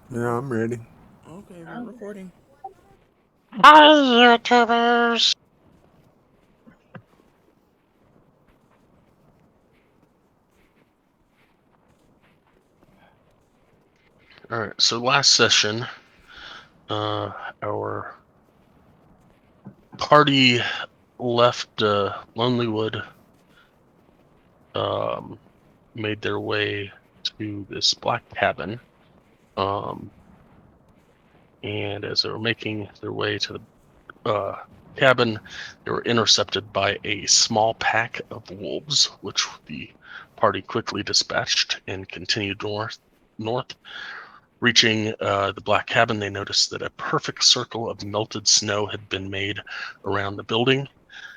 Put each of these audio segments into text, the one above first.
Yeah, I'm ready. Okay, we're recording. Hi, YouTubers! Alright, so last session, our party left Lonelywood, um, made their way to this black cabin, um, and as they were making their way to the cabin, they were intercepted by a small pack of wolves, which the party quickly dispatched and continued north. Reaching the black cabin, they noticed that a perfect circle of melted snow had been made around the building.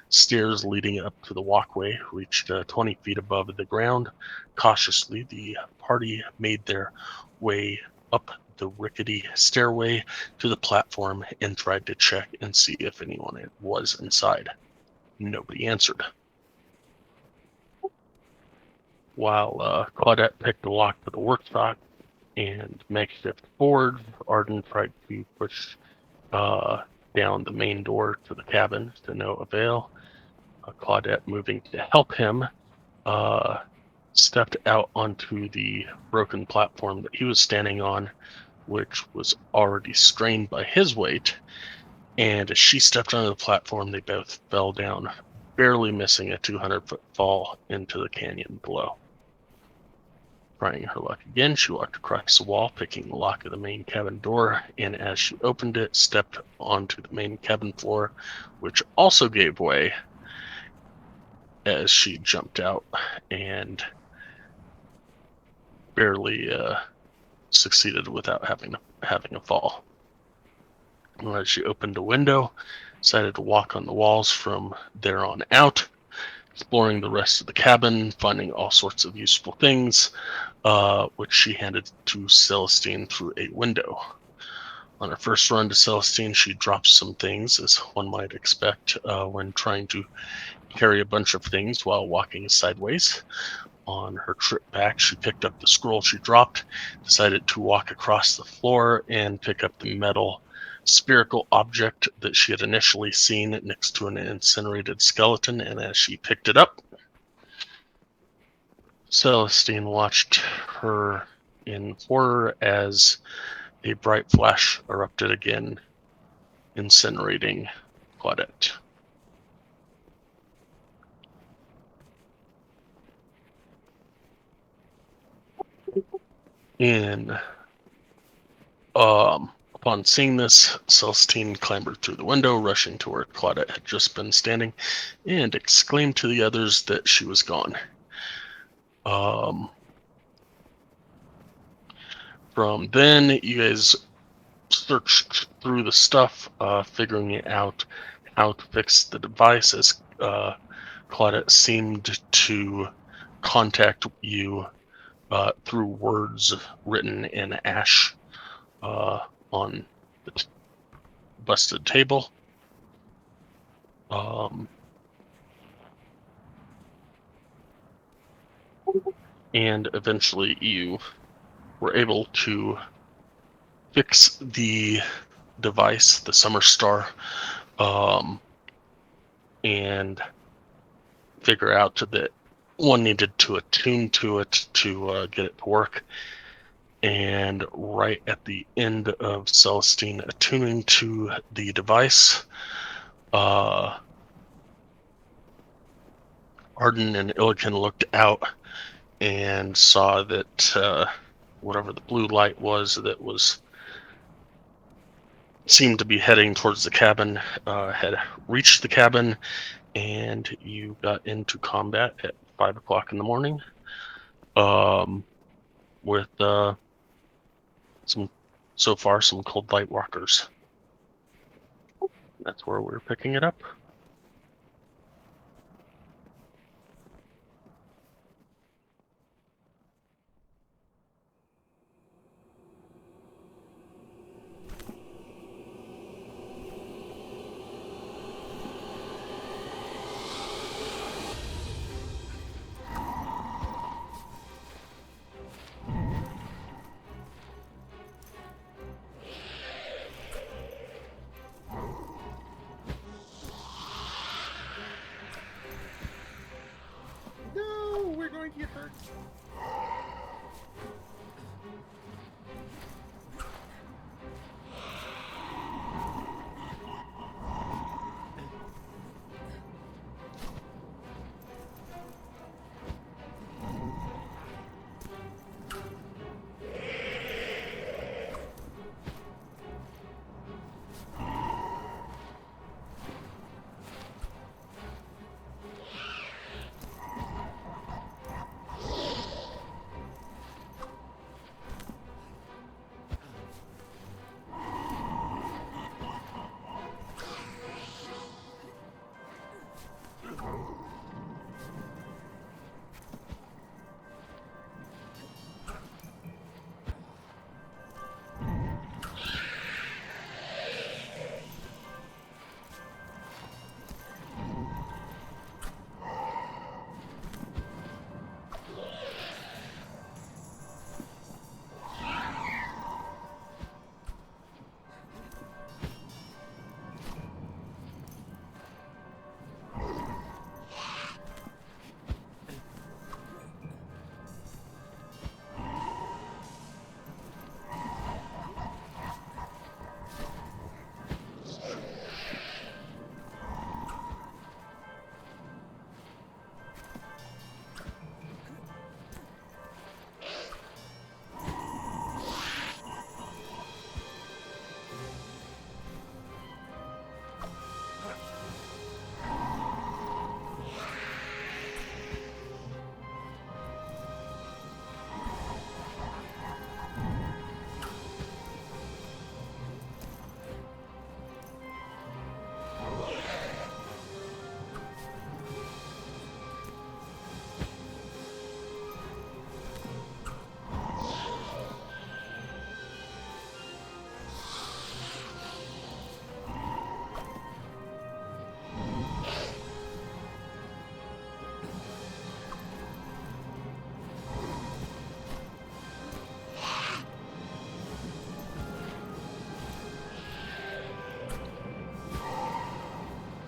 Stairs leading up to the walkway reached 20 feet above the ground. Cautiously, the party made their way up the rickety stairway to the platform and tried to check and see if anyone was inside. Nobody answered. While Claudette picked the lock to the workshop and makeshift forward, Arden tried to push uh, down the main door to the cabin to no avail. Claudette, moving to help him, uh, stepped out onto the broken platform that he was standing on, which was already strained by his weight. And as she stepped onto the platform, they both fell down, barely missing a 200-foot fall into the canyon below. Trying her luck again, she walked across the wall, picking the lock of the main cabin door, and as she opened it, stepped onto the main cabin floor, which also gave way as she jumped out and barely succeeded without having a fall. And as she opened a window, decided to walk on the walls from there on out, exploring the rest of the cabin, finding all sorts of useful things, which she handed to Celestine through a window. On her first run to Celestine, she dropped some things, as one might expect when trying to carry a bunch of things while walking sideways. On her trip back, she picked up the scroll she dropped, decided to walk across the floor and pick up the metal spherical object that she had initially seen next to an incinerated skeleton, and as she picked it up, Celestine watched her in horror as a bright flash erupted again, incinerating Claudette. In Upon seeing this, Celestine clambered through the window, rushing to where Claudette had just been standing, and exclaimed to the others that she was gone. Um, from then, you guys searched through the stuff, figuring out how to fix the device, as Claudette seemed to contact you through words written in ash on the busted table. Um, and eventually you were able to fix the device, the Summer Star, um, and figure out that one needed to attune to it to get it to work. And right at the end of Celestine attuning to the device, uh, Arden and Illiken looked out and saw that whatever the blue light was that was seemed to be heading towards the cabin had reached the cabin, and you got into combat at 5 o'clock in the morning um, with some so far some cold light walkers. That's where we're picking it up.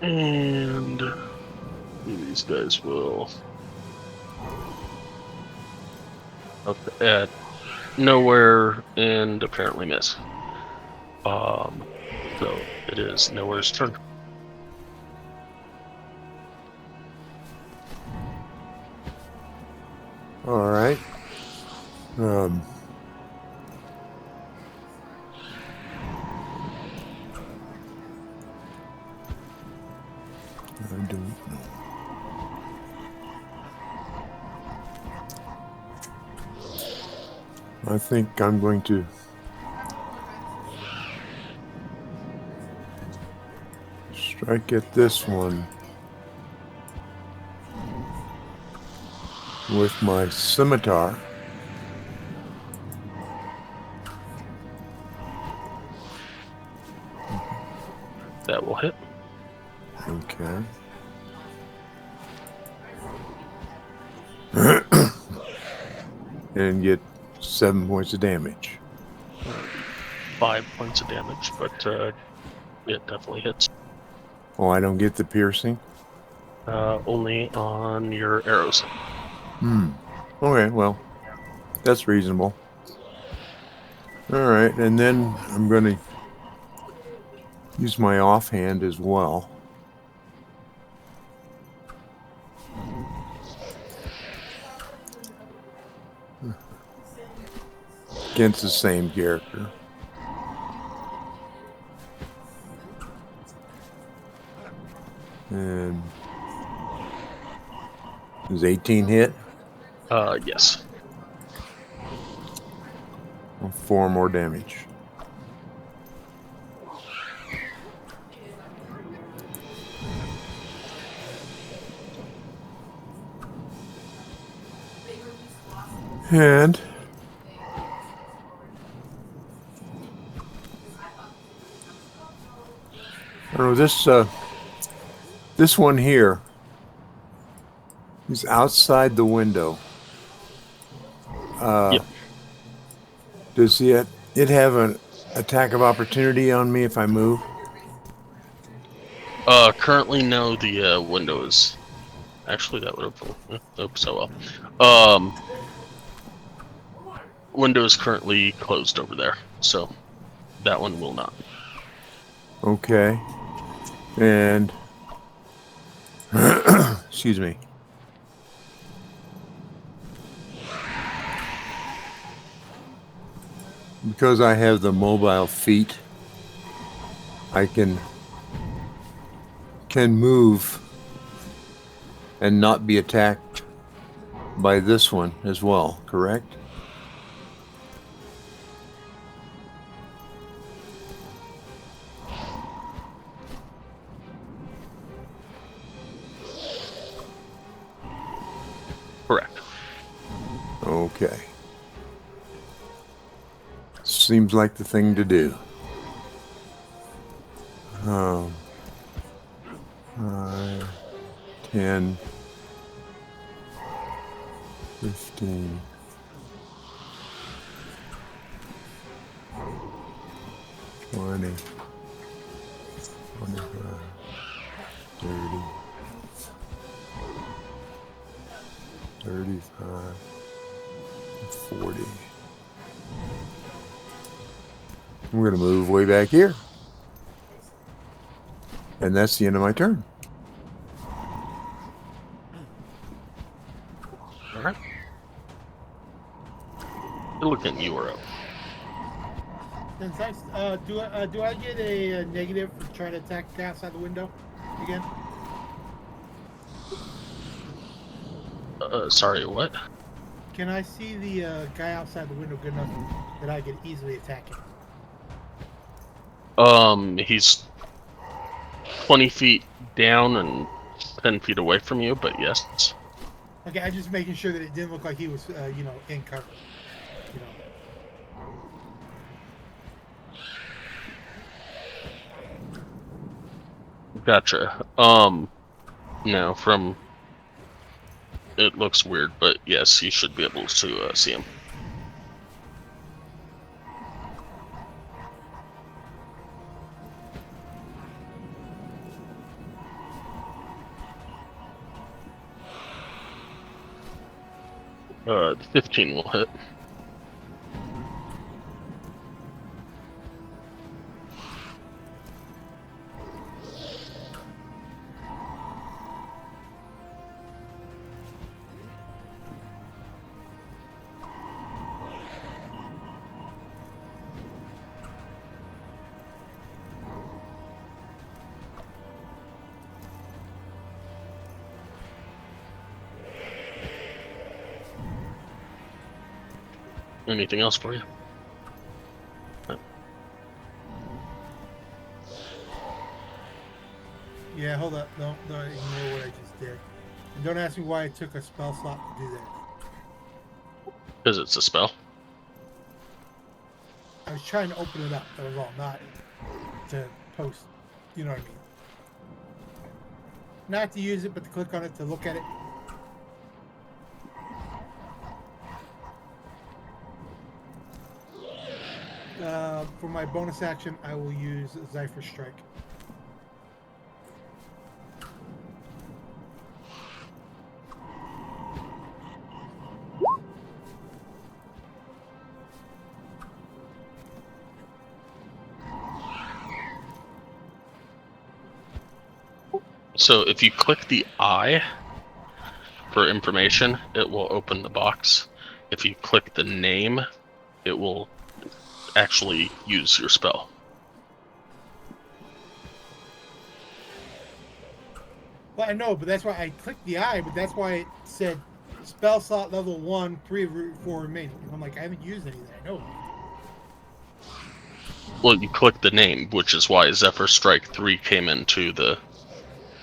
And these guys will up at nowhere and apparently miss. So it is nowhere's turn. All right. I don't know. I think I'm going to strike at this one with my scimitar. That will hit. Okay. And get 7 points of damage. 5 points of damage, but it definitely hits. Oh, I don't get the piercing? Only on your arrows. Okay, well, that's reasonable. All right, and then I'm going to use my offhand as well. Against the same character. And is 18 hit? Yes. 4 more damage. And I don't know, this one here is outside the window. Yep. Does it have an attack of opportunity on me if I move? Currently, no. The window is Actually, that would have oh, so well. Window is currently closed over there, so that one will not. Okay. And excuse me. Because I have the mobile feet, I can move and not be attacked by this one as well, correct? Correct. Okay. Seems like the thing to do. 5, 10, 15, 20, 25, 30, 35, 40. I'm going to move way back here. And that's the end of my turn. All right. Illigan, you are up. Since do I get a negative for trying to attack the guy outside the window again? Sorry, what? Can I see the guy outside the window good enough that I could easily attack him? He's 20 feet down and 10 feet away from you, but yes. Okay, I'm just making sure that it didn't look like he was, in cover. Gotcha. No, from it looks weird, but yes, you should be able to see him. The 15 will hit. Anything else for you? Yeah, hold up. Don't ignore what I just did. And don't ask me why I took a spell slot to do that. Because it's a spell. I was trying to open it up. That was all, not to post. You know what I mean? Not to use it, but to click on it to look at it. For my bonus action, I will use Zephyr Strike. So if you click the I for information, it will open the box. If you click the name, it will actually use your spell. Well, I know, but that's why I clicked the I, but that's why it said spell slot level 1, 3 of 4 remaining. And I'm like, I haven't used any of that. I know. Well, you click the name, which is why Zephyr Strike 3 came into the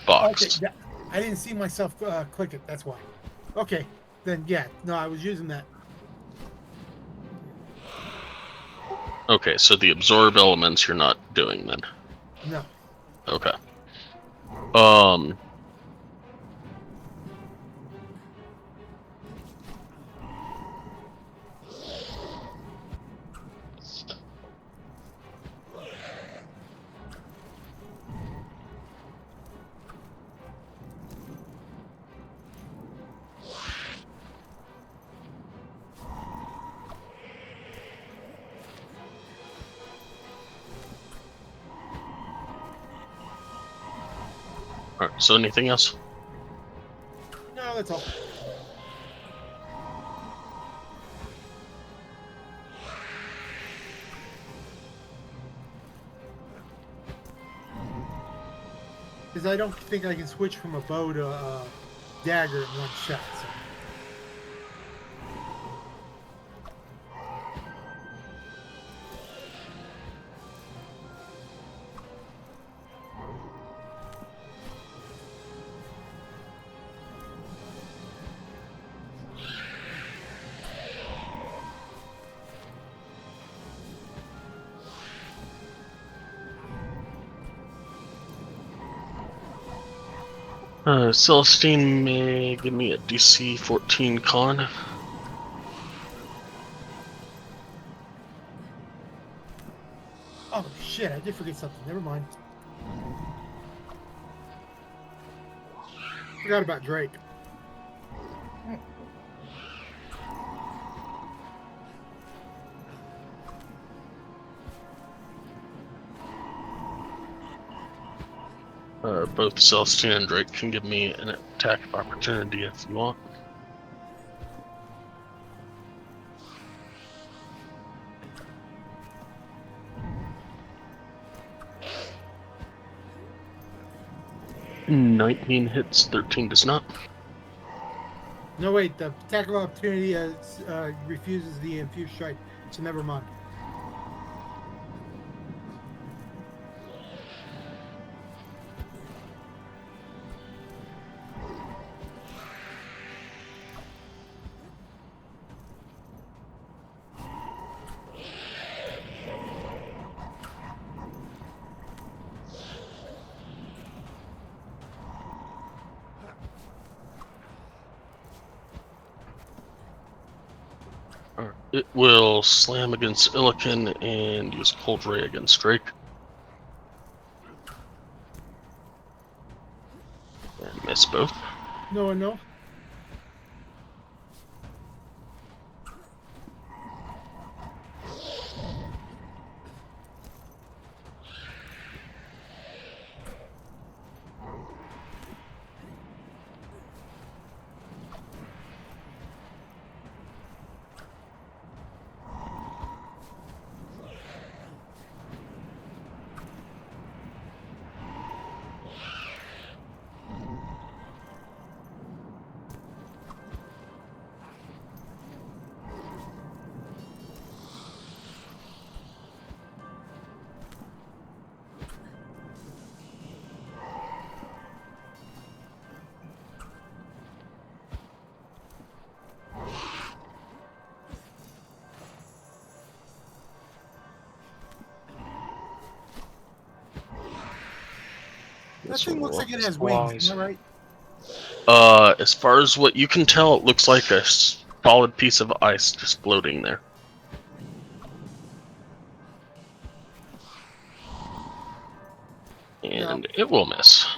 box. Okay, I didn't see myself click it. That's why. Okay, then yeah, no, I was using that. Okay, so the absorb elements you're not doing then. No. Okay. Alright, so anything else? No, that's all. Because I don't think I can switch from a bow to a dagger in one shot. So. Celestine may give me a DC 14 con. Oh shit! I did forget something. Never mind. Forgot about Drake. Both Celestine and Drake can give me an attack of opportunity if you want. "19 hits, 13 does not." No, wait. The attack of opportunity refuses the infused strike. So never mind. It will slam against Illican and use Cold Ray against Drake. And miss both. No. That thing looks like it has wings. Am I right? As far as what you can tell, it looks like a solid piece of ice just floating there. And it will miss.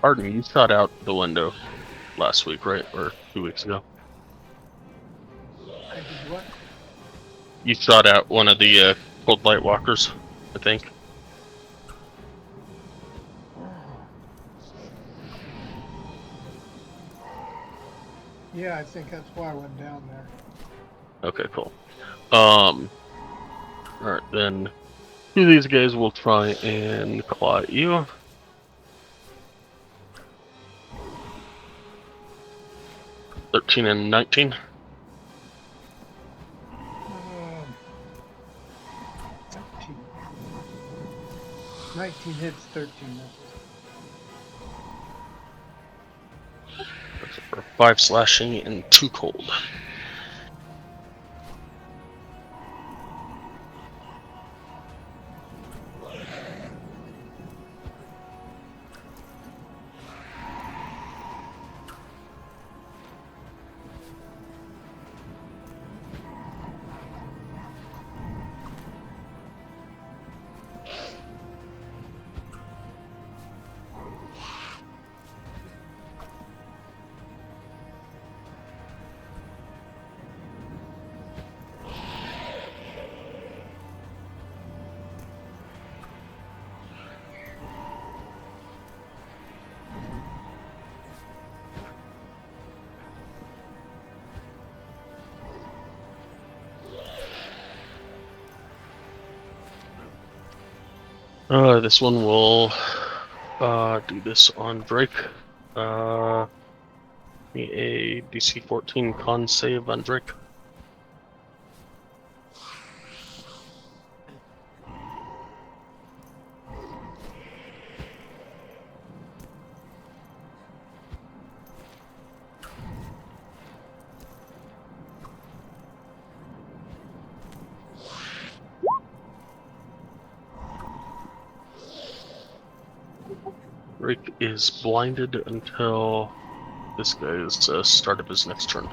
Arden, you shot out the window last week, right? Or 2 weeks ago? I did what? You shot out one of the Cold light walkers, I think. Yeah, I think that's why I went down there. Okay, cool. Alright, then two of these guys will try and claw at you. $13 and $19. 13. 19 hits, 13 misses. That's for 5 slashing and 2 cold. This one will do this on Drake. A DC 14 con save on Drake. Drake is blinded until this guy's start of his next turn.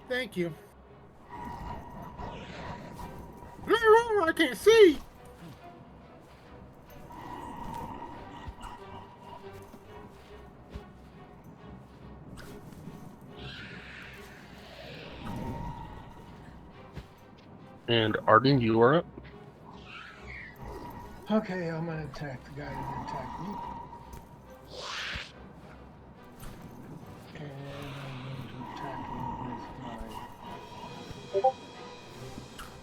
Thank you. I can't see. And Arden, you are up. Okay, I'm gonna attack the guy that attacked me. And I'm going to attack him with my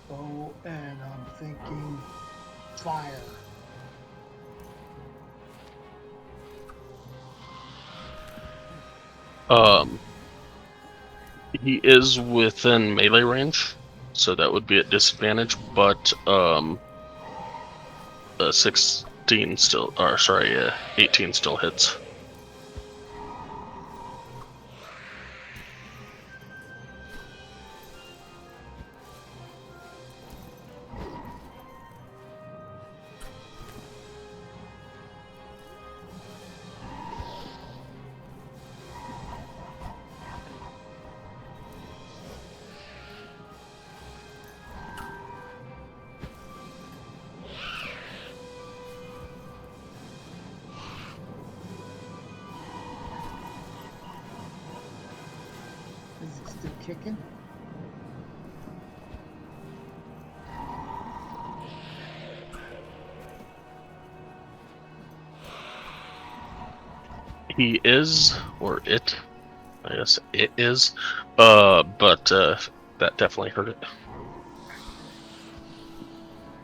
bow, and I'm thinking fire. He is within melee range, so that would be at disadvantage, but the 16 still, or sorry, 18 still hits. Is it still kicking? He is, or it, I guess it is, but that definitely hurt it.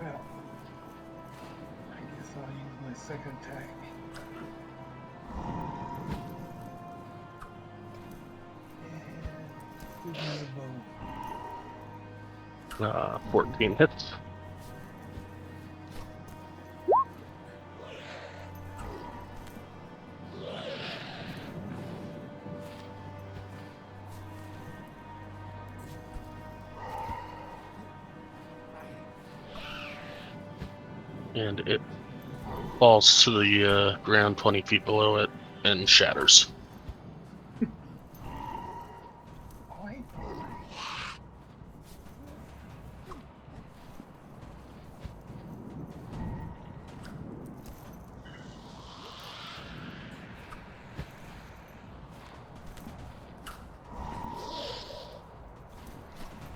Well, I guess I'll use my second attack. And give me a bow. 14 hits. and it falls to the ground 20 feet below it and shatters. Oi.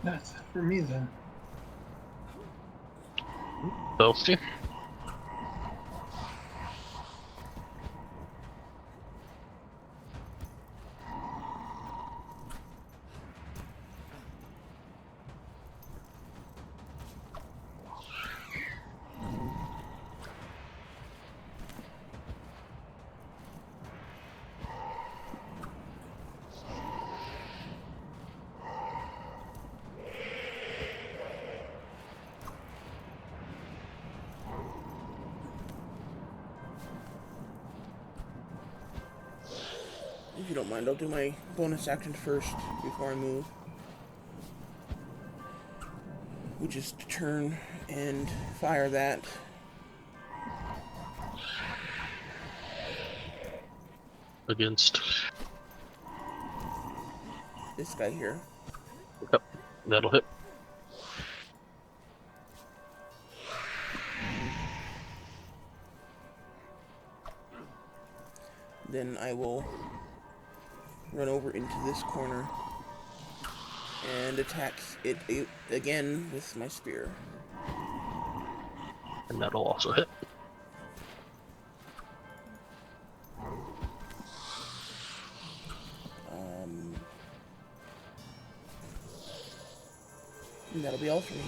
That's it for me then. Chelsea? If you don't mind, I'll do my bonus action first before I move. We just turn and fire that. Against. This guy here. Yep, that'll hit. Then I will run over into this corner and attack it again with my spear. And that'll also hit. And that'll be all for me.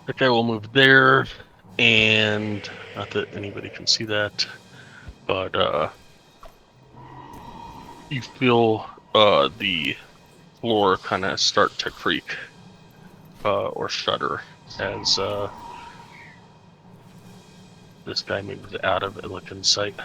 That guy will move there, and not that anybody can see that, but you feel the floor kind of start to creak or shudder as this guy moves out of Illicon's sight.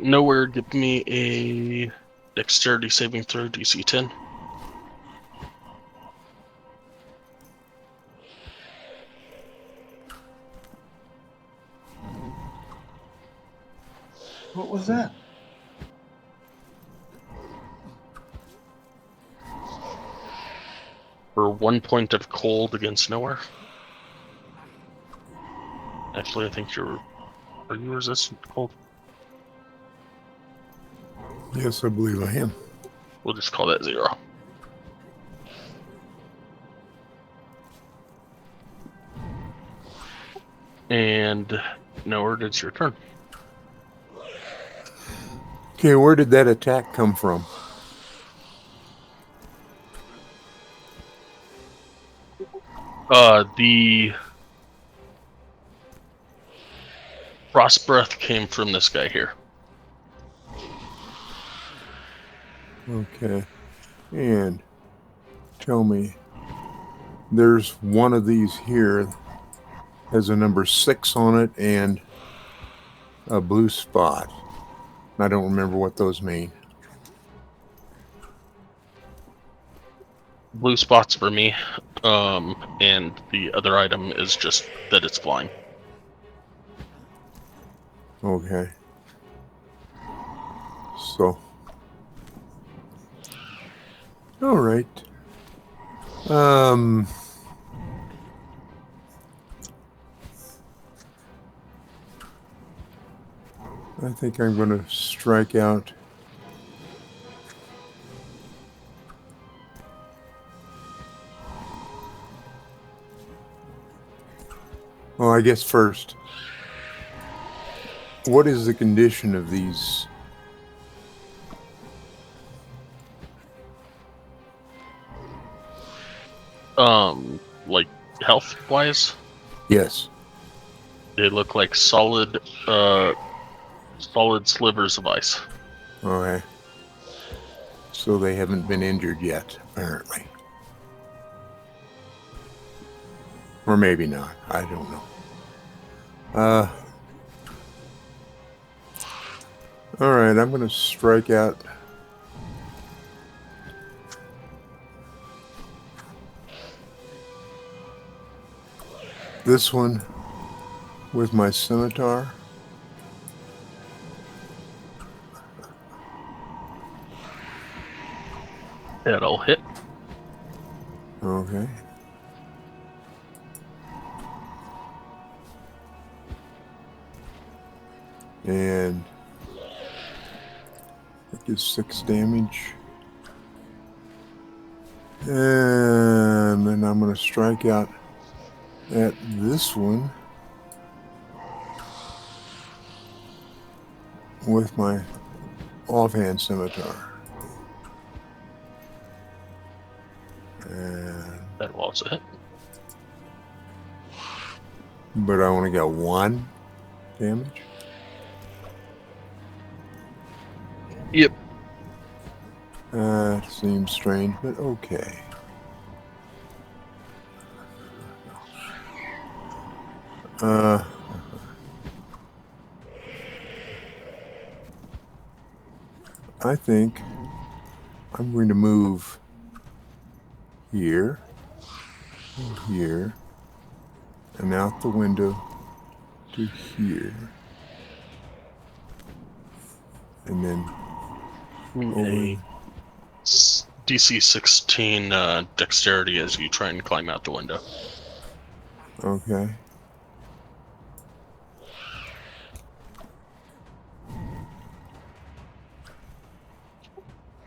Nowhere, give me a dexterity saving throw, DC 10. What was that? For 1 point of cold against nowhere. Actually, I think are you resistant to cold? Yes, I believe I am. We'll just call that 0. And Nowhere, it's your turn. Okay, where did that attack come from? The frost breath came from this guy here. Okay. And tell me, there's one of these here, has a number 6 on it and a blue spot. I don't remember what those mean. Blue spots for me, and the other item is just that it's flying. Okay. So. All right. I think I'm going to strike out. Well, I guess first, what is the condition of these? Like health wise, Yes. they look like solid slivers of ice. Okay. So they haven't been injured yet, apparently. Or maybe not. I don't know. All right, I'm going to strike out. This one with my scimitar. That'll hit. Okay. And that gives 6 damage. And then I'm going to strike out at this one with my offhand scimitar. And, That'll also hit. but I only got 1 damage. Yep. Seems strange, but okay. I think I'm going to move here, here, and out the window to here. And then A DC 16 dexterity as you try and climb out the window. okay.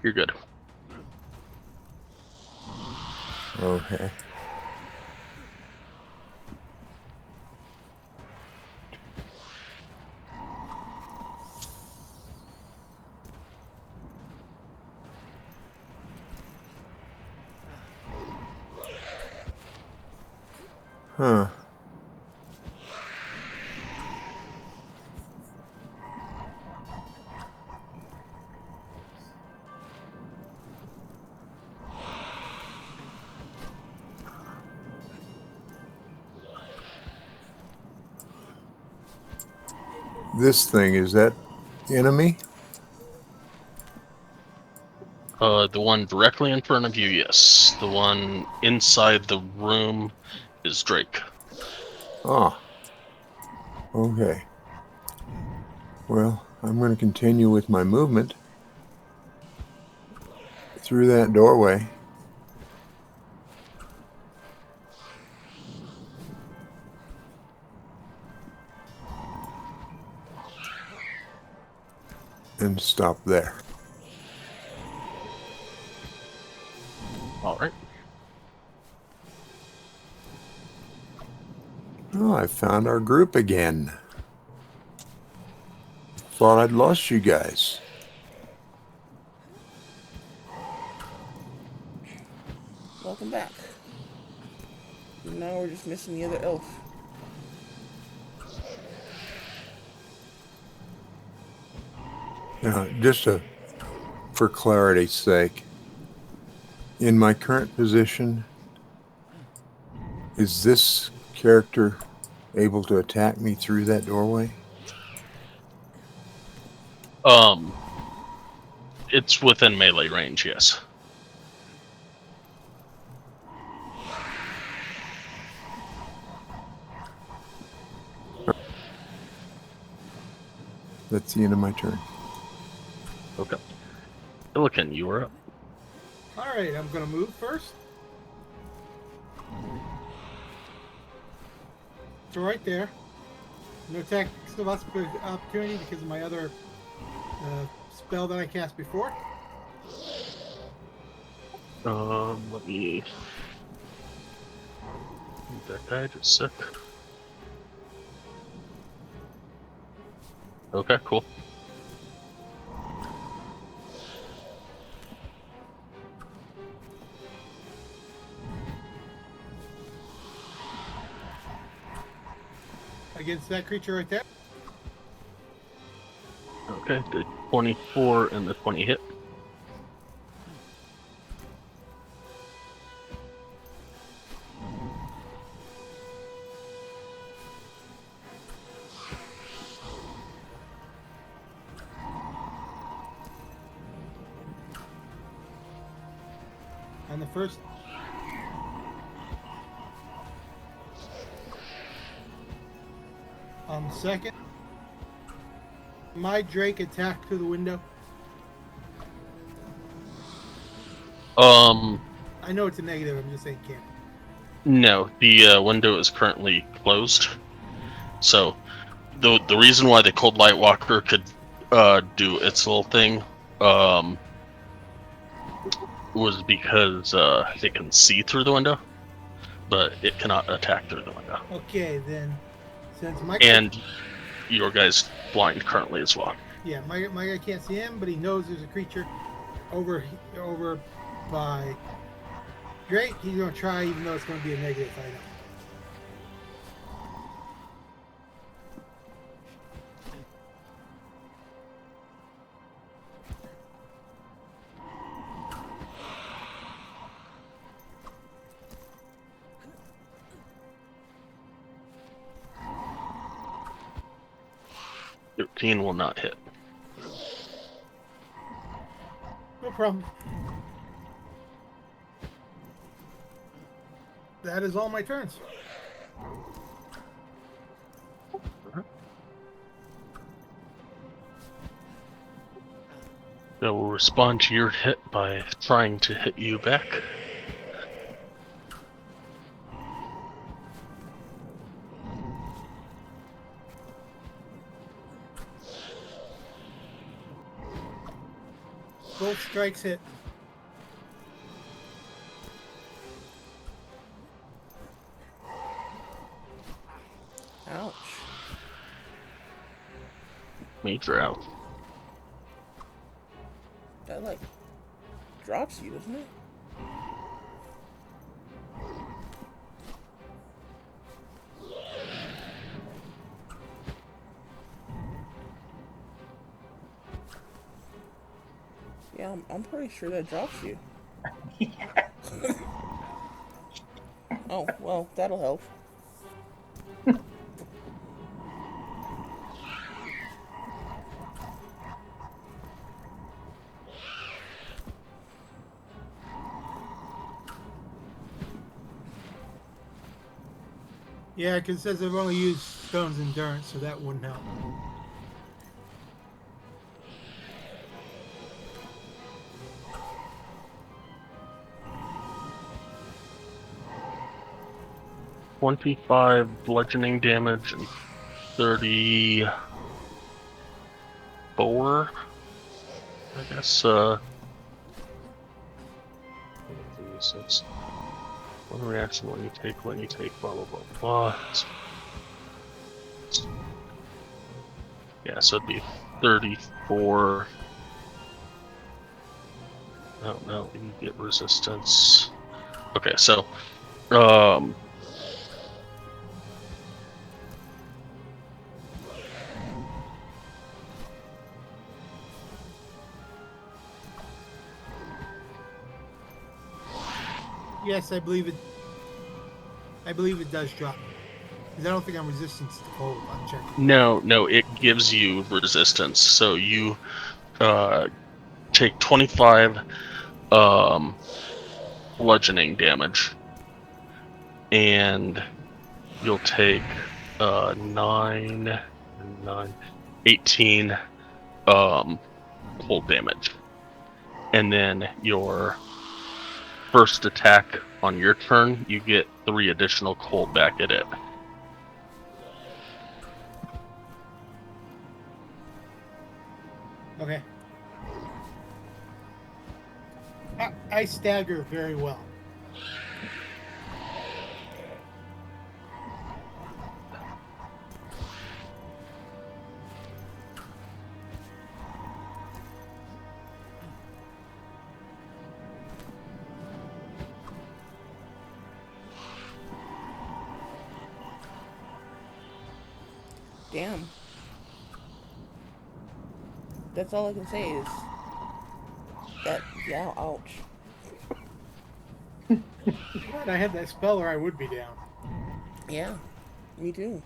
You're good. Okay. Huh. This thing, is that enemy? The one directly in front of you, yes. The one inside the room is Drake. Ah. Okay. Well, I'm going to continue with my movement through that doorway. And stop there. All right. Oh, I found our group again. Thought I'd lost you guys. Welcome back. Now we're just missing the other elf. Now, for clarity's sake, in my current position, is this character able to attack me through that doorway? It's within melee range, yes. That's the end of my turn. Okay. Milliken, you were up. All right, I'm gonna move first. So right there. No attacks of opportunity because of my other spell that I cast before. Let me move that guy just a sec. Okay, cool. Against that creature right there. Okay, the 24 and the 20 hit. On the first. On the second. My Drake attacked through the window. I know it's a negative, I'm just saying can't. No, the window is currently closed. So, the reason why the Cold Light Walker could do its little thing was because it can see through the window, but it cannot attack through the window. Okay, then. Since my And your guy's blind currently as well. Yeah, my guy can't see him, but he knows there's a creature over by Drake. He's gonna try, even though it's gonna be a negative. I know. $13 will not hit. No problem. That is all my turns. They will respond to your hit by trying to hit you back. Both strikes hit. Ouch. Major out. That, like, drops you, doesn't it? Yeah, I'm pretty sure that drops you. Oh, well, that'll help. Yeah, because it says I've only used Stone's Endurance, so that wouldn't help. 25 bludgeoning damage and 34, I guess. One reaction when you take blah blah blah blah. Yeah, so it'd be 34. No, you get resistance. Okay, so Yes, I believe it. I believe it does drop. Because I don't think I'm resistant to cold. I'm checking. no, it gives you resistance. So you take 25 bludgeoning damage, and you'll take 18 cold damage, and then your first attack on your turn, you get 3 additional cold back at it. Okay. I stagger very well. Damn. That's all I can say is that, yeah, ouch. Glad I had that spell or I would be down. Yeah, me too.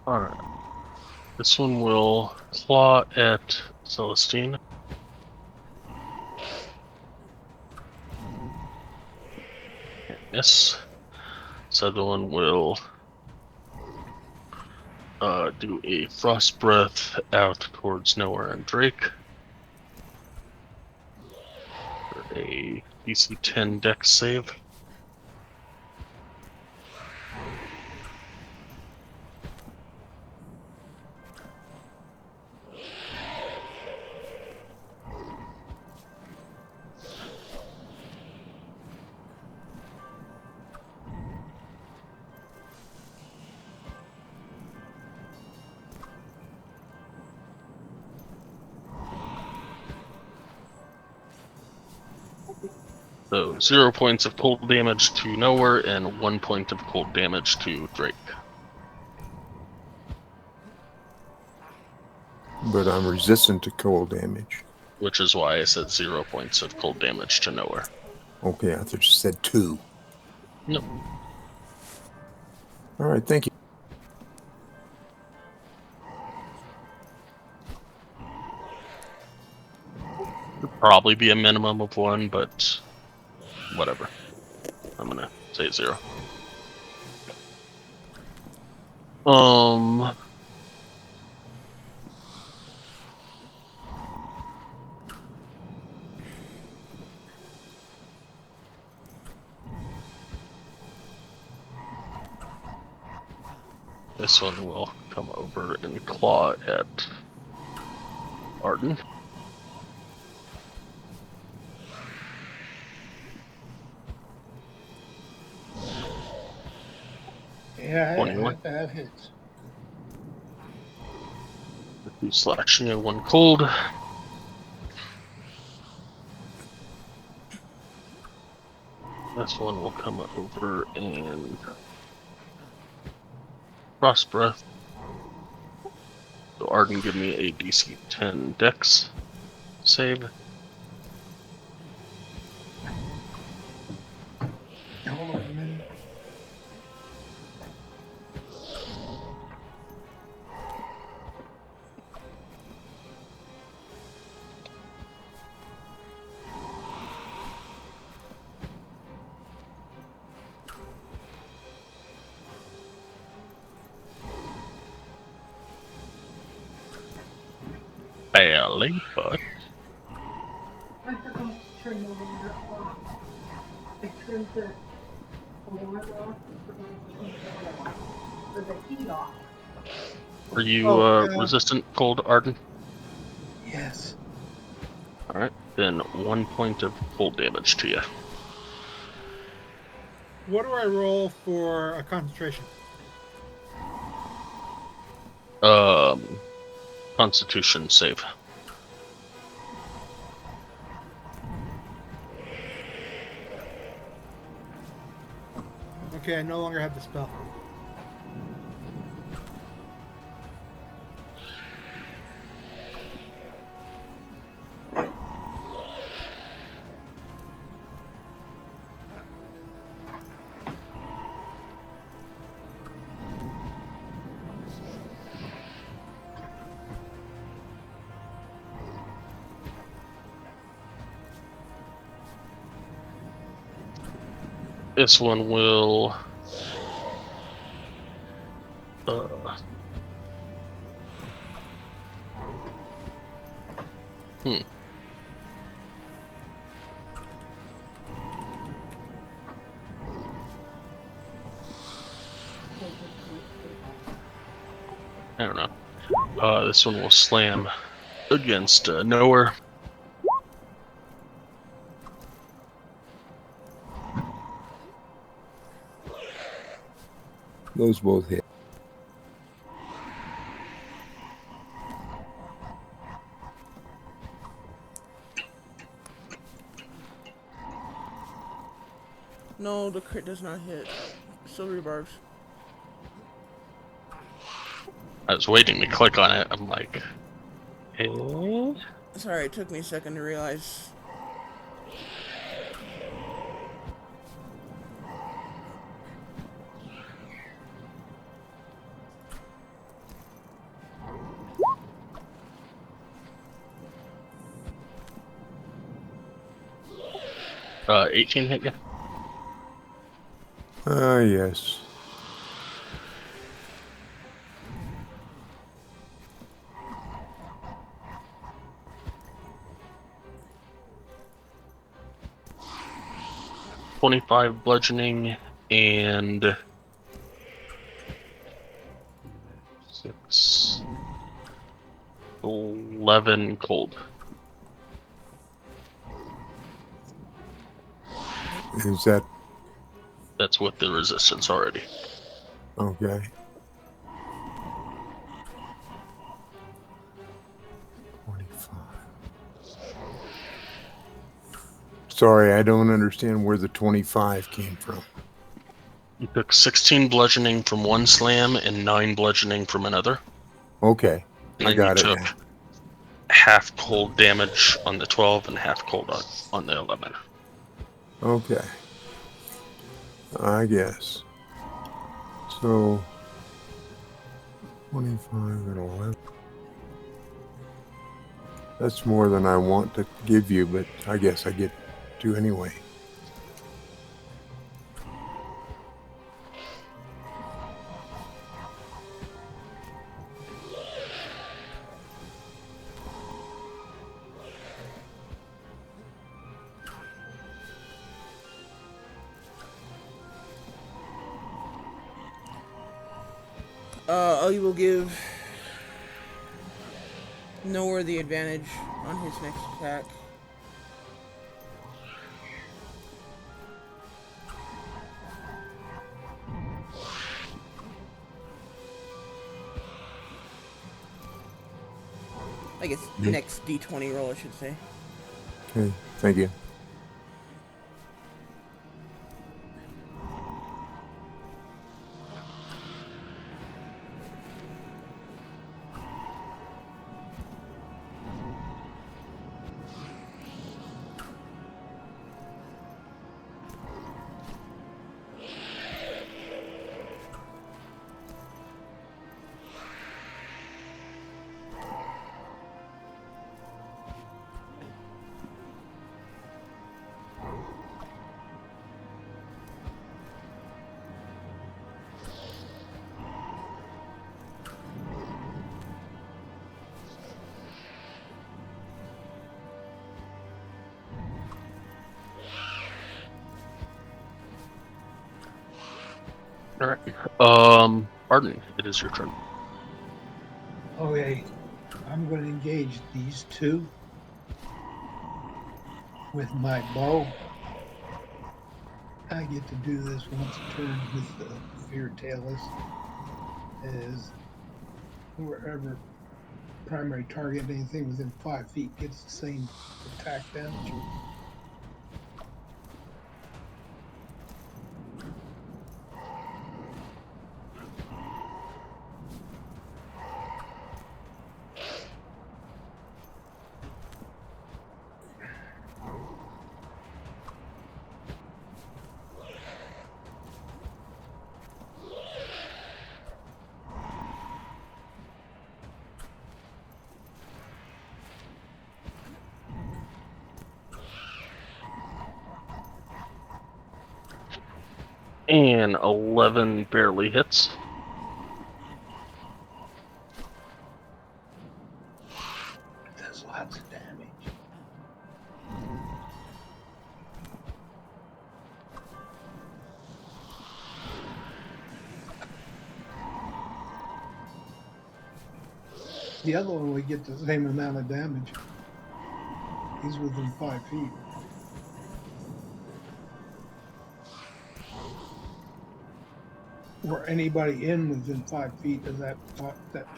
Alright. This one will claw at Celestine. Miss. This other one will do a frost breath out towards Nowhere and Drake. For a DC 10 dex save. So 0 points of cold damage to Nowhere and 1 point of cold damage to Drake. But I'm resistant to cold damage. Which is why I said 0 points of cold damage to Nowhere. Okay, I thought you said 2. Nope. All right, thank you. It'd probably be a minimum of 1, but whatever. I'm gonna say 0. This one will come over and claw at Arden. Yeah, 21. that hits. 2 slashing and 1 cold. This one will come over and Frost Breath. So Arden, give me a DC 10 Dex save. Hold on a minute. Barely, but I forgot to turn the water off. I turned the alarm off and forgot to turn the water off. Or the heat off. are you Oh, resistant cold, Arden? Yes. Alright, then 1 point of cold damage to you. what do I roll for a concentration? Constitution save. Okay, I no longer have the spell. This one will I don't know. This one will slam against nowhere. Those both hit. No, the crit does not hit. Silvery barbs. I was waiting to click on it. I'm like, hey. Sorry, it took me a second to realize. Uh, 18 hit you? Yes. .25 bludgeoning and 11 cold. Is that That's with the resistance already. okay? Sorry, I don't understand where the 25 came from. You took 16 bludgeoning from one slam and 9 bludgeoning from another. Okay, And I then got you it took now. half cold damage on the 12 and half cold on the 11. Okay, I guess. So, 25 and 11. That's more than I want to give you, but I guess I get to anyway. You will give Nowhere the advantage on his next attack. I guess next D20 roll, I should say. Okay, thank you. All right. Arden, it is your turn. Okay, I'm going to engage these two with my bow. I get to do this once a turn with the Fear Tailless, as wherever primary target, anything within 5 feet gets the same attack damage. And 11 barely hits. Does lots of damage. The other one would get the same amount of damage. He's within 5 feet. Or anybody in within 5 feet of that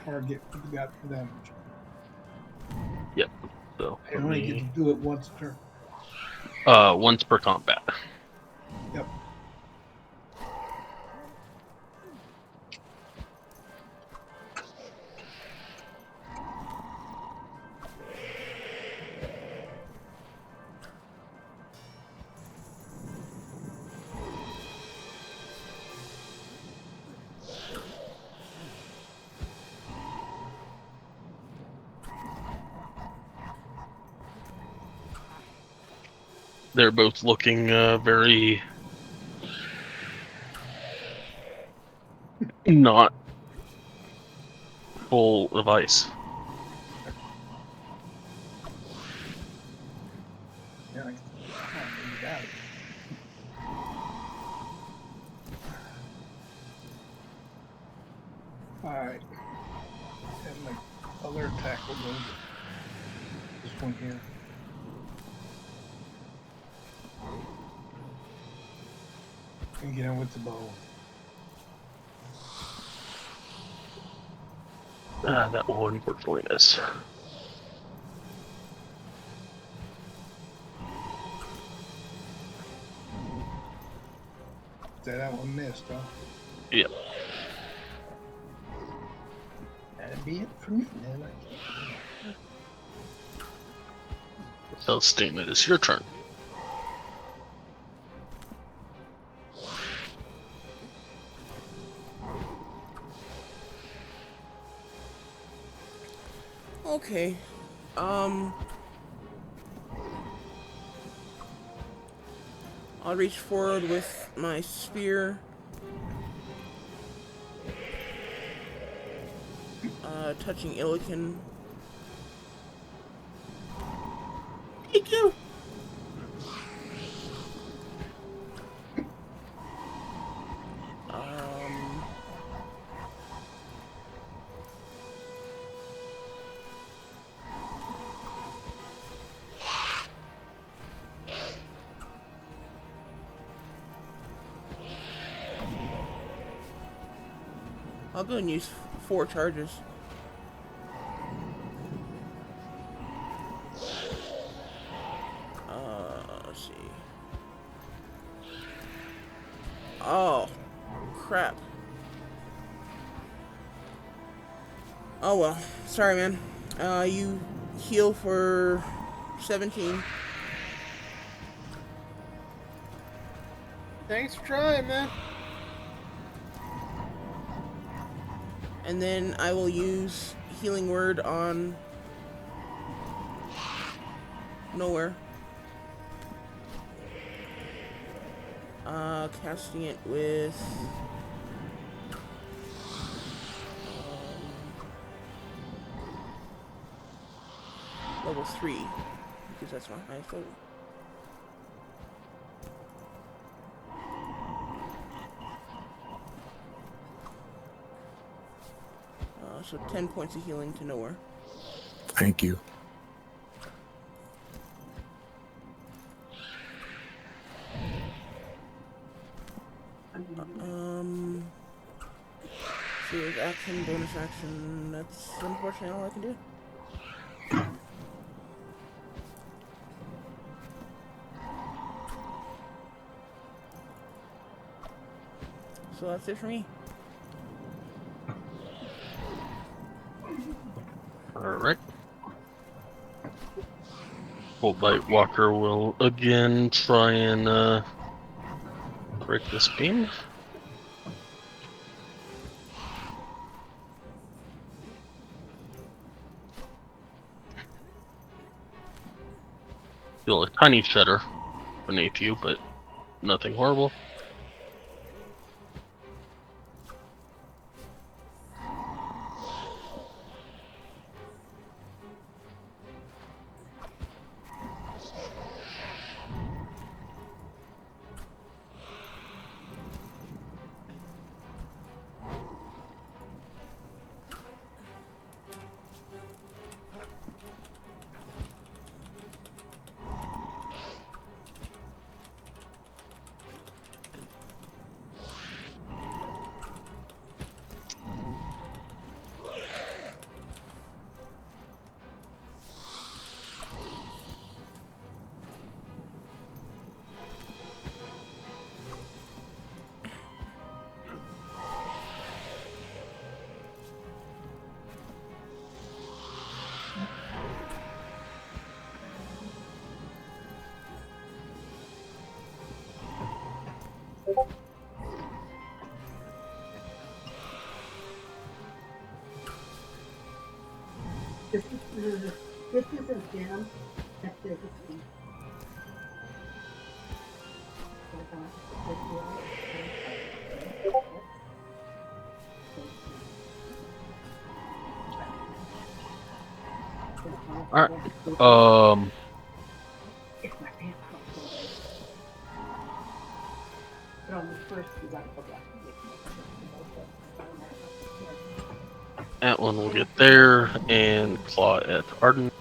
target got the damage. Yep. So I only get to do it once a turn. once per combat. Yep. They're both looking very not full of ice. Yeah, I got it. Alright. And my other attack will go to this one here. And get him with the bow. That will unfortunately miss. That one missed, huh? Yep. That'd be it for me, man. Celestine, it is your turn. Okay. I'll reach forward with my spear. Touching Illiken. Thank you! I'll go and use 4 charges. Let's see. Oh, crap. Oh well. Sorry, man. You heal for 17. Thanks for trying, man. And then I will use Healing Word on Nowhere. Casting it with level 3, because that's my highest level. So 10 points of healing to Nowhere. Thank you. See, there's action, bonus action. That's unfortunately all I can do. So that's it for me. Alright. Old Bite Walker will again try and break this beam. Feel a tiny shudder beneath you, but nothing horrible. This isn't jam. That's the thing. Alright. It's my pants don't feel right. But on the first, you gotta go back and get That one will get there and claw at Arden.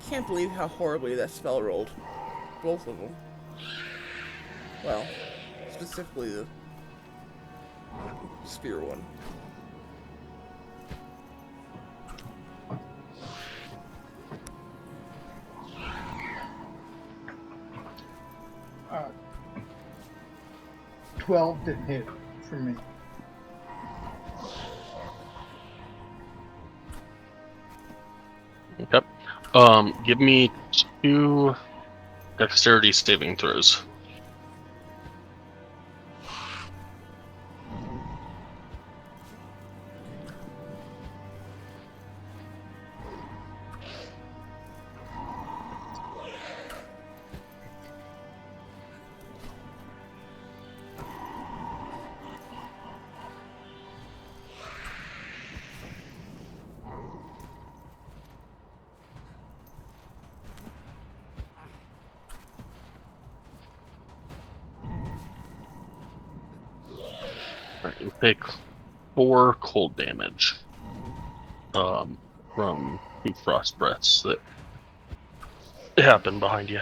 Can't believe how horribly that spell rolled. Both of them. Well, specifically the spear one. Uh, 12 didn't hit for me. Yep. Give me 2 dexterity saving throws. Alright, you take 4 cold damage from the frost breaths that happen behind you.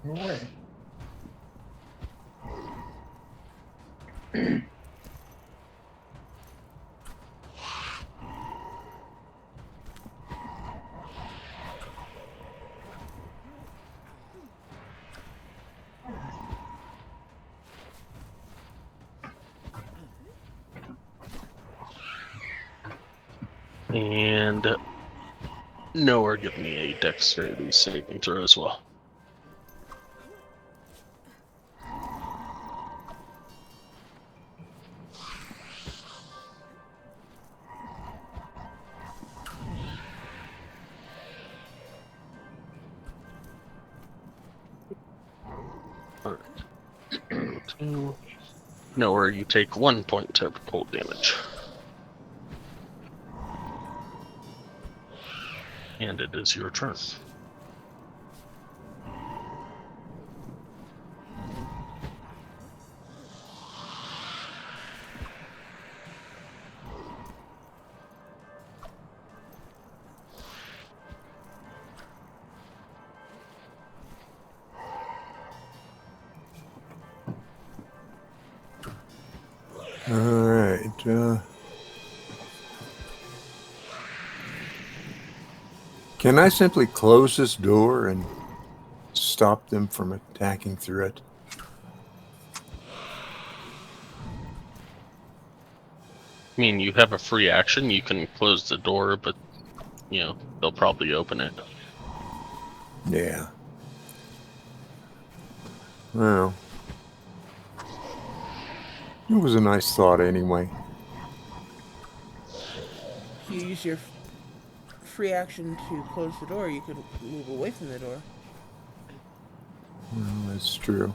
No way. And Nowhere, give me a dexterity saving throw as well. Alright. 2. Nowhere, you take 1 point of cold damage. And it is your turn. Can I simply close this door and stop them from attacking through it? I mean, you have a free action. You can close the door, but they'll probably open it. Yeah. Well, it was a nice thought anyway. If you use your free action to close the door, you could move away from the door. Well, that's true.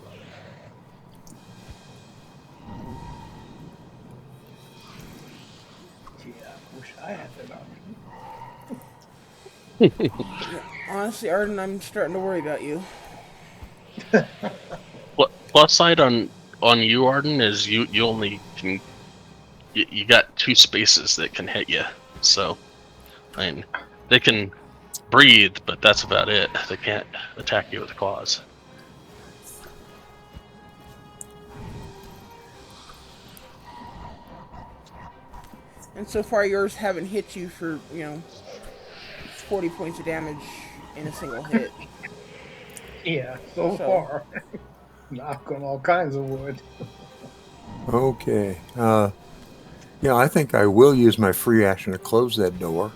Yeah, I wish I had that option. Yeah, honestly, Arden, I'm starting to worry about you. Plus side on you, Arden, is you only can you got 2 spaces that can hit you. So, I mean, they can breathe, but that's about it. They can't attack you with claws. And so far, yours haven't hit you for 40 points of damage in a single hit. Yeah, so far. Knock on all kinds of wood. Okay. Yeah, I think I will use my free action to close that door.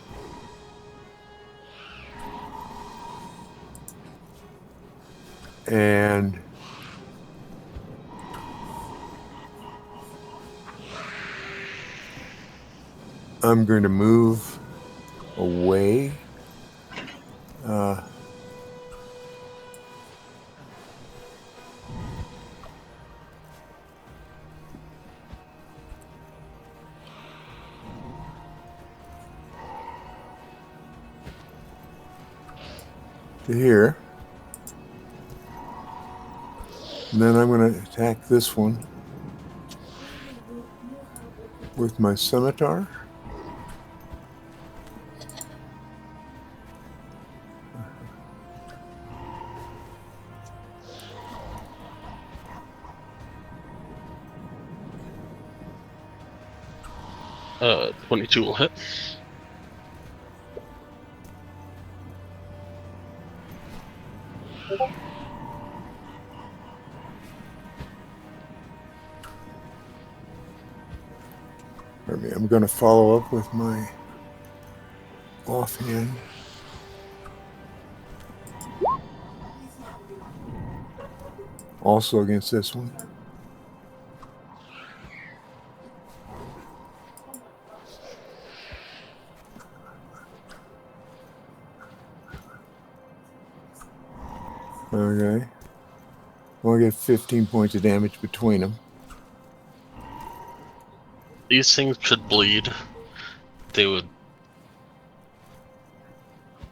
And I'm going to move away. To here. And then I'm going to attack this one with my scimitar. Uh, 22 will hit. I'm going to follow up with my offhand. Also against this one. Okay. We'll get 15 points of damage between them. These things could bleed. They would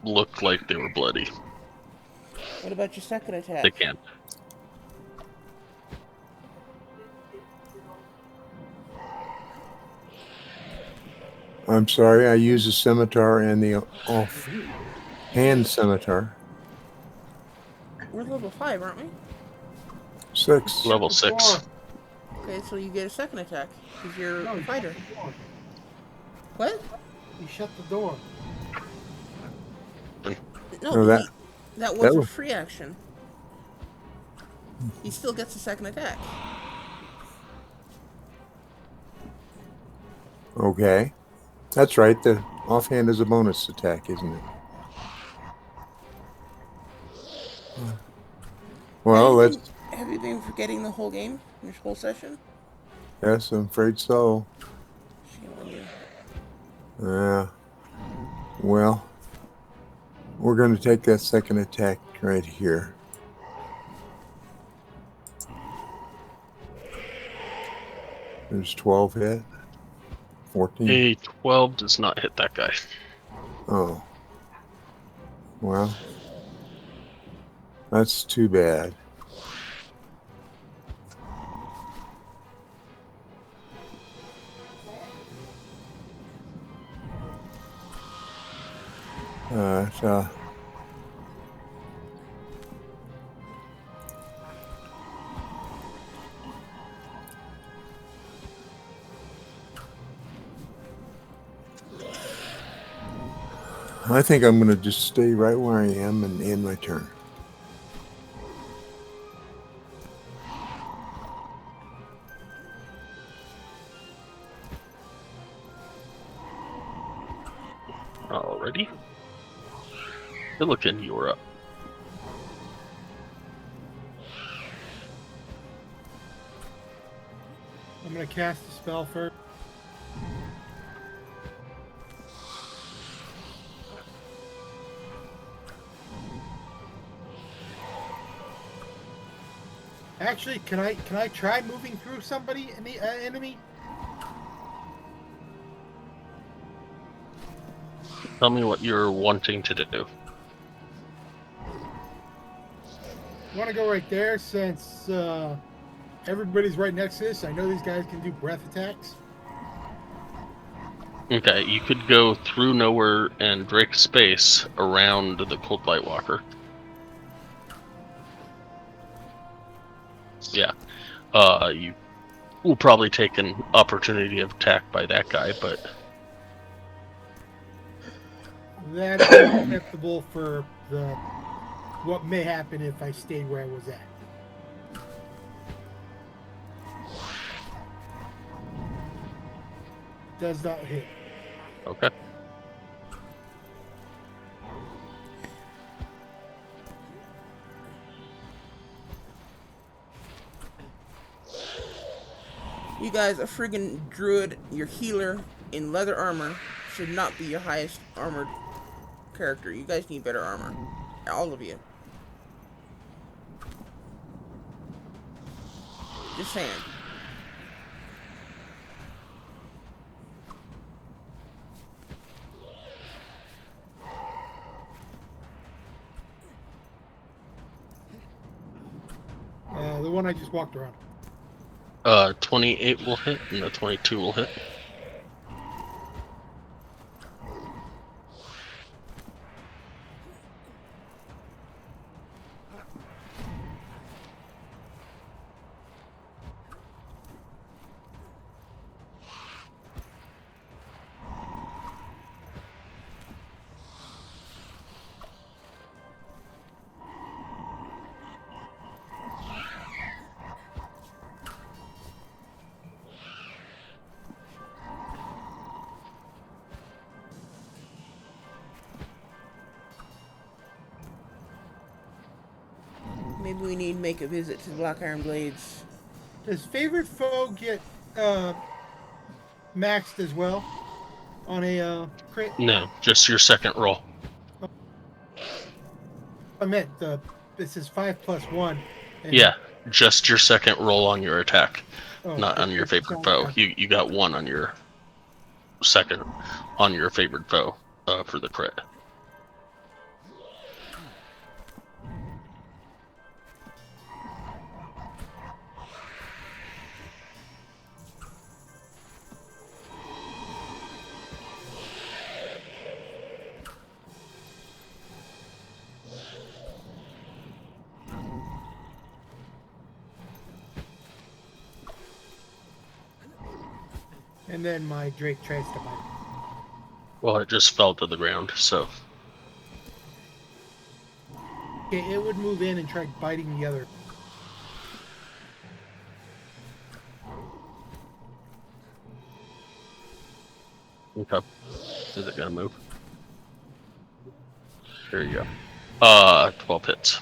look like they were bloody. What about your second attack? They can't. I'm sorry, I used the scimitar and the off-hand scimitar. We're level 5, aren't we? 6. Level 6. Okay, so you get a second attack because you're No, a you fighter. shut the door. What? You shut the door. No, that that was a was- free action. He still gets a second attack. Okay. That's right. The offhand is a bonus attack, isn't it? Well, Have you been forgetting the whole game? Your whole session? Yes, I'm afraid so. Shame on you. Yeah. Well, we're going to take that second attack right here. There's 12 hit. 14. A 12 does not hit that guy. Oh. Well, that's too bad. I think I'm going to just stay right where I am and end my turn. Alrighty. Silicon, you're up. I'm gonna cast a spell first. Actually, can I try moving through somebody, any enemy? Tell me what you're wanting to do. I want to go right there since everybody's right next to this. I know these guys can do breath attacks. Okay, you could go through nowhere and break space around the Cold Light Walker. Yeah. You will probably take an opportunity of attack by that guy, but That's acceptable for what may happen if I stayed where I was at. Does not hit. okay. You guys, a friggin' druid, your healer in leather armor, should not be your highest armored character. You guys need better armor. All of you. Just saying. The one I just walked around. 28 will hit, and the 22 will hit. Maybe we need to make a visit to the Black Iron Blades. Does favorite foe get maxed as well on a crit? No, just your second roll. I meant this is 5+1. And, Yeah, just your second roll on your attack, oh, not on your favorite foe. You got one on your second on your favorite foe for the crit. And then my Drake tries to bite. Well, it just fell to the ground, so. Okay, it would move in and try biting the other. Okay. Is it gonna move? There you go. 12 hits.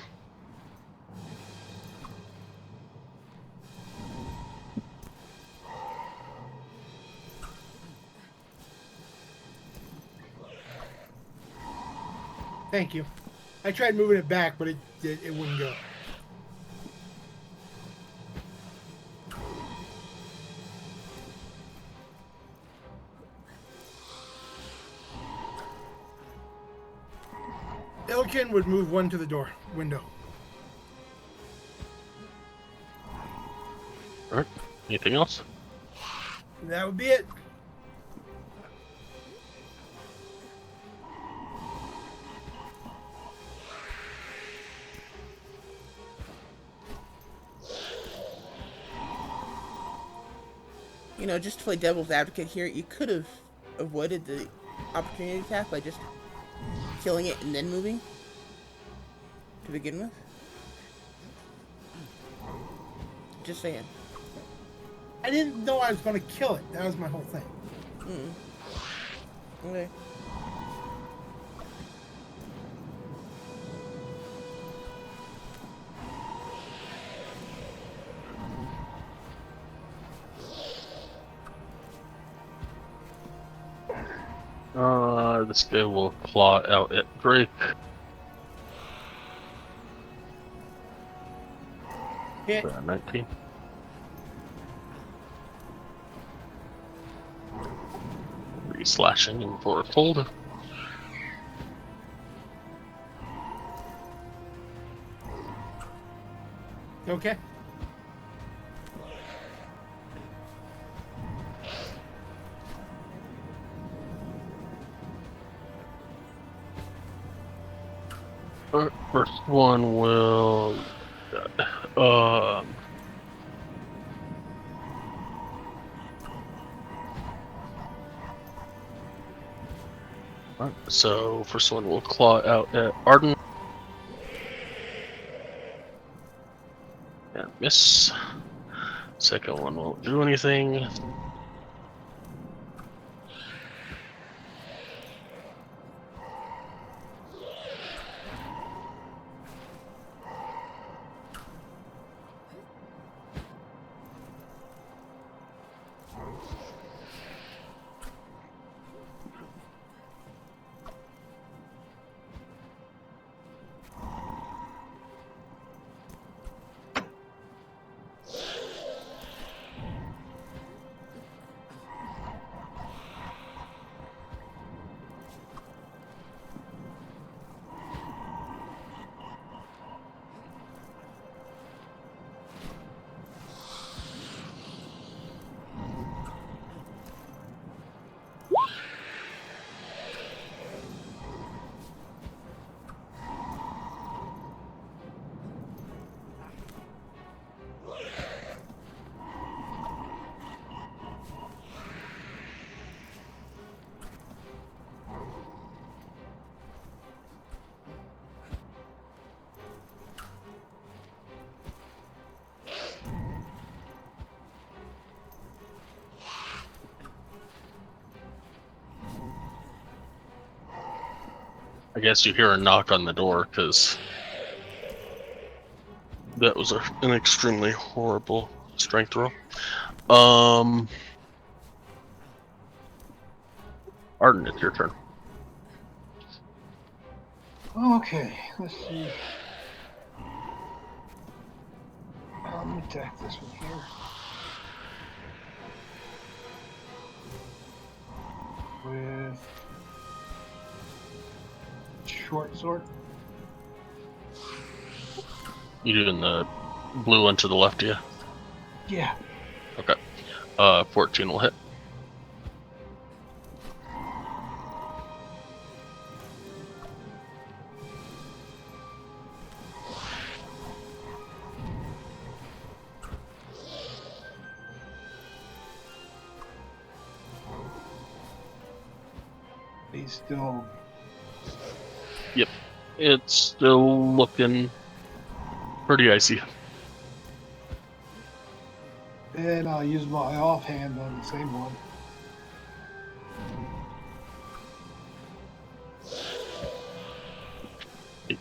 Thank you. I tried moving it back, but it wouldn't go. Ilkin would move one to the window. Alright. Anything else? That would be it. You know, just to play devil's advocate here, you could have avoided the opportunity attack by just killing it and then moving to begin with? Just saying. I didn't know I was going to kill it. That was my whole thing. Okay. This guy will claw out at Drake. Hit. 19. Slashing him for a fold. Okay. First one will. So first one will claw out at Arden. And miss. Second one won't do anything. I guess you hear a knock on the door because that was an extremely horrible strength roll. Arden, it's your turn. Okay, let's see. Let me attack this one here. With short sword. You doing the blue one to the left of you? Yeah. Okay. 14 will hit. He's still. Yep. It's still looking pretty icy. And I'll use my offhand on the same one.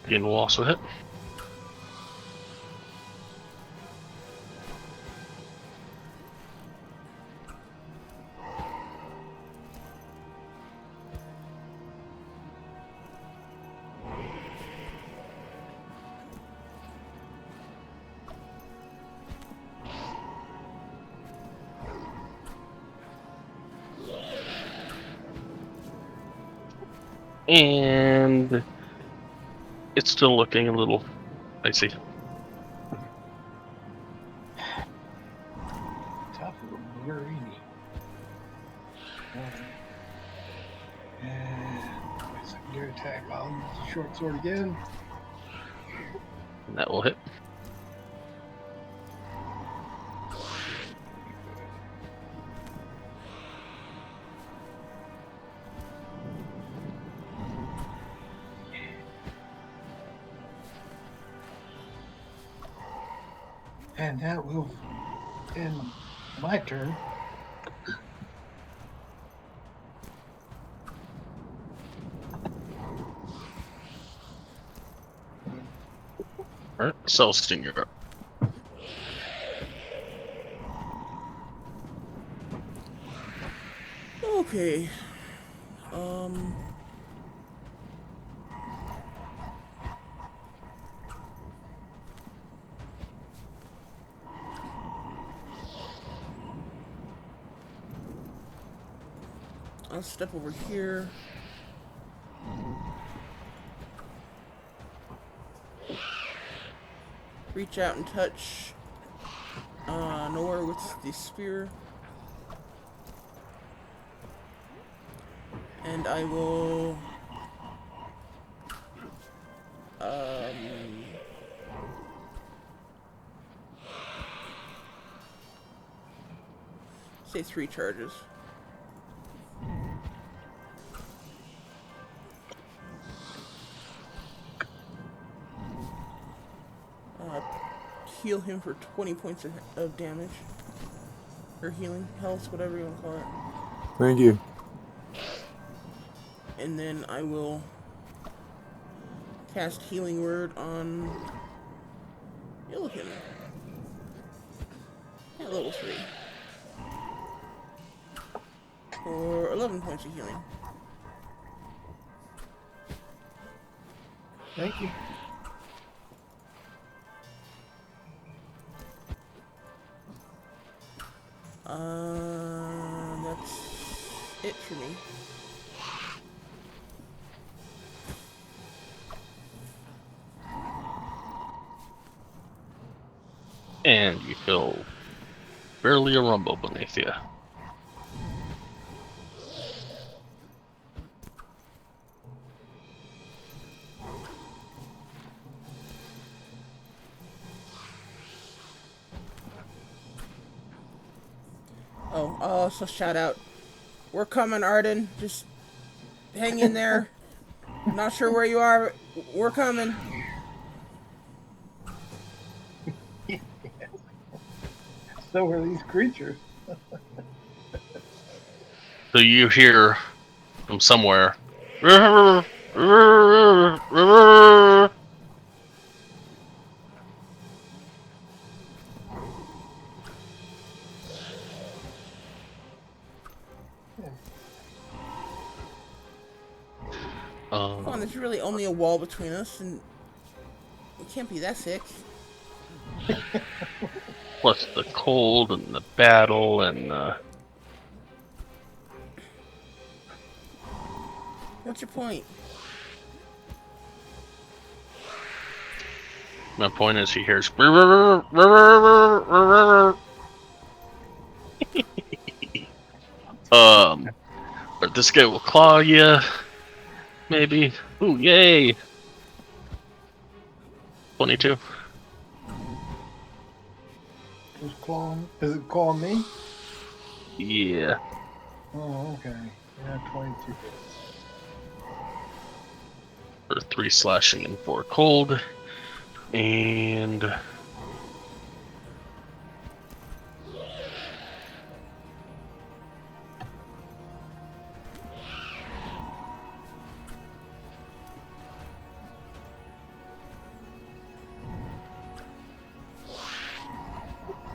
It will also hit. And it's still looking a little icy. Tough little bugger, ain't he? And my secondary attack, I'll use the short sword again. And that will hit. And that will end my turn. Alright, Celestine, you're up. Okay. I'll step over here. Reach out and touch Nowhere with the spear. And I will say 3 charges. Heal him for 20 points of damage. Or healing, health, whatever you want to call it. Thank you. And then I will cast Healing Word on Illiken at level 3. For 11 points of healing. Thank you. That's it for me. And you feel barely a rumble beneath you. Oh, I'll also shout out, we're coming, Arden. Just hang in there. Not sure where you are, but we're coming. So are these creatures. So you hear from somewhere. Come on, there's really only a wall between us, and we can't be that sick. Plus the cold and the battle and What's your point? my point is he hears but this guy will claw you. Maybe. Ooh, yay! 22. Who's clawing? Is it clawing me? Yeah. Oh, okay. Yeah, 22. For 3 slashing and 4 cold. And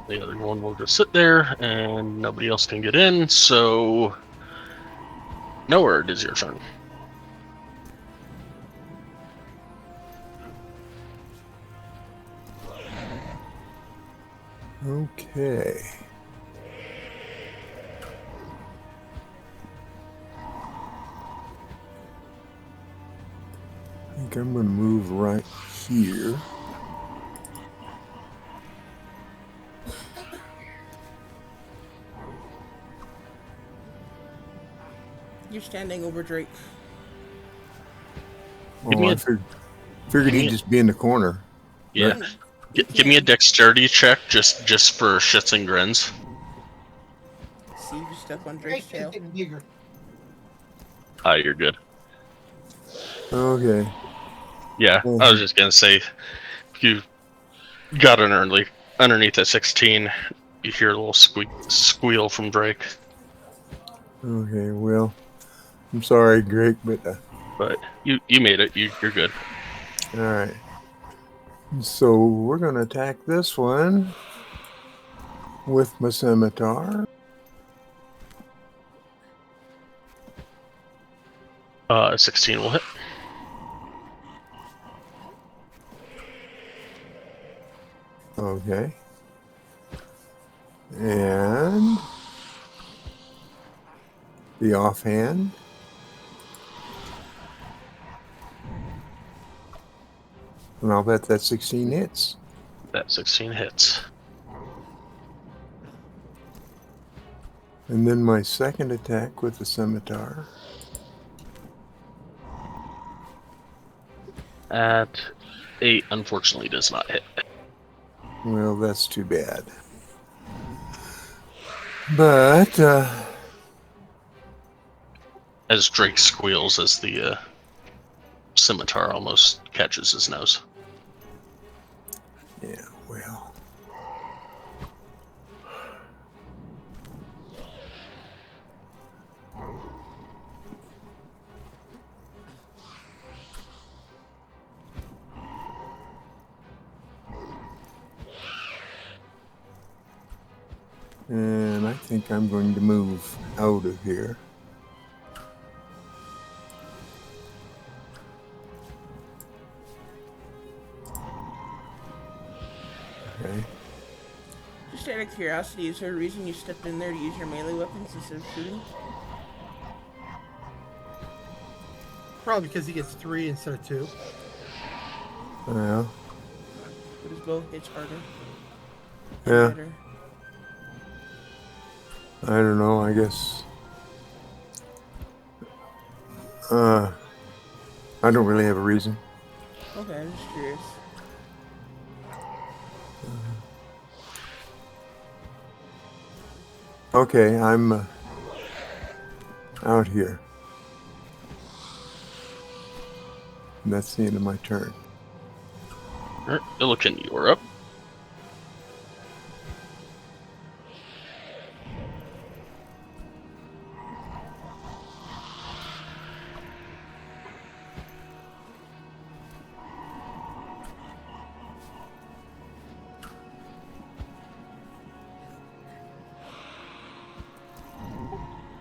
the other one will just sit there and nobody else can get in, so Nowhere, it is your turn. Okay. I think I'm going to move right here. You're standing over Drake. Give me I a- figured he'd just be in the corner. Yeah. Right. Give me a dexterity check just for shits and grins. See, you just step on Drake's Drake's tail. getting bigger. Ah, you're good. Okay. Yeah, I was just gonna say, you got an early underneath at 16, you hear a little squeal from Drake. Okay, well, I'm sorry, Greg, but But you made it. You're good. all right. So we're gonna attack this one with my scimitar. 16 will hit. Okay. And the offhand. And I'll bet that 16 hits. That 16 hits. And then my second attack with the scimitar. At 8, unfortunately, does not hit. Well, that's too bad. But, As Drake squeals as the scimitar almost catches his nose. yeah, well. And I think I'm going to move out of here. Okay. Just out of curiosity, is there a reason you stepped in there to use your melee weapons instead of shooting? Probably because he gets 3 instead of 2. Well, But his bow hits harder. yeah, Better. I don't know, I guess. I don't really have a reason. Okay, I'm just curious. Okay, I'm out here. And that's the end of my turn. Alright, Illiken, you are up.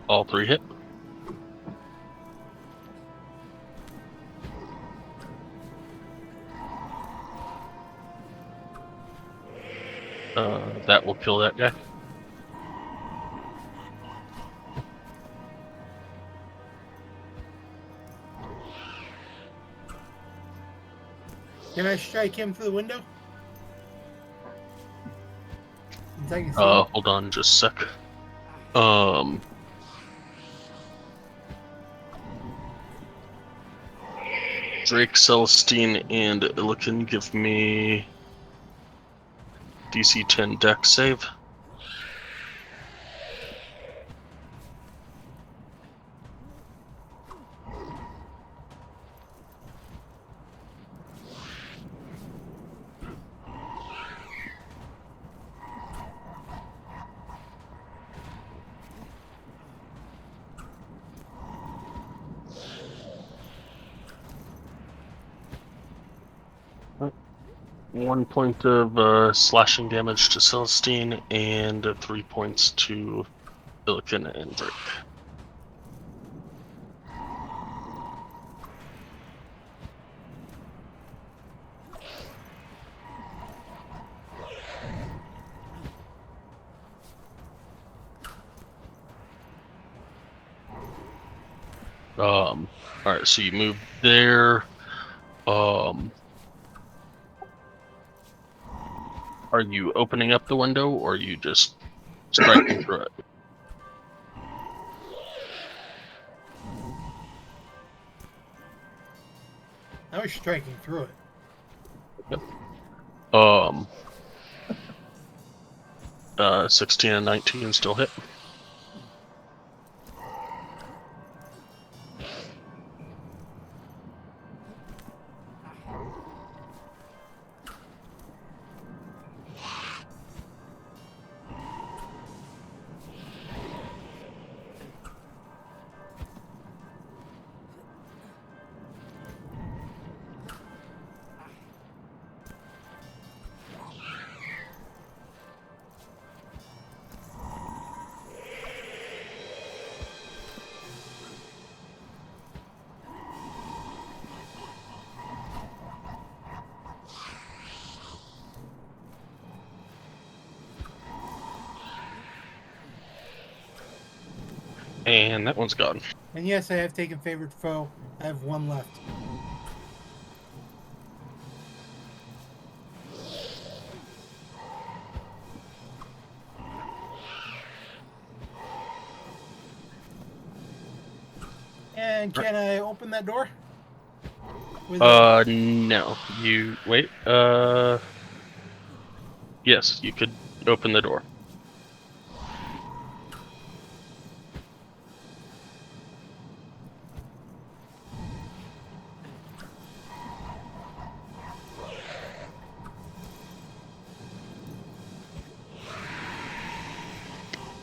All 3 hit. That will kill that guy. Can I strike him through the window? Since I can see. Hold on just a sec. Drake, Celestine, and Illiken, give me DC 10 dex save. One point of slashing damage to Celestine, and 3 points to Illiken and Drake. Alright, so you move there. Are you opening up the window, or are you just striking through it? I was striking through it. Yep. 16 and 19 still hit. And that one's gone. And yes, I have taken favorite foe. I have one left. And can I open that door? With No. You wait. Yes, you could open the door.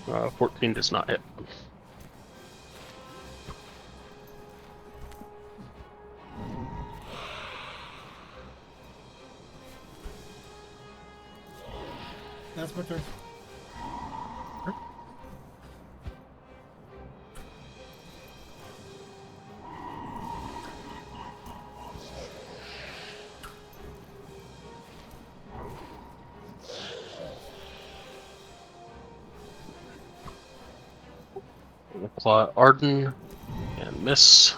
Uh, 14 does not hit. That's my turn. Claw Arden and miss. Missed.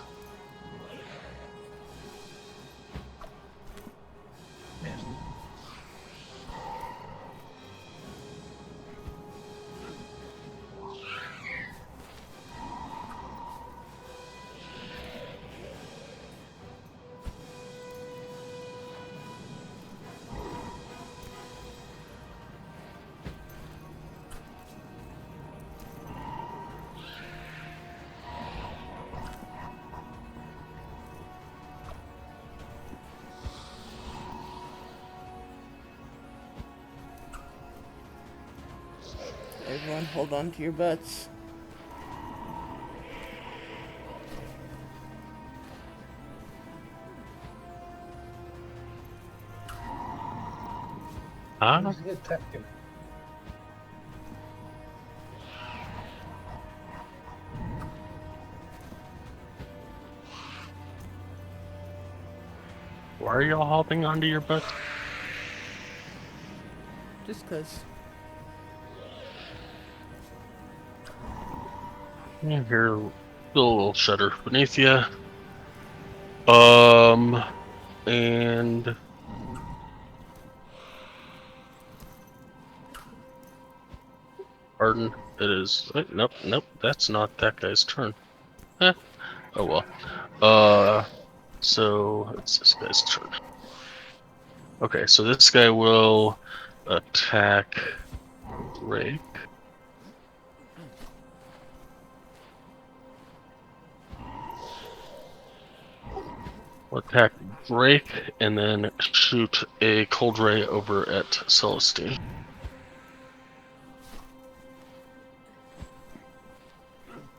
Everyone, hold on to your butts. Huh? Who's he attacking? Why are y'all hopping onto your butt? Just 'cause. Yeah, here, a little shutter beneath you. And Arden, it is. Wait, nope, that's not that guy's turn. Eh, oh well. So it's this guy's turn. Okay, so this guy will attack Drake. Will attack Drake and then shoot a cold ray over at Celestine.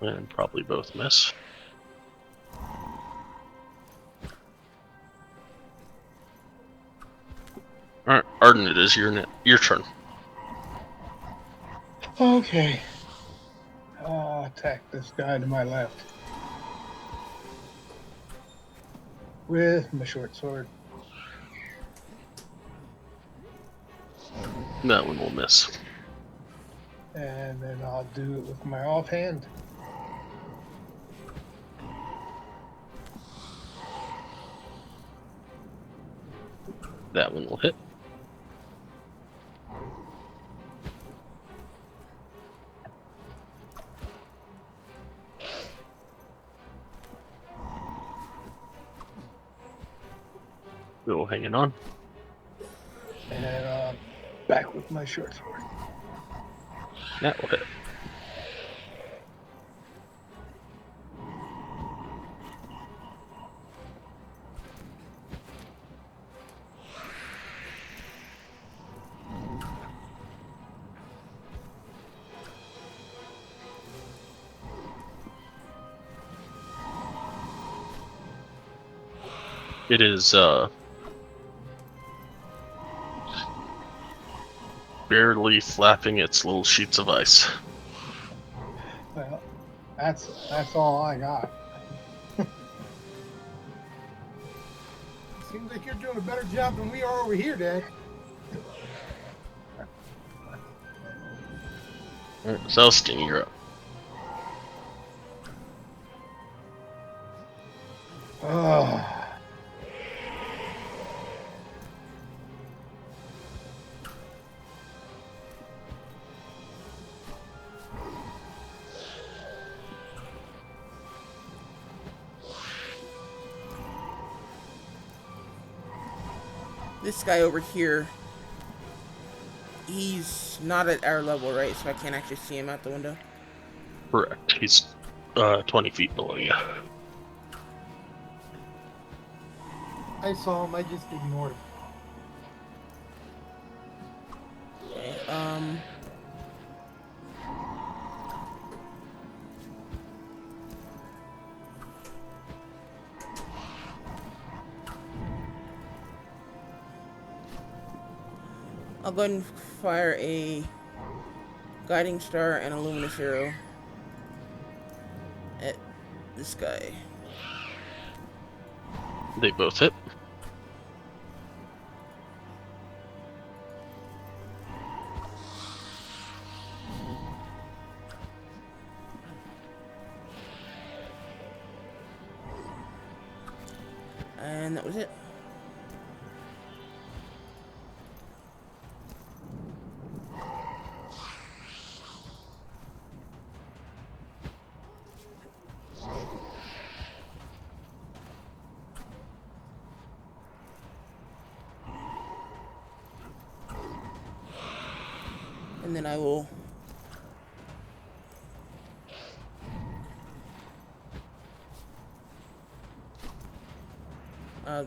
And probably both miss. Alright, Arden, it is your turn. Okay. Attack this guy to my left. With my short sword. That one will miss. And then I'll do it with my offhand. That one will hit. Still hanging on. And back with my short sword. That will hit. It is barely flapping its little sheets of ice. Well, that's all I got. Seems like you're doing a better job than we are over here, Dad. Alright, Celestine, you're up. Oh. This guy over here, he's not at our level, right? So I can't actually see him out the window. Correct. He's 20 feet below you. I saw him. I just ignored him. Okay, I'll go ahead and fire a guiding star and a luminous arrow at this guy. They both hit. And that was it. And then I will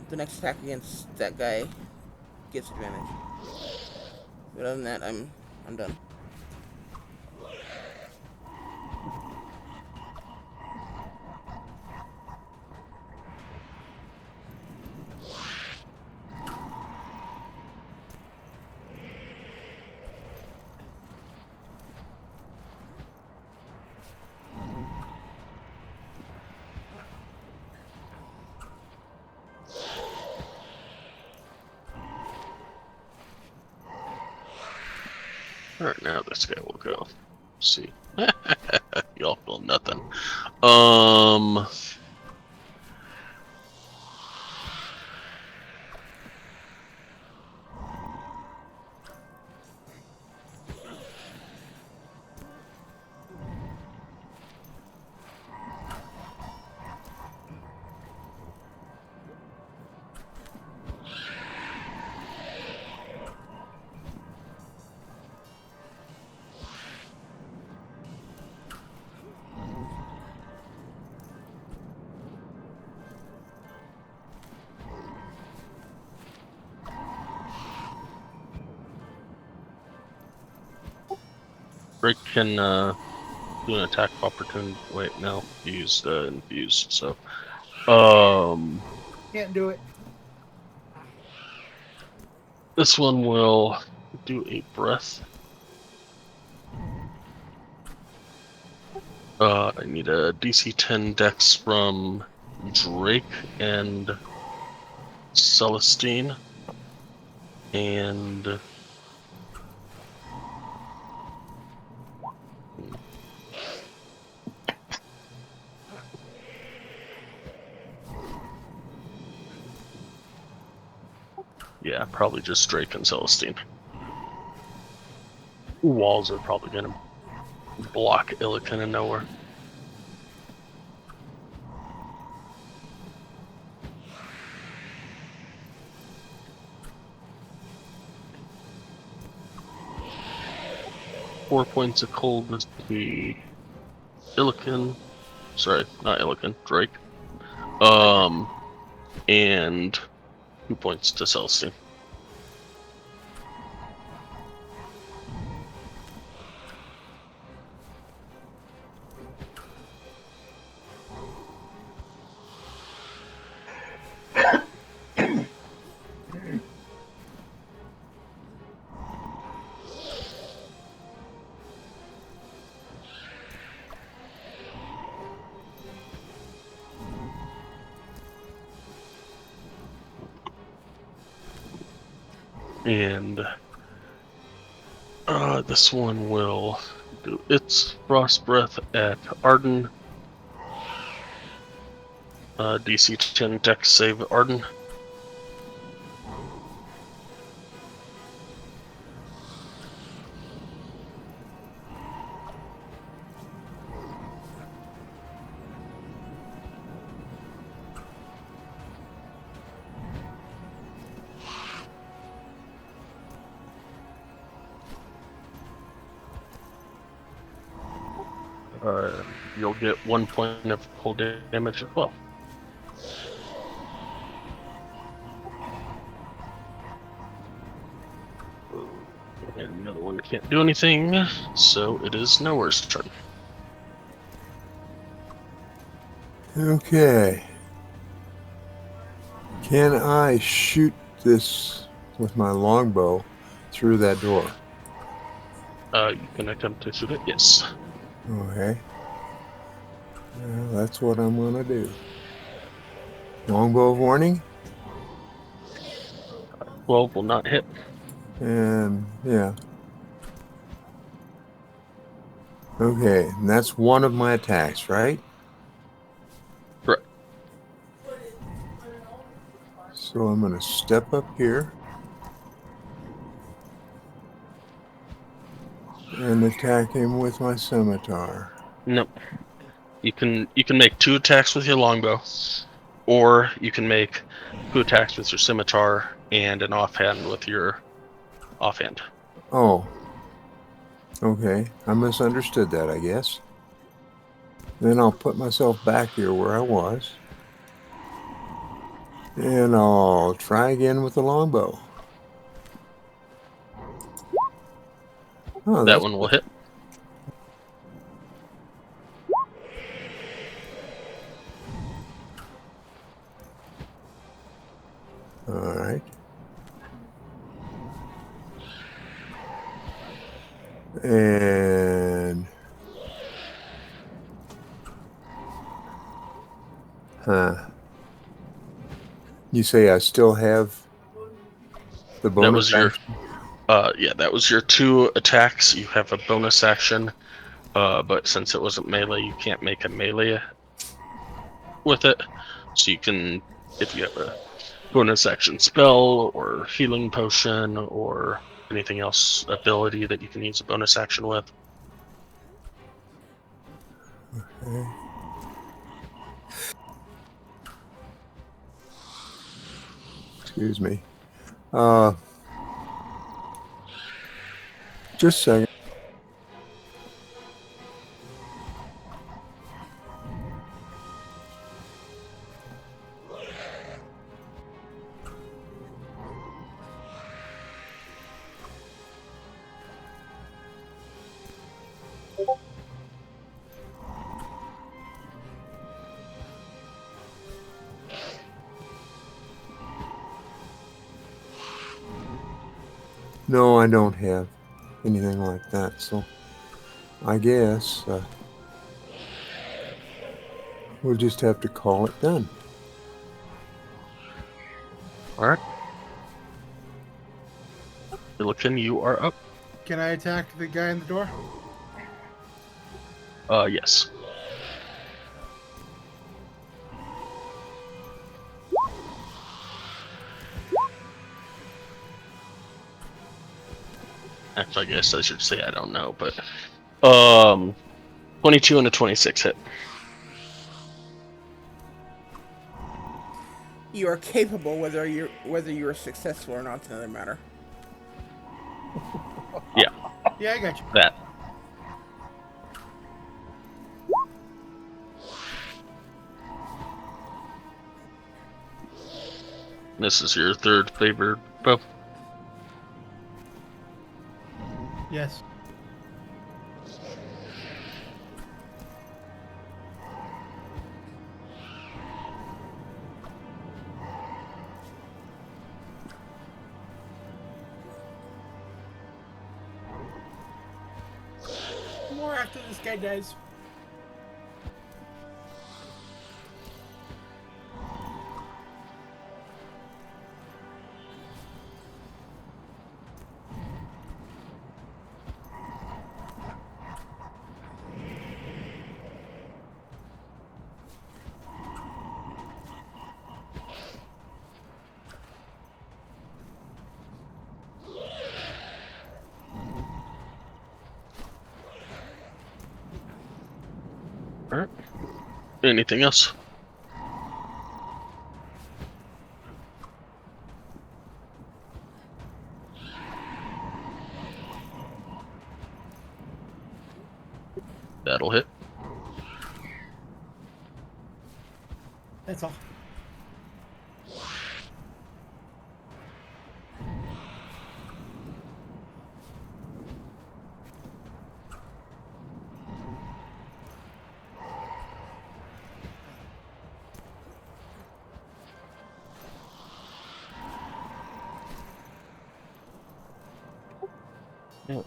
the next attack against that guy gets advantage. But other than that, I'm done. Alright, now this guy will go. Let's see. Y'all feel nothing. Drake can do an attack of opportunity. Wait, no, he used infuse. So, Can't do it. this one will do a breath. I need a DC 10 Dex from Drake and Celestine, and yeah, probably just Drake and Celestine. Walls are probably gonna block Illican and nowhere. Four points of cold to Illican. Sorry, not Illican, Drake. And 2 points to Celestine. And this one will do its frost breath at Arden. DC 10 Dex save Arden. You'll get 1 point of cold damage as well. And the other one can't do anything, so it is Nowhere's turn. Okay. Can I shoot this with my longbow through that door? You can attempt to shoot it, yes. Okay. Well, that's what I'm going to do. Longbow of warning? 12 will not hit. And yeah. Okay, and that's one of my attacks, right? Correct. So I'm going to step up here and attack him with my scimitar. Nope. You can make 2 attacks with your longbow, or you can make 2 attacks with your scimitar and an offhand with your offhand. Oh. Okay, I misunderstood that, I guess. Then I'll put myself back here where I was. And I'll try again with the longbow. Oh, That one will hit. All right. And you say I still have the bonus That was your action? yeah, that was your 2 attacks. You have a bonus action, but since it wasn't melee, you can't make a melee with it. So you can, if you have a bonus action spell or healing potion or anything else ability that you can use a bonus action with. Okay. Excuse me. Just a second. No, I don't have anything like that, so I guess we'll just have to call it done. All right. Illican, you are up. Can I attack the guy in the door? Yes. Actually, I guess I should say I don't know, but 22 and a 26 hit. You are capable, whether you are successful or not. It's another matter. Yeah, Yeah, I got you. that. This is your 3rd favored bow. Yes. More after this guy dies. Anything else? That'll hit. That's all.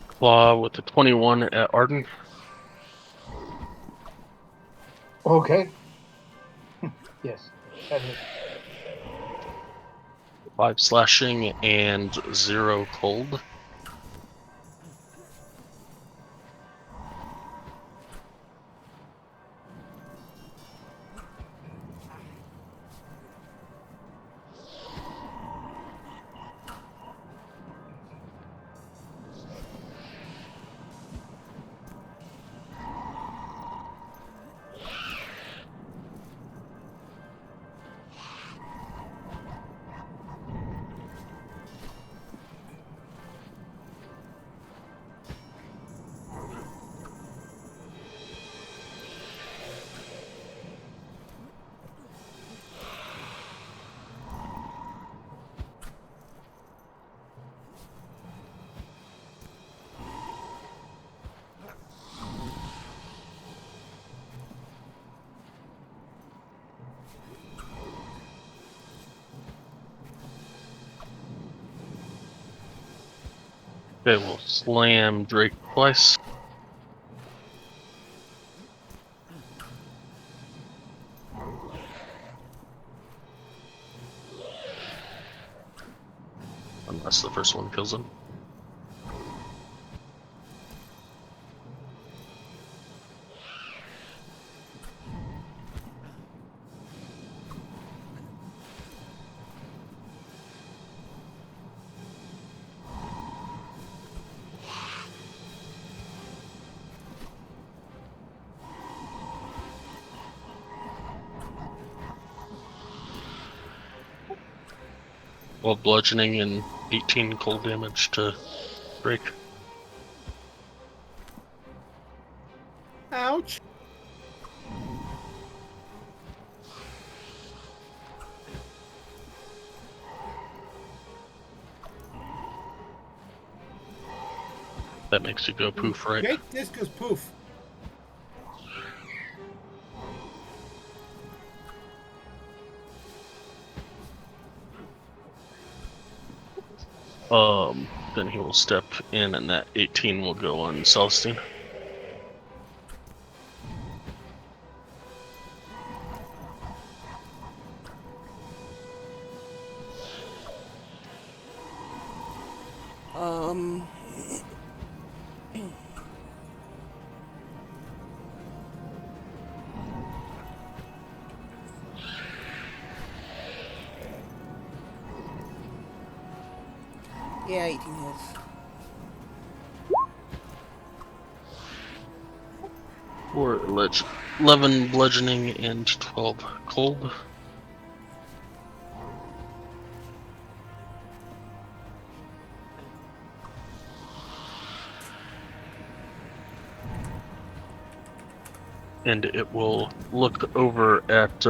Claw with the 21 at Arden. Okay. Yes. That hits. 5 slashing and 0 cold. Okay, we'll slam Drake twice. Unless the first one kills him. Well, bludgeoning and 18 cold damage to Drake. Ouch. That makes you go poof, right? Jake, this goes poof. Then he will step in and that 18 will go on Celestine. Yeah, 18 hits. For 11 bludgeoning and 12 cold. And it will look over at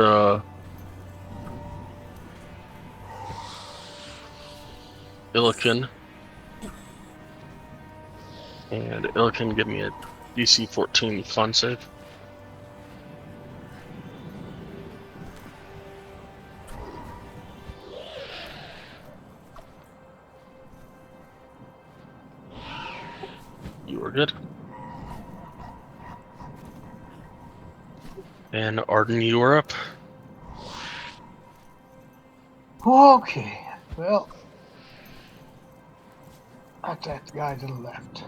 Illiken. And Illiken, give me a DC 14 con save. You are good. And Arden, you are up. Okay. Well, attack the guy to the left.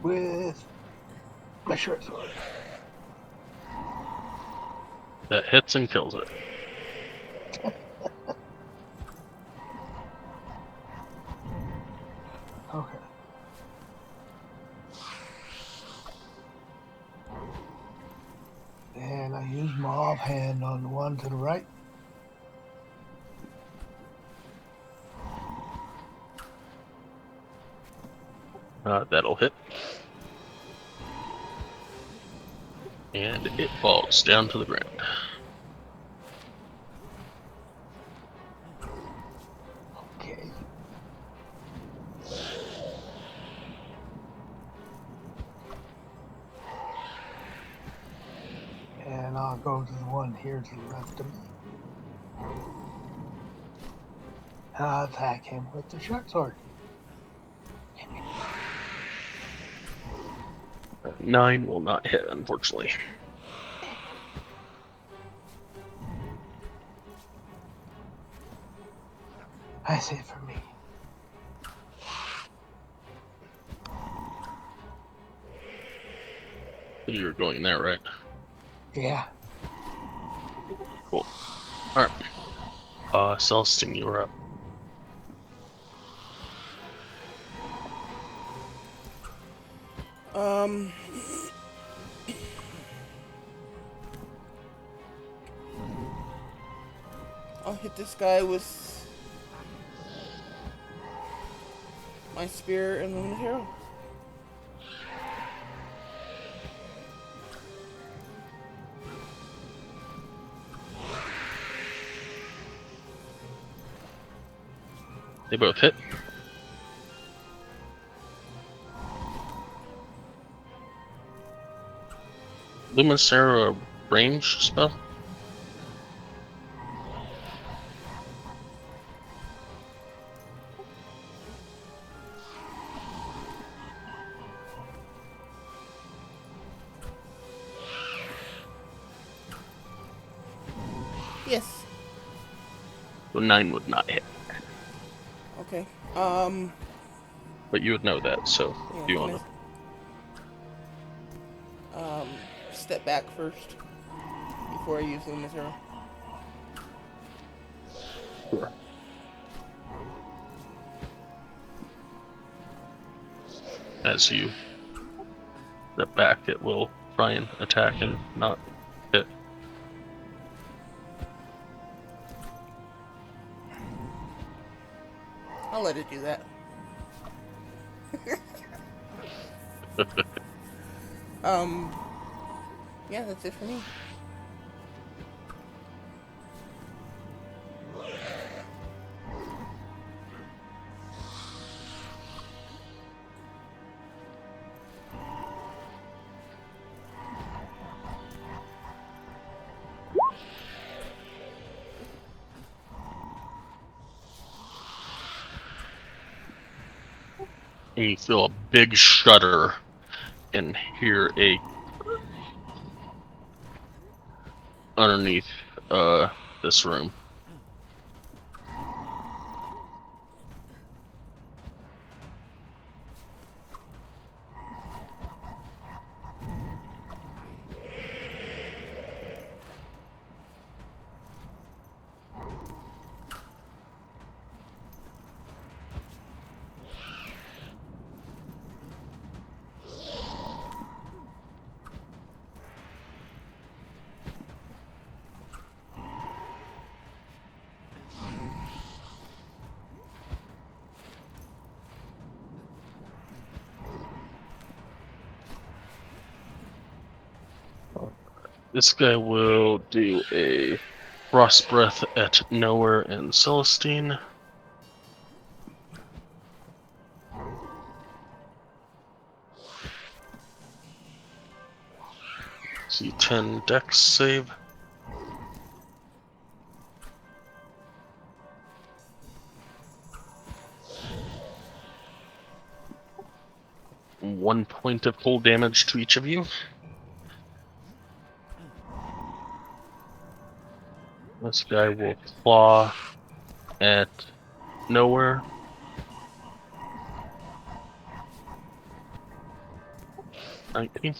With my short sword. That hits and kills it. Okay. And I use my offhand on the one to the right. That'll hit. And it falls down to the ground. Okay. And I'll go to the one here to the left of me. I'll attack him with the short sword. 9 will not hit, unfortunately. That's it for me. You're going there, right? Yeah. Cool. Alright. Celestine, you're up. I'll hit this guy with my spear and luminous arrow. They both hit. Luminous arrow, a range spell? Yes. So 9 would not hit. Okay. But you would know that, so Yeah, do you want to? Step back first before I use luminous arrow. Sure. As you step back, it will try and attack and not hit. I'll let it do that. Yeah, that's it for me. And you feel a big shudder and hear a underneath this room. This guy will do a frost breath at Nowhere and Celestine. See 10 dex save. One point of cold damage to each of you. This guy will claw at Nowhere. You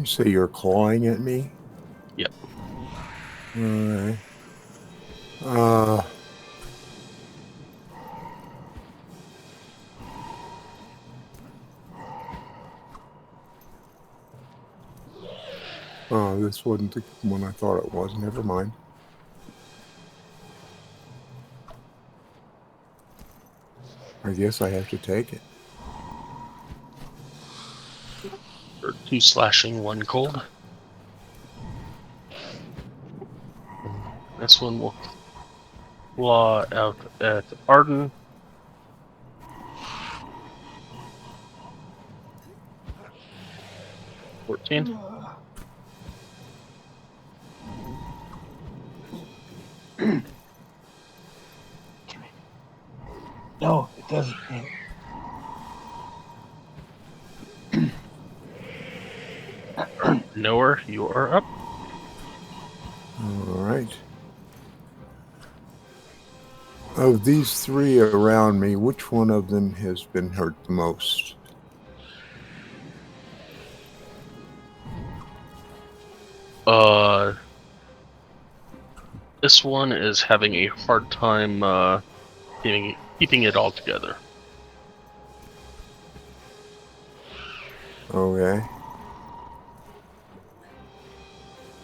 say you're clawing at me? Yep. Alright. Oh, this wasn't the one I thought it was. Never mind. I guess I have to take it. For 2 slashing, 1 cold. This one will claw out at Arden. $14. No, it doesn't hit. Noah, you are up. All right. Of these three around me, which one of them has been hurt the most? This one is having a hard time keeping it all together. Okay.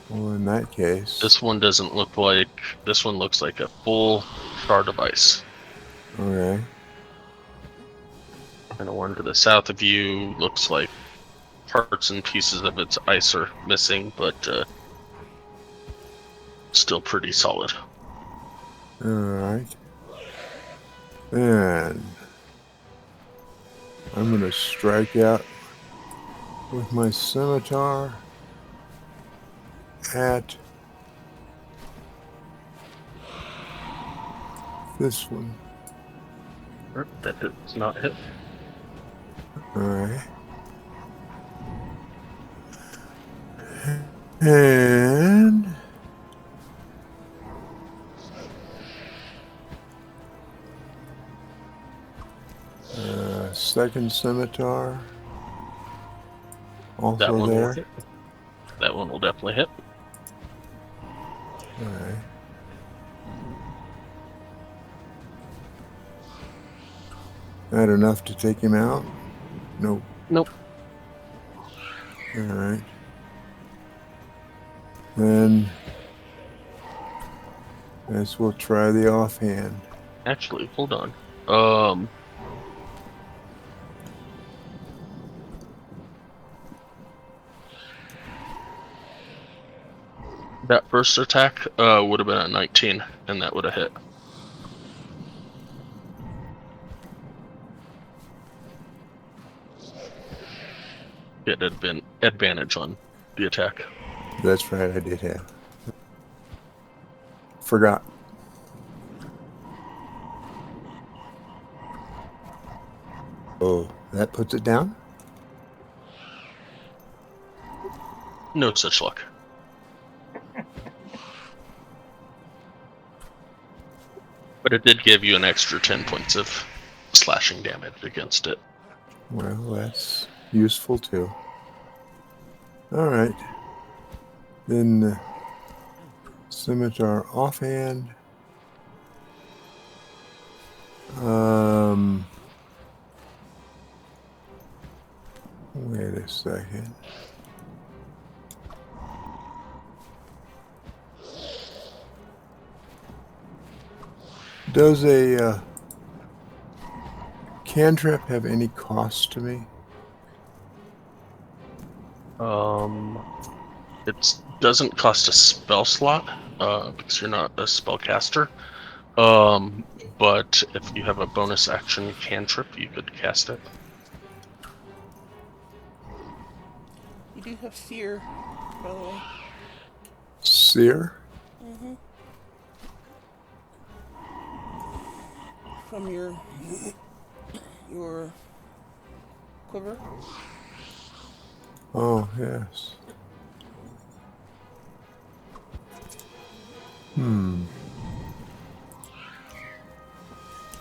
Well, in that case... This one doesn't look like... This one looks like a full shard of ice. Okay. And the one to the south of you looks like parts and pieces of its ice are missing, but still pretty solid. All right. And I'm going to strike out with my scimitar at this one. That does not hit. All right. And second scimitar That also one there. will hit. That one will definitely hit. All right. That enough to take him out? Nope. Nope. All right. Then guess we'll try the offhand. Actually, hold on. That first attack would have been a 19, and that would have hit. It had been advantage on the attack. That's right, I did have. Forgot. Oh, that puts it down? No such luck. But it did give you an extra 10 points of slashing damage against it. Well, that's useful too. All right. Then scimitar offhand. Wait a second. Does a cantrip have any cost to me? It doesn't cost a spell slot because you're not a spellcaster. But if you have a bonus action cantrip, you could cast it. You do have fear, by the way. Seer? Mm-hmm. From your quiver. Oh, yes.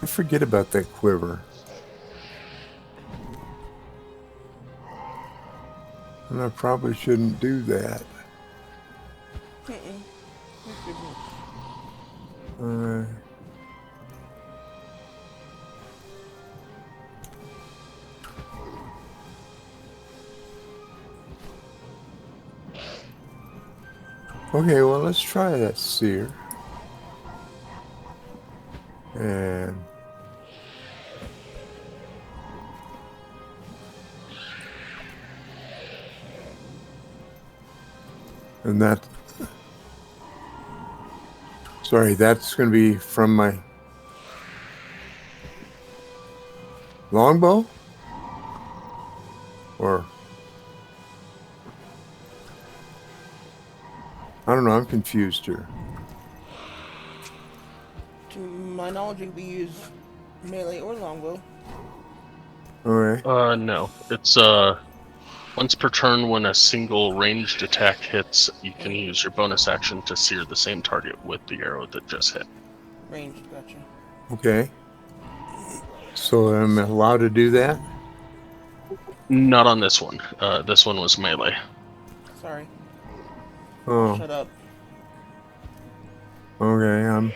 I forget about that quiver. And I probably shouldn't do that. Okay, well, let's try that seer. And that, sorry, that's going to be from my longbow? Or, I don't know, I'm confused here. To my knowledge, it can be used melee or longbow. Okay. No. It's once per turn when a single ranged attack hits, you can use your bonus action to sear the same target with the arrow that just hit. Ranged, gotcha. Okay. So I'm allowed to do that? Not on this one. This one was melee. Sorry. Oh, Shut up. okay. I'm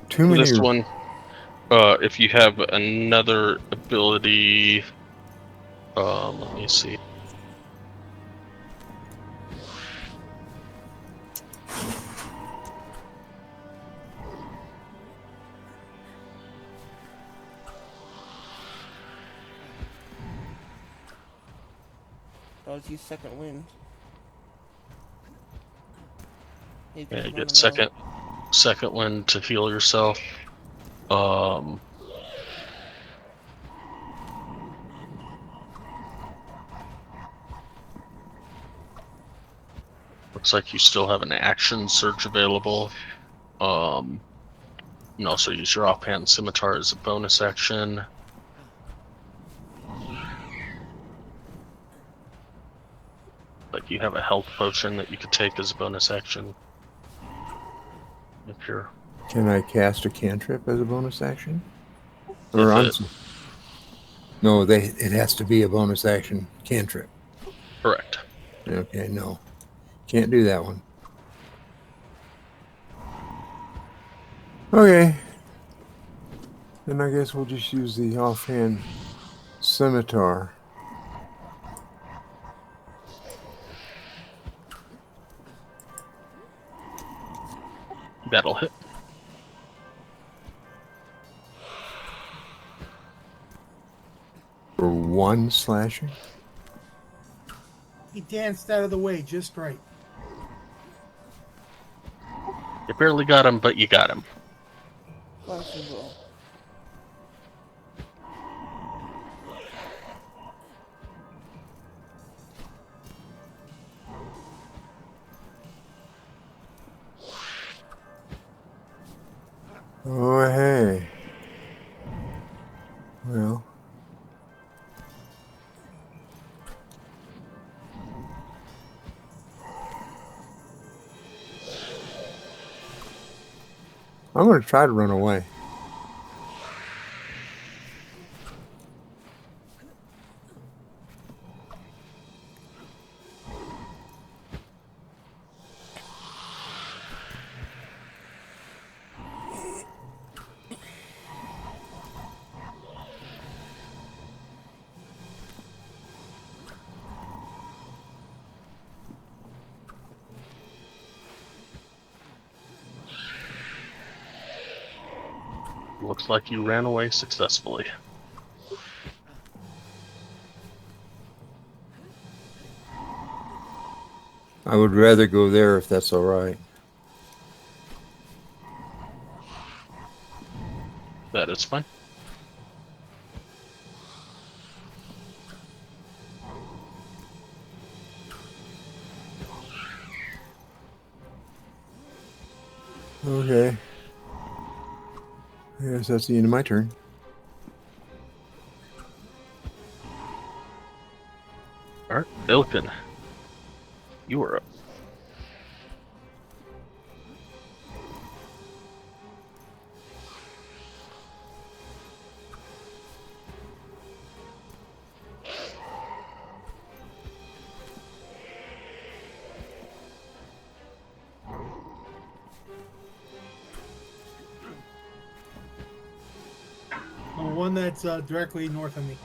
too many. This one, if you have another ability, let me see. Let's use second wind. You Yeah, can get run low. second wind to heal yourself. Looks like you still have an action surge available. You can also use your offhand scimitar as a bonus action. Like you have a health potion that you could take as a bonus action. If you're Can I cast a cantrip as a bonus action? Or no, it has to be a bonus action cantrip. correct. Okay, no. Can't do that one. Okay. Then I guess we'll just use the offhand scimitar. That'll hit. For 1 slashing? He danced out of the way just right. You barely got him, but you got him. Possible. Oh, hey. Well. I'm going to try to run away. Looks like you ran away successfully. I would rather go there if that's all right. That is fine. Okay. I guess that's the end of my turn. Alright, Ilkin. You are up. The one that's directly north of me.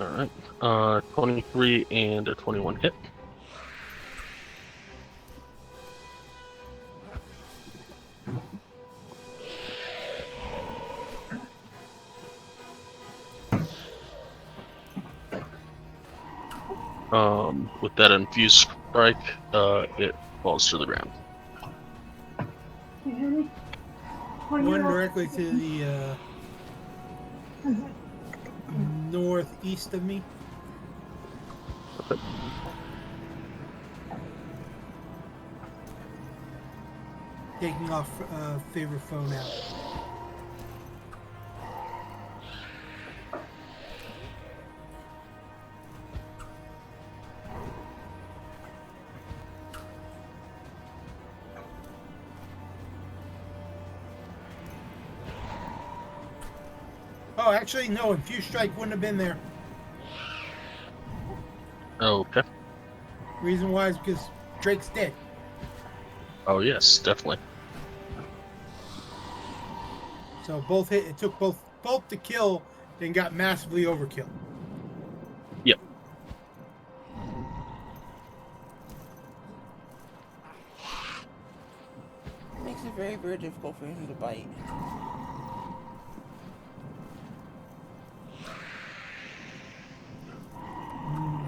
All right. 23 and a 21 hit. With that infused strike, it falls to the ground. Hey, honey, when One you're directly to the Mhm. northeast of me. Taking off favorite phone out. Oh, actually, no. Infused strike wouldn't have been there. Okay. Reason why is because Drake's dead. Oh yes, definitely. So both hit. It took both to kill, then got massively overkill. Yep. It makes it very, very difficult for him to bite.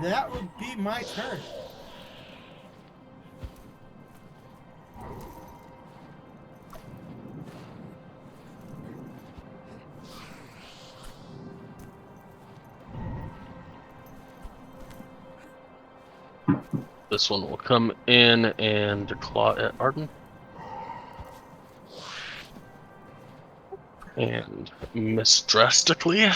That would be my turn. This one will come in and claw at Arden. And miss drastically.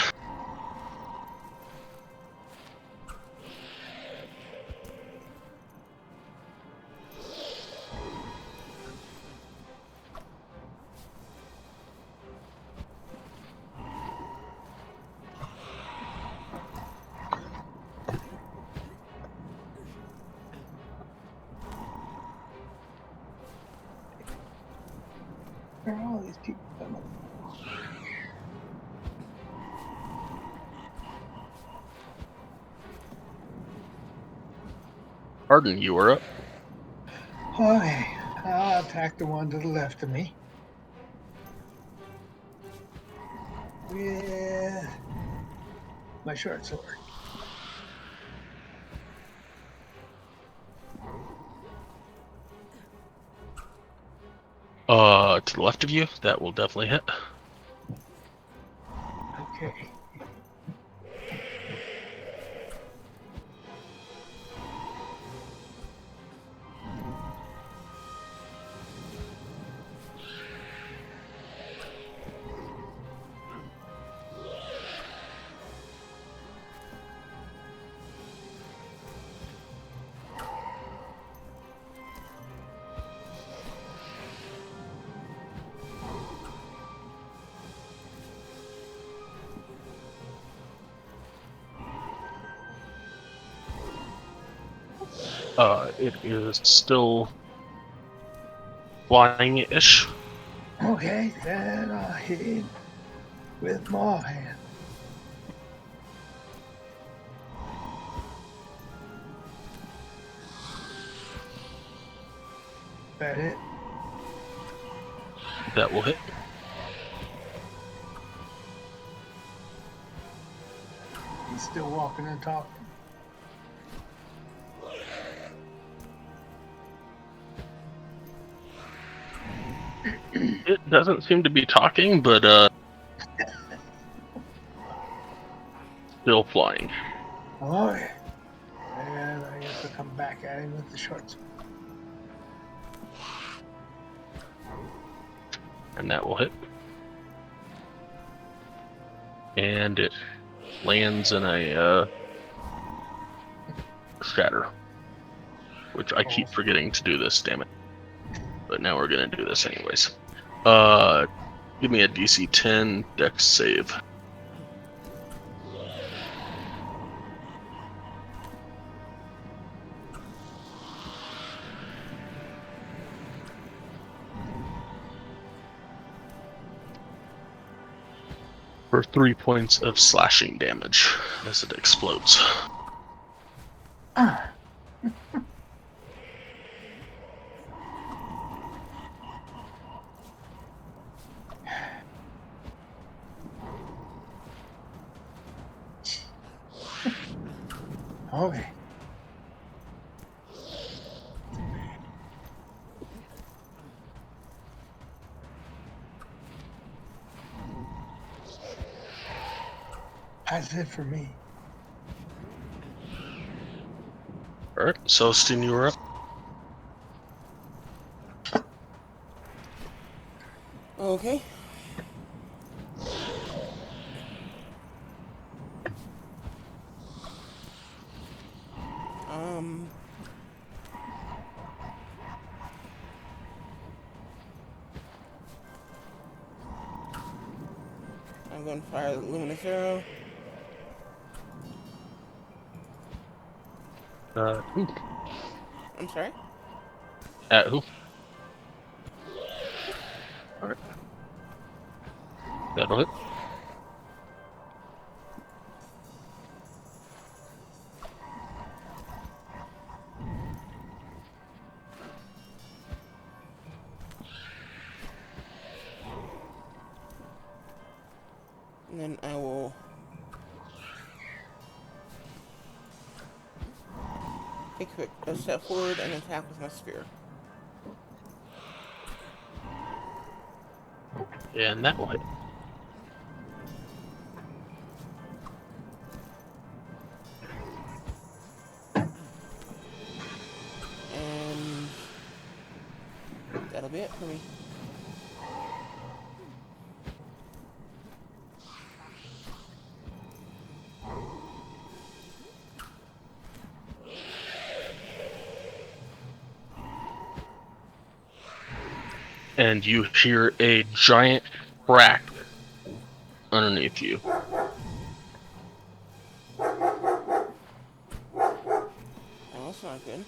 Where are all these people coming? Arden, you are up. Okay, I'll attack the one to the left of me. With my short sword. To the left of you, that will definitely hit. Okay. It is still flying-ish. Okay, then I'll hit with my hand. That it? That will hit. He's still walking and talking. It doesn't seem to be talking, but still flying. Alright. And I guess I'll come back at him with the short sword. And that will hit. And it lands in a shatter. Which I keep forgetting to do this, damn it. But now we're gonna do this anyways. Give me a DC 10 Dex save. for 3 points of slashing damage as it explodes. Ah. Okay. That's it for me. Alright, Celestine, you are up. Okay. I'm going to fire the luminous arrow. Who? I'm sorry. At who? Alright. That'll hit. And then I will take a step forward and attack with my spear. And that will hit. And that'll be it for me. And you hear a giant crack underneath you. Oh, that's not good.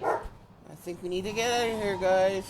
I think we need to get out of here, guys.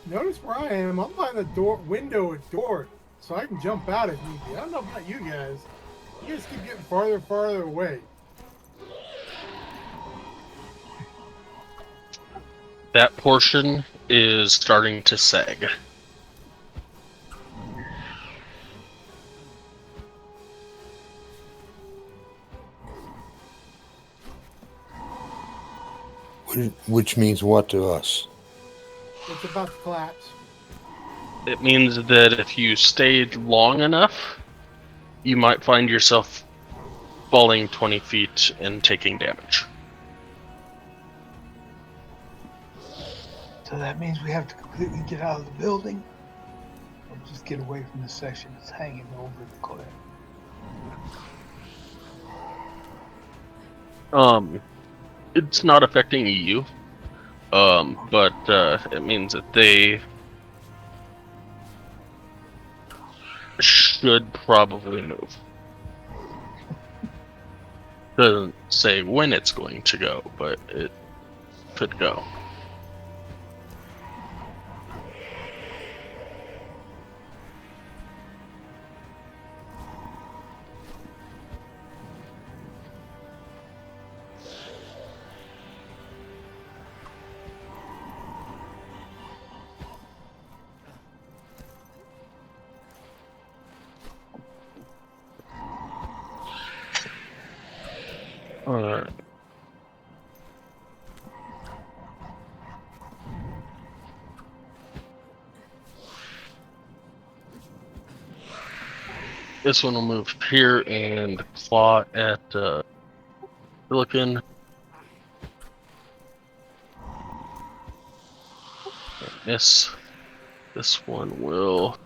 Notice where I am. I'm by the window at door, so I can jump out if need be. I don't know about you guys. You guys keep getting farther and farther away. That portion is starting to sag. Which means what to us? It's about to collapse. It means that if you stayed long enough, you might find yourself falling 20 feet and taking damage. So that means we have to completely get out of the building, or just get away from the section that's hanging over the cliff. It's not affecting you, but it means that they should probably move. Doesn't say when it's going to go, but it could go. Alright. This one will move here and claw at Silicon. Miss. This one will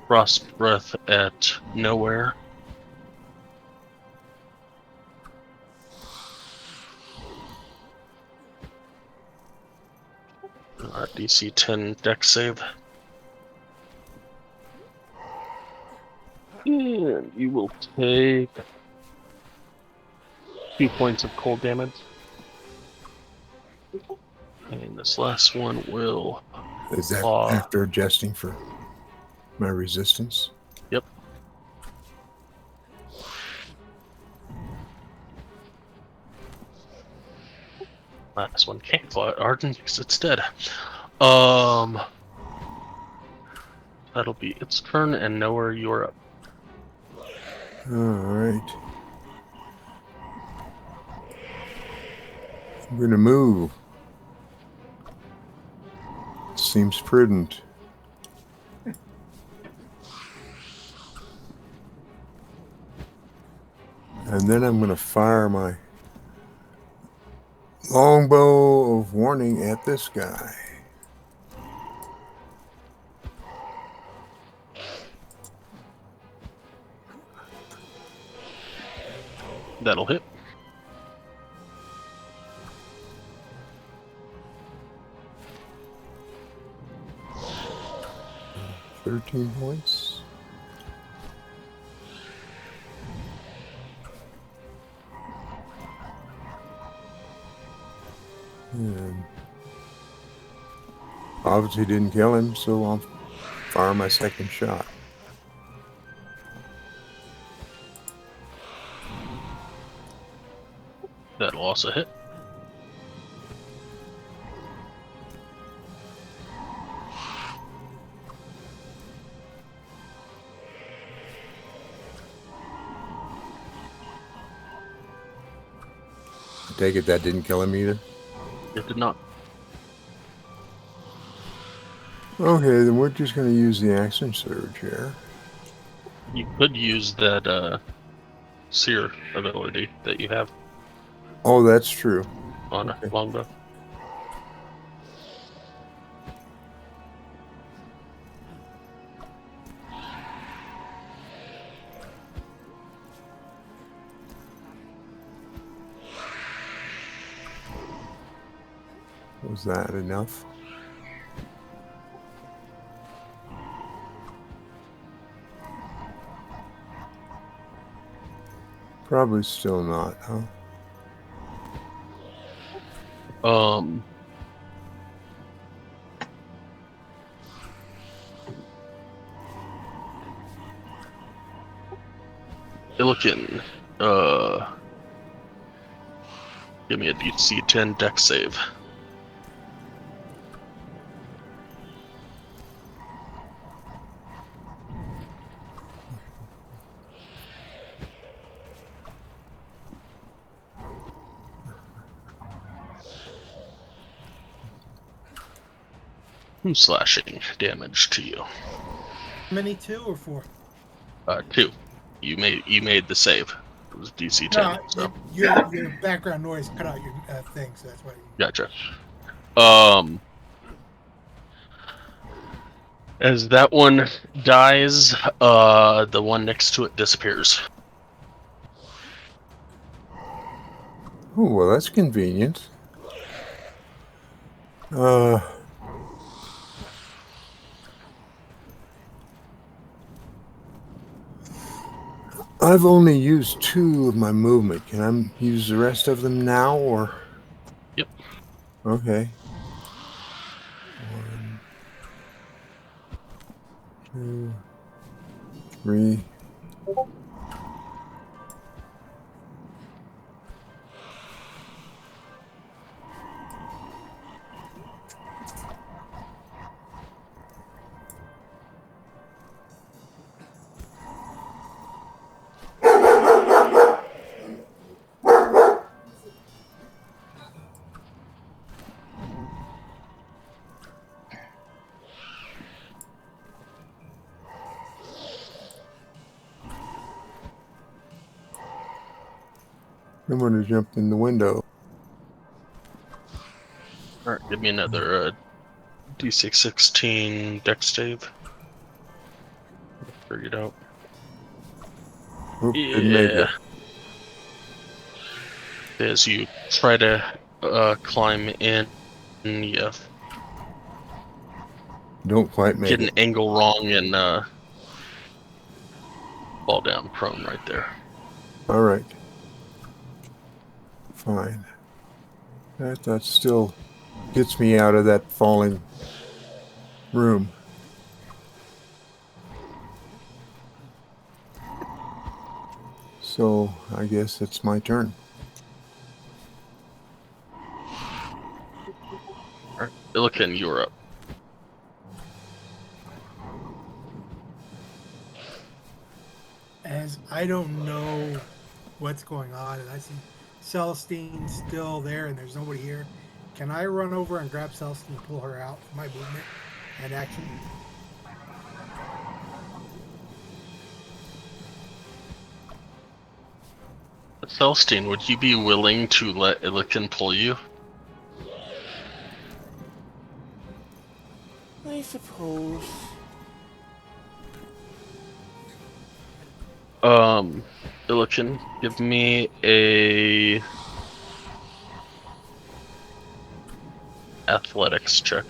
Frost Breath at Nowhere. DC 10 dex save. And you will take 2 points of cold damage. And this last one will Is that claw. after adjusting for my resistance? Yep. Last one can't claw at Arden because it's dead. That'll be its turn, and Nowhere, you're up. Alright. I'm going to move. Seems prudent. And then I'm going to fire my longbow of warning at this guy. That'll hit. $13 points. And obviously didn't kill him, so I'll fire my second shot. That'll also hit. I take it that didn't kill him either? It did not. Okay, then we're just going to use the action surge here. You could use that Seer ability that you have Oh, that's true. on Okay. a longbow. Was that enough? Probably still not, huh? Illiken, give me a DC 10 dex save. Slashing damage to you. How many, 2 or 4? 2. You made the save. It was DC 10. No, So your background noise cut out your thing, so that's why. gotcha. As that one dies, the one next to it disappears. Oh, well, that's convenient. I've only used 2 of my movement. Can I use the rest of them now, or? Yep. Okay. 1, 2, 3. I'm going to jump in the window. Alright, give me another D616 dex save. Figured out. Oop, didn't make it. As you try to climb in, you Don't quite make get an it. angle wrong and fall down prone right there. All right. Fine. That still gets me out of that falling room. So I guess it's my turn. Alright, Illiken, you're up. As I don't know what's going on, and I see Celestine still there, and there's nobody here. Can I run over and grab Celestine and pull her out for my movement and action? Celestine, would you be willing to let Illiken pull you? I suppose. Illiken, give me a athletics check.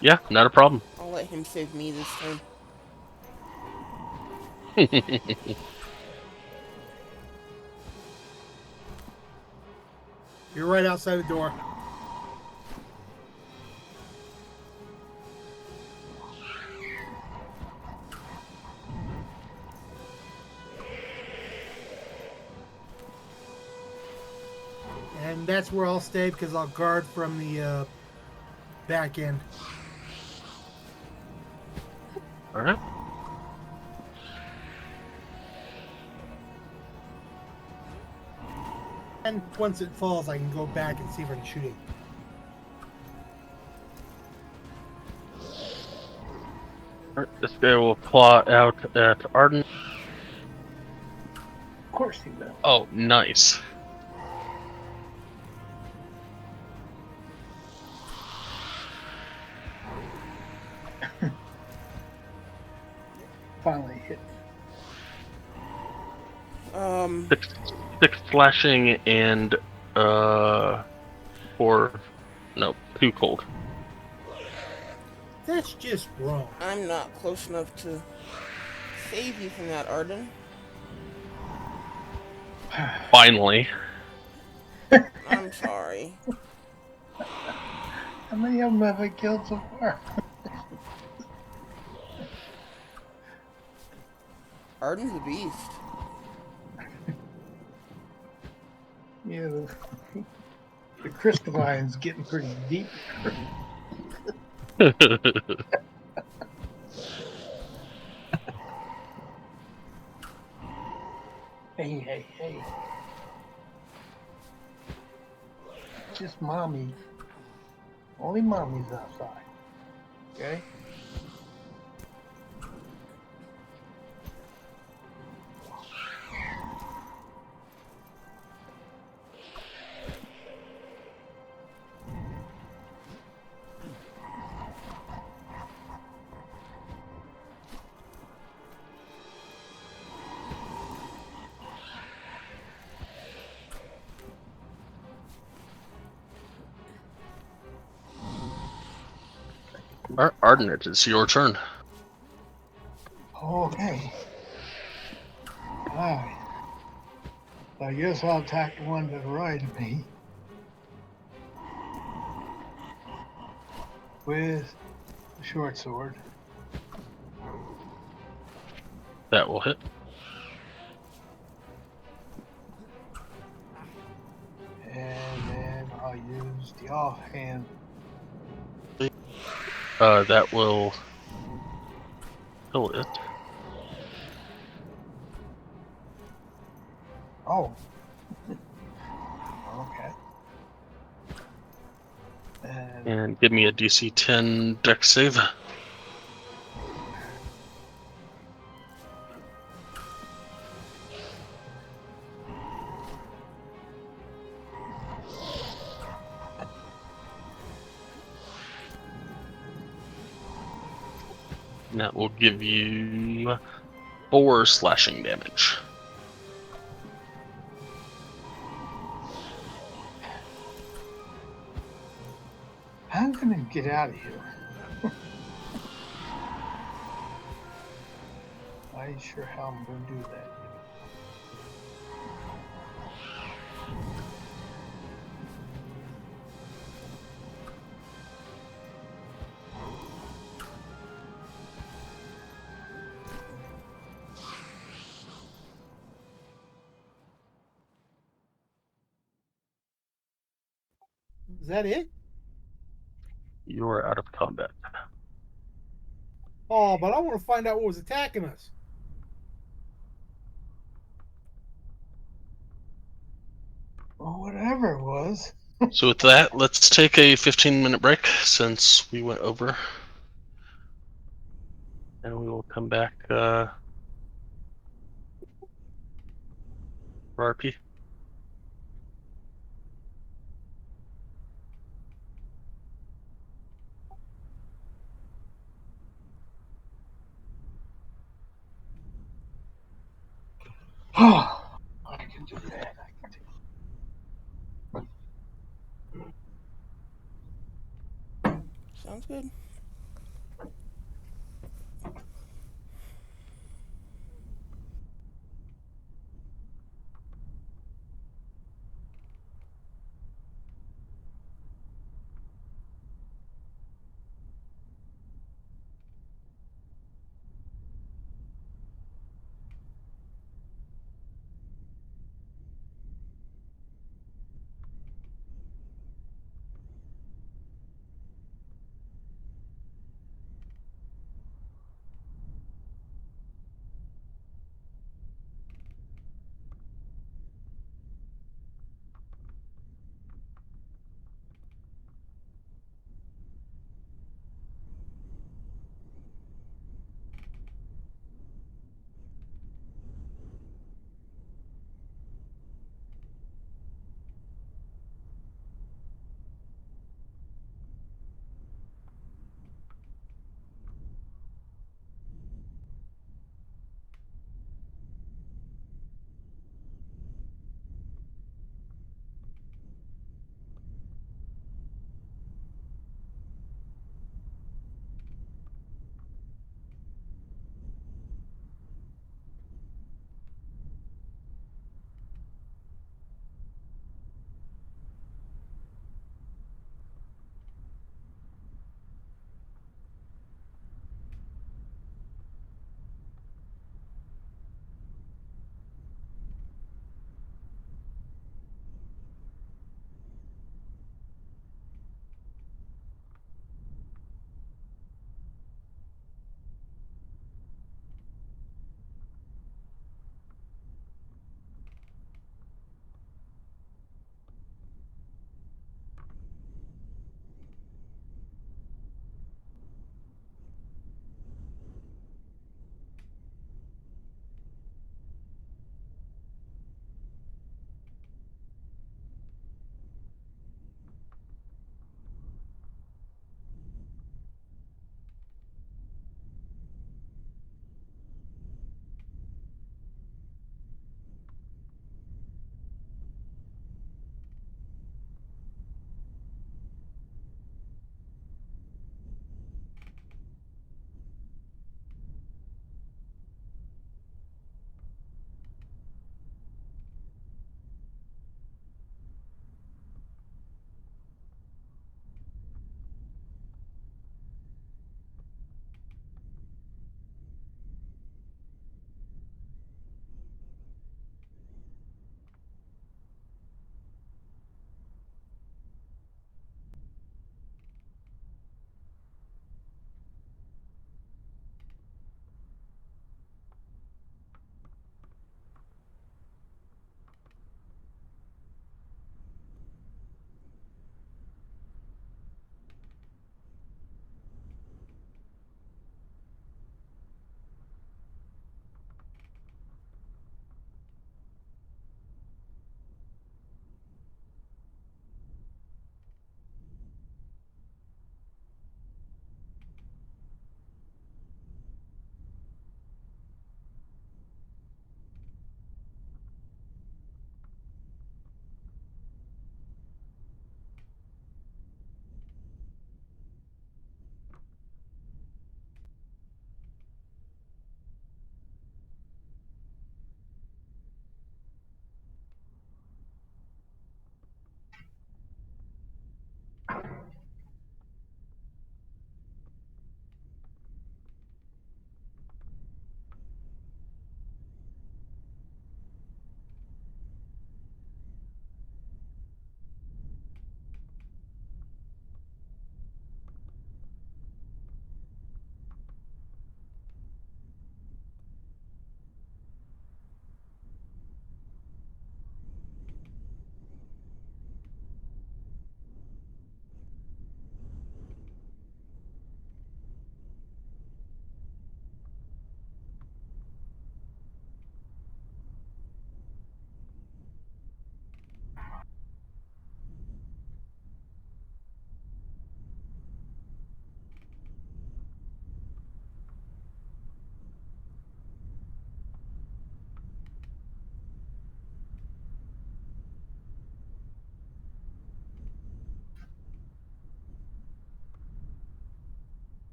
Yeah, not a problem. I'll let him save me this time. You're right outside the door. And that's where I'll stay because I'll guard from the back end. Alright. And once it falls, I can go back and see if I can shoot it. Alright, this guy will claw out at Arden. Of course he will. Oh, nice. Finally hit. Six slashing and 2 cold. That's just wrong. I'm not close enough to save you from that, Arden. Finally. I'm sorry. How many of them have I killed so far? Arden's a beast. Yeah, the crystalline's getting pretty deep. Hey. Just mommy. Only mommy's outside. Okay? Arden, it's your turn. Okay. Alright. I guess I'll attack the one to the right of me. With the short sword. That will hit. And then I'll use the offhand. That will kill it. Oh. Okay. And give me a DC 10 dex save. And that will give you 4 slashing damage. I'm gonna get out of here. I ain't sure how I'm gonna do that. Is that it? You are out of combat. Oh, but I want to find out what was attacking us. Well, whatever it was. So with that, let's take a 15-minute break since we went over. And we will come back for RP. I can do that. Sounds good.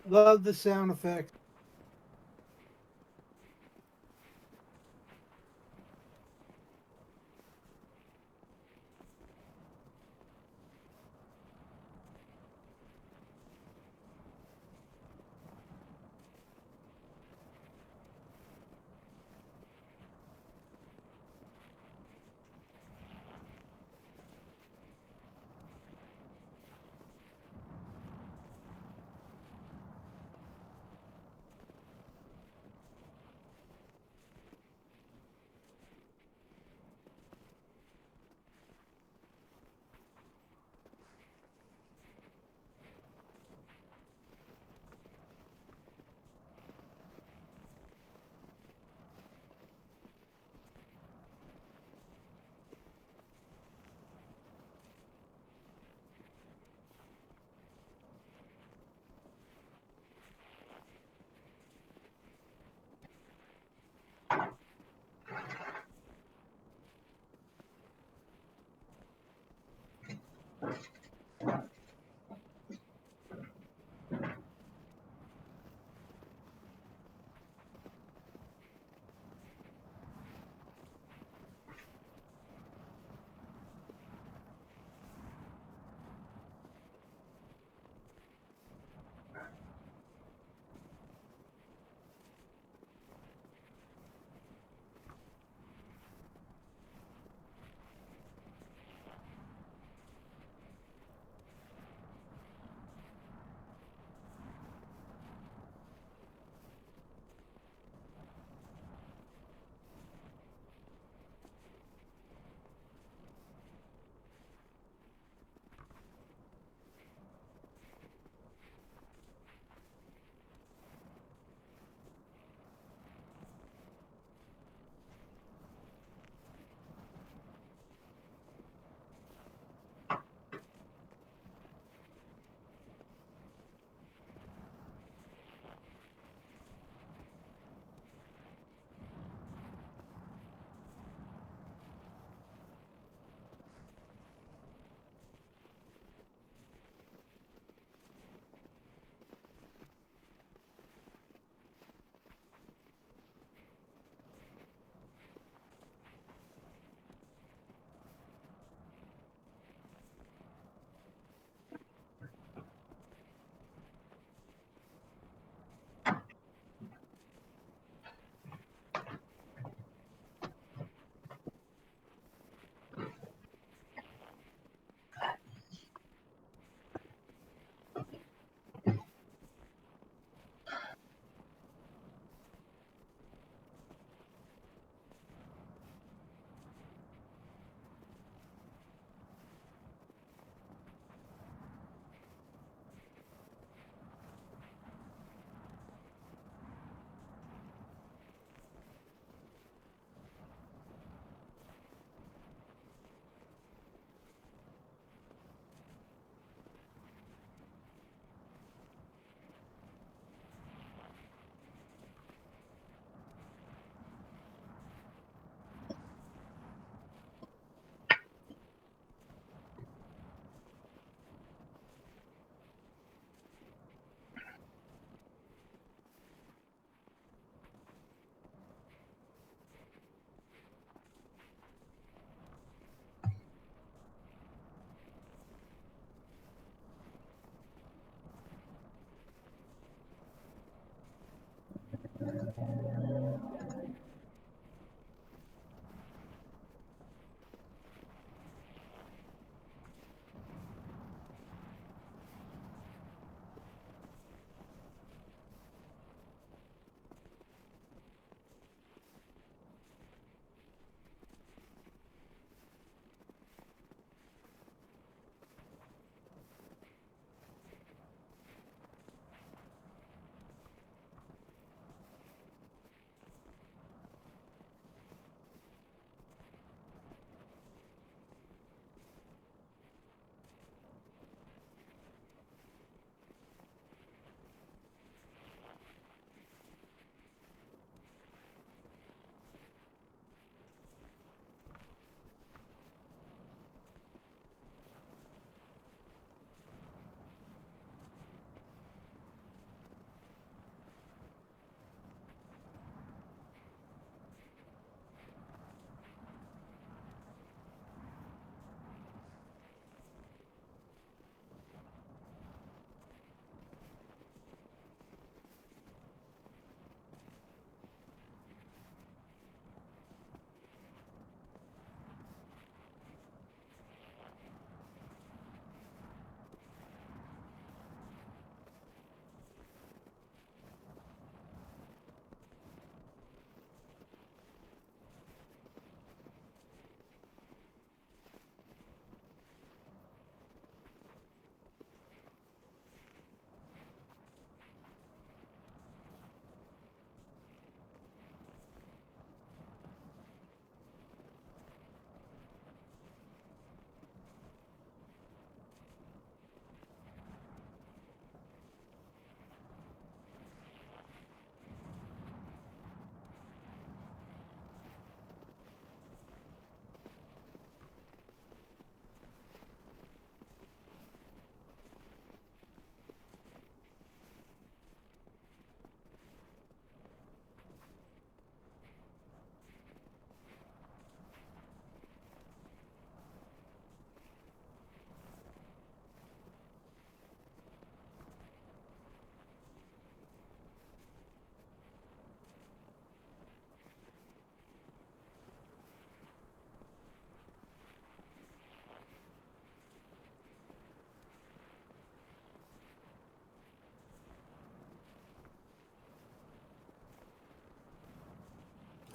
Love the sound effects.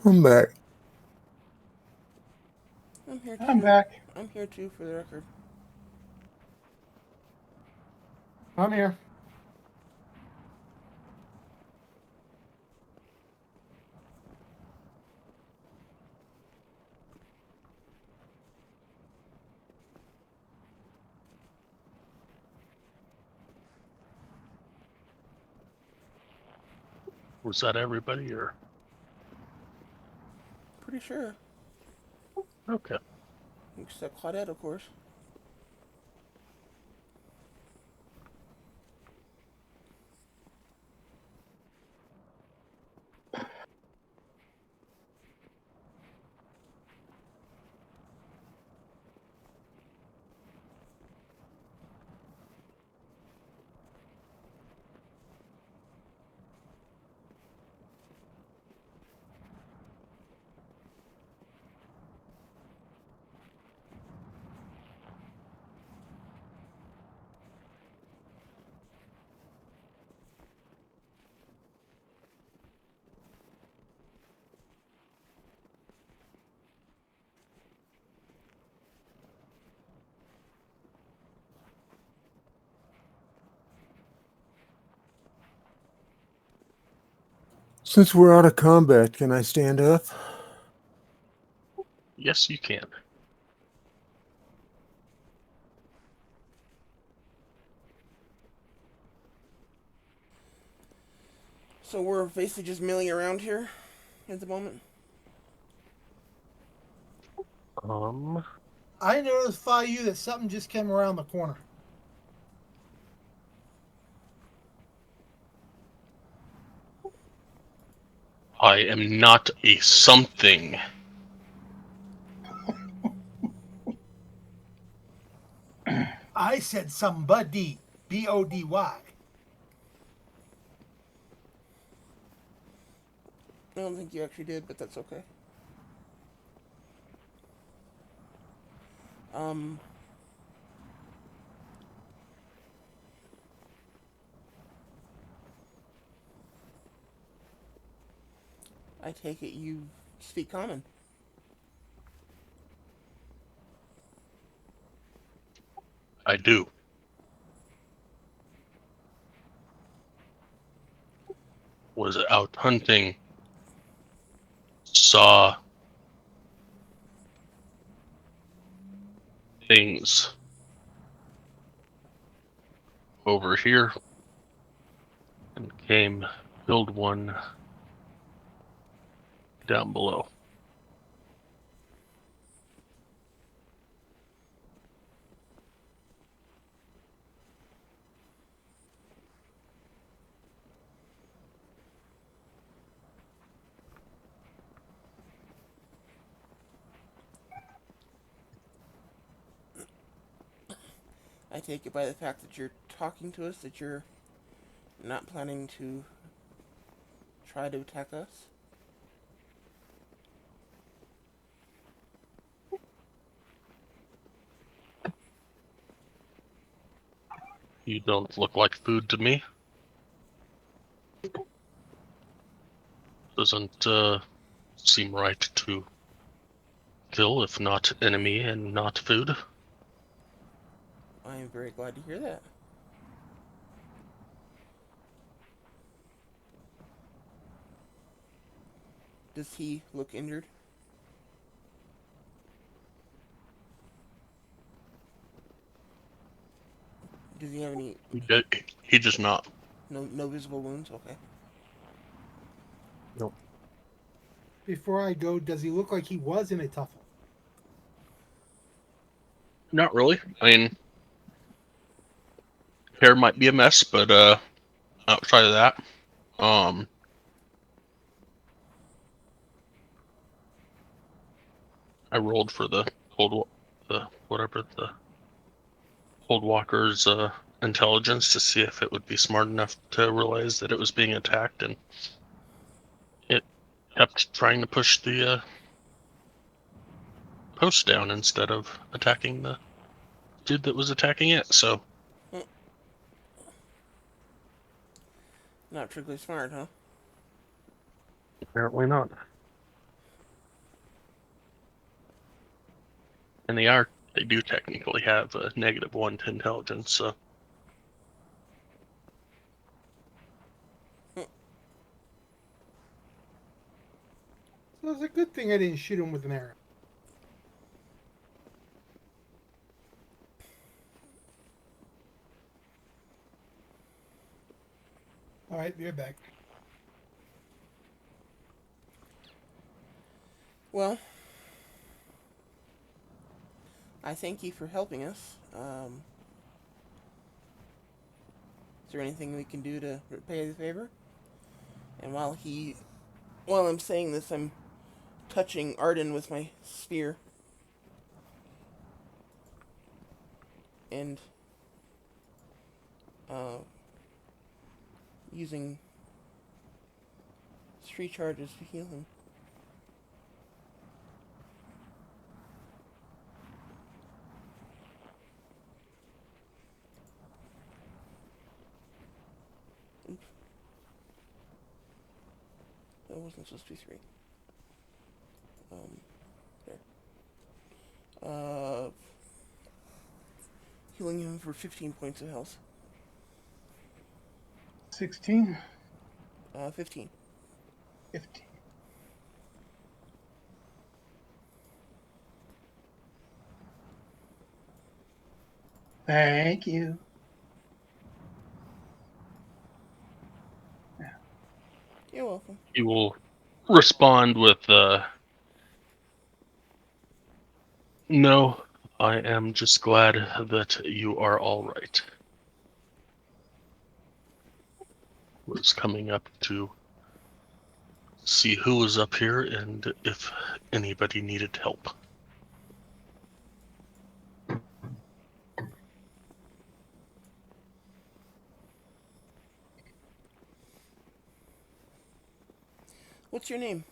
I'm back. I'm here I'm too. back. I'm here too, for the record. I'm here. Was that everybody or? Pretty sure. Okay. Except Claudette, of course. Since we're out of combat, can I stand up? Yes, you can. So we're basically just milling around here at the moment. I notify you that something just came around the corner. I am not a something. I said somebody. Body. I don't think you actually did, but that's okay. Um, I take it you speak common. I do. Was out hunting. Saw things over here and came, killed one down below. I take it by the fact that you're talking to us that you're not planning to try to attack us. You don't look like food to me. Doesn't seem right to kill if not enemy and not food. I am very glad to hear that. Does he look injured? Does he have any He does not. no visible wounds? Okay. Nope. Before I go, does he look like he was in a tuffle? Not really. I mean, hair might be a mess, but outside of that, I rolled for the whatever the Cold Walker's intelligence to see if it would be smart enough to realize that it was being attacked, and it kept trying to push the post down instead of attacking the dude that was attacking it. So Not particularly smart, huh? apparently not. And they do technically have a -1 to intelligence, so. So it's a good thing I didn't shoot him with an arrow. All right, be right back. Well, I thank you for helping us. Is there anything we can do to repay the favor? And while I'm saying this, I'm touching Arden with my spear. And uh, using 3 charges to heal him. Oops. That wasn't supposed to be 3. There. Healing him for 15 points of health. 16, 15. 15. Thank you. You're welcome. He will respond with, no, I am just glad that you are all right. Was coming up to see who was up here and if anybody needed help. What's your name?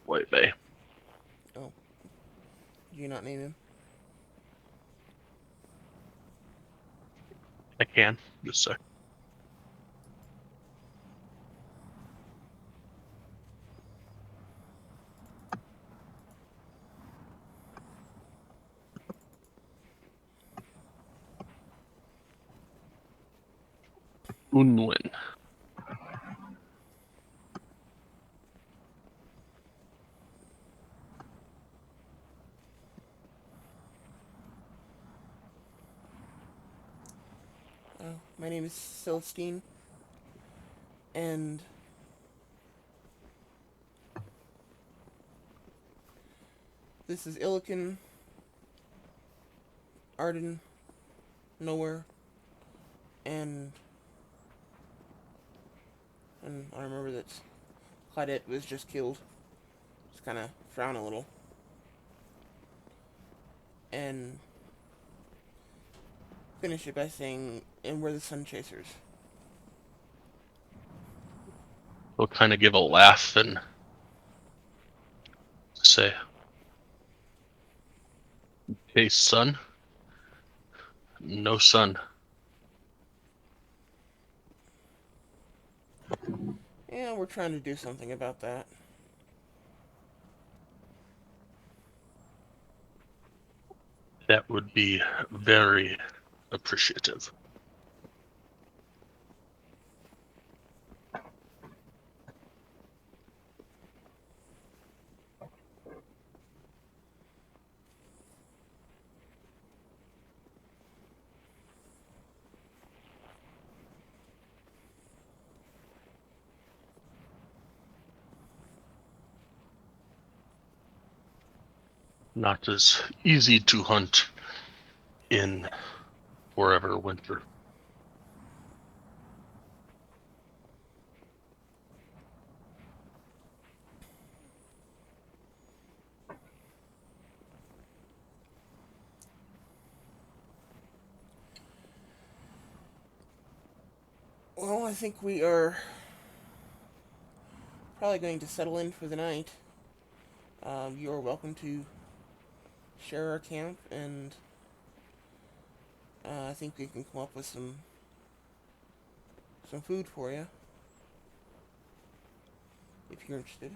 White Bay. Oh. Did you not name him? I can. Just a sec. Unwin. My name is Celestine. And this is Illican, Arden, Nowhere, and I remember that Claudette was just killed. Just kind of frown a little. And finish it by saying, and we're the Sun Chasers. He'll kind of give a laugh and say, "Hey, son. No son." Yeah, we're trying to do something about that. That would be very appreciative. Not as easy to hunt in forever winter. Well, I think we are probably going to settle in for the night. You are welcome to share our camp, and I think we can come up with some food for you if you're interested.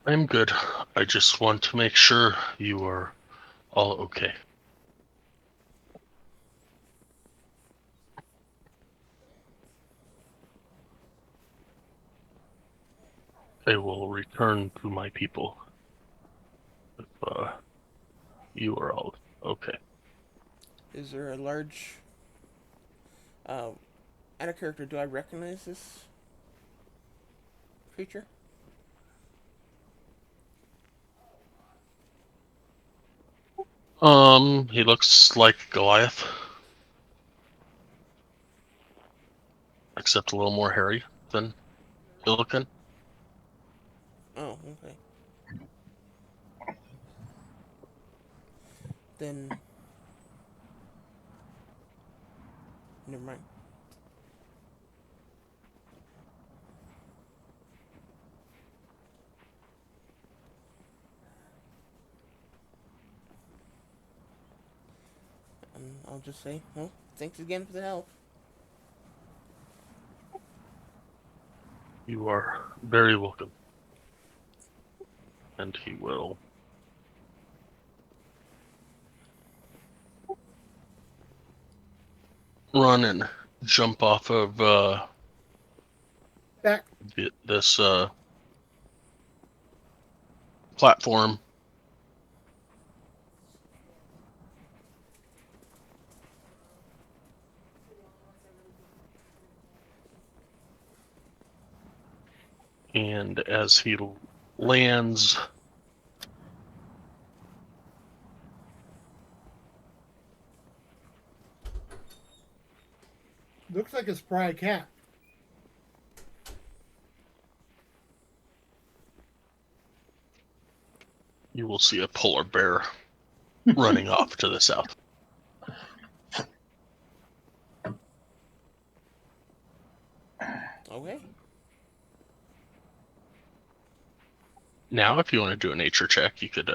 I'm good. I just want to make sure you are all okay. I will return to my people if you are all okay. Is there a large uh, out of character? Do I recognize this creature? He looks like Goliath, except a little more hairy than Illican. Oh, okay. Then never mind. I'll just say, well, thanks again for the help. You are very welcome. And he will run and jump off of Back. this platform. And as he lands, Looks like a spry cat. you will see a polar bear running off to the south. Okay. Now, if you want to do a nature check, you could,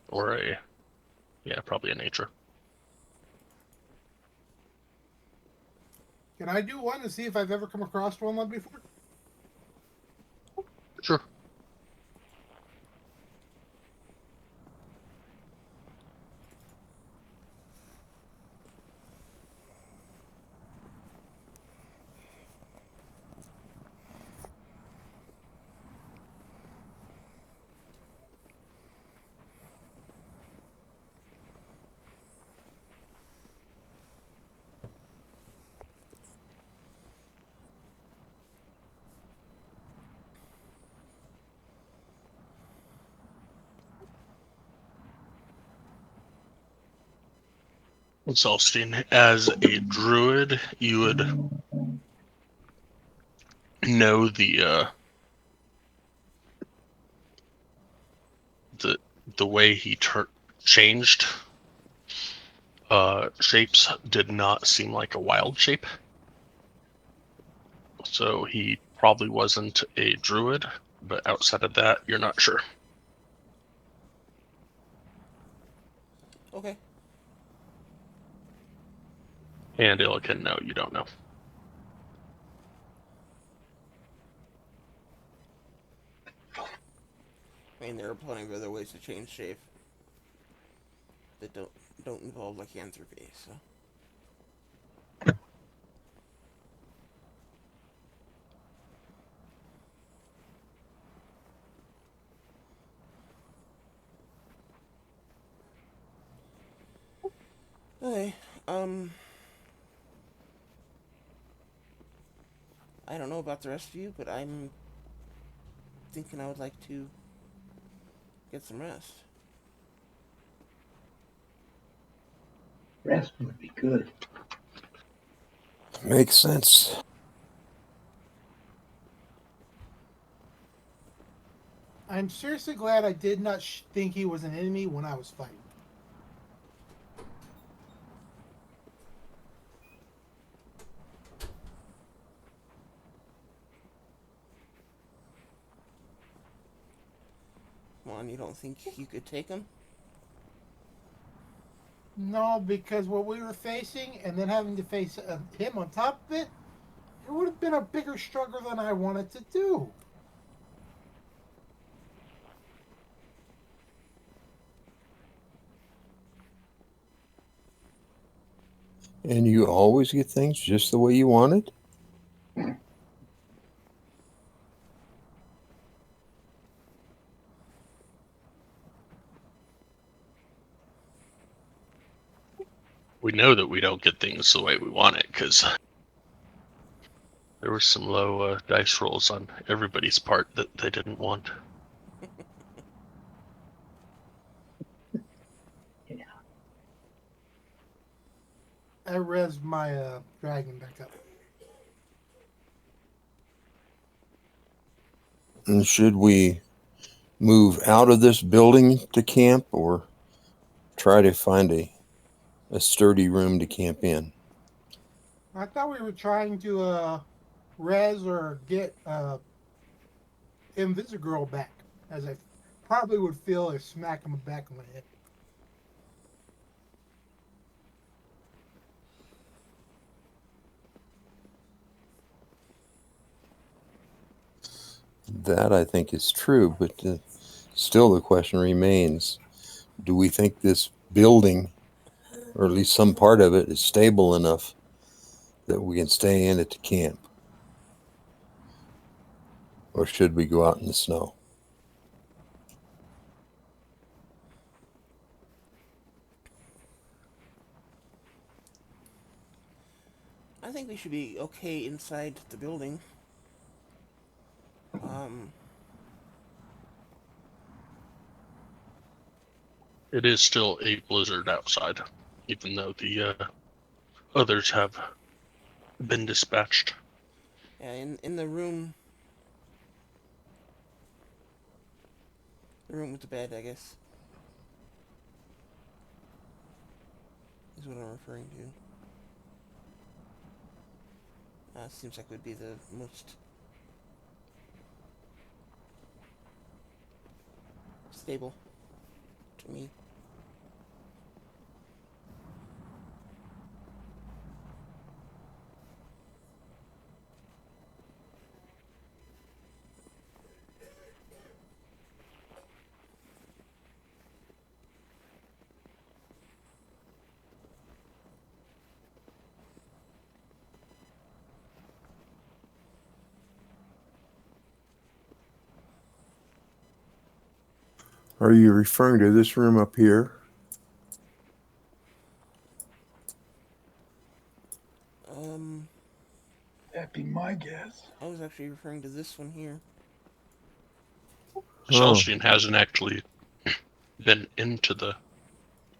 or probably a nature. Can I do one to see if I've ever come across one before? Sure. Celestine, as a druid, you would know the way he changed shapes did not seem like a wild shape. So he probably wasn't a druid, but outside of that, you're not sure. Okay. And Illican, no, you don't know. I mean, there are plenty of other ways to change shape that don't involve lycanthropy. So. Okay. I don't know about the rest of you, but I'm thinking I would like to get some rest. Rest would be good. Makes sense. I'm seriously glad I did not think he was an enemy when I was fighting. Come on, you don't think you could take him? No, because what we were facing and then having to face him on top of it, it would have been a bigger struggle than I wanted to do. And you always get things just the way you want it? We know that we don't get things the way we want it because there were some low dice rolls on everybody's part that they didn't want. I res my dragon back up. And should we move out of this building to camp or try to find a sturdy room to camp in? I thought we were trying to res or get Invisigirl back, as I probably would feel if smack him back on the head. That I think is true, but still the question remains, do we think this building, or at least some part of it, is stable enough that we can stay in it to camp? Or should we go out in the snow? I think we should be okay inside the building. It is still a blizzard outside, even though the others have been dispatched. Yeah, in the room with the bed, I guess, is what I'm referring to. Seems like it would be the most stable to me. Are you referring to this room up here? That'd be my guess. I was actually referring to this one here. Celestine hasn't actually been into the...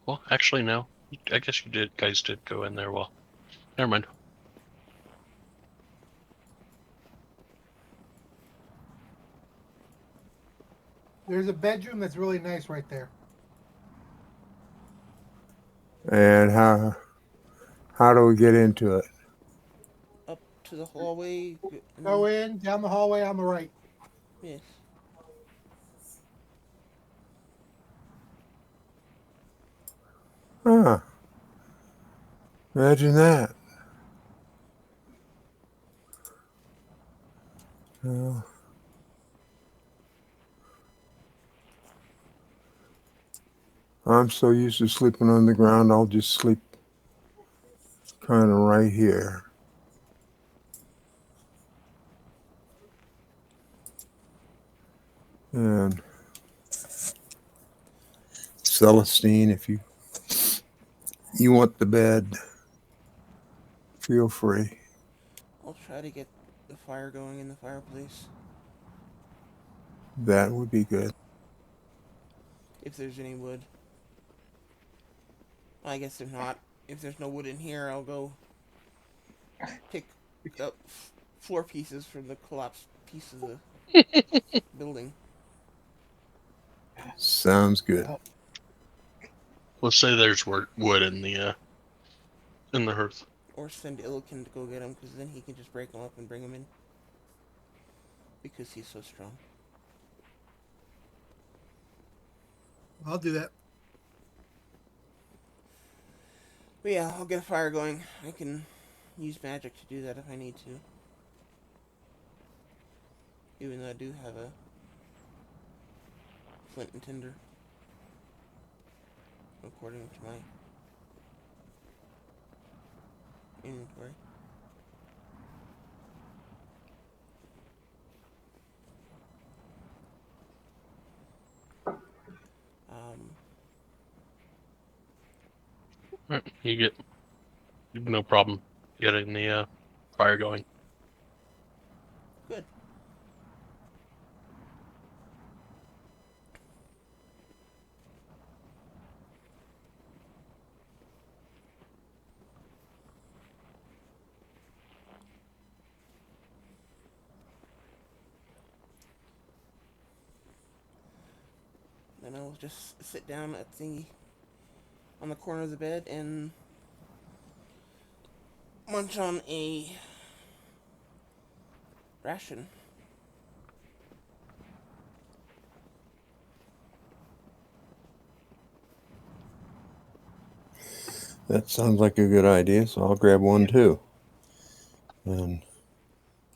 Well, actually, no. I guess you guys did go in there. Well, never mind. There's a bedroom that's really nice right there. And how do we get into it? Up to the hallway. Go in, down the hallway on the right. Yes. Huh. Imagine that. Well, I'm so used to sleeping on the ground, I'll just sleep kind of right here. And Celestine, if you want the bed, feel free. I'll try to get the fire going in the fireplace. That would be good. If there's any wood. I guess if not, if there's no wood in here, I'll go pick up floor pieces from the collapsed piece of the building. Sounds good. Let's say there's wood in the hearth. Or send Illikin to go get them, because then he can just break them up and bring them in. Because he's so strong. I'll do that. But yeah, I'll get a fire going. I can use magic to do that if I need to. Even though I do have a flint and tinder. According to my inventory. Um, Right, you get no problem getting the fire going. good. Then I'll just sit down at the on the corner of the bed and munch on a ration. That sounds like a good idea, so I'll grab one too. And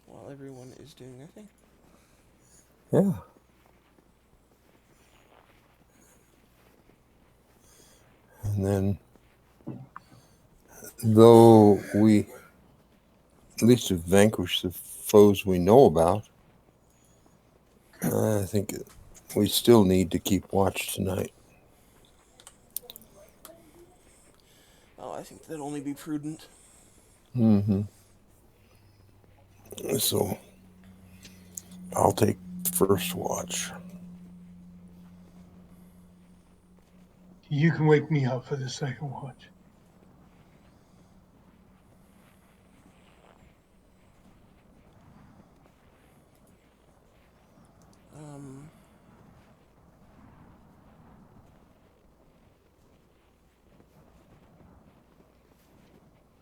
While everyone is doing their thing. yeah. And then, though we at least have vanquished the foes we know about, I think we still need to keep watch tonight. Oh, I think that'd only be prudent. Mm-hmm. So I'll take first watch. You can wake me up for the second watch. Um,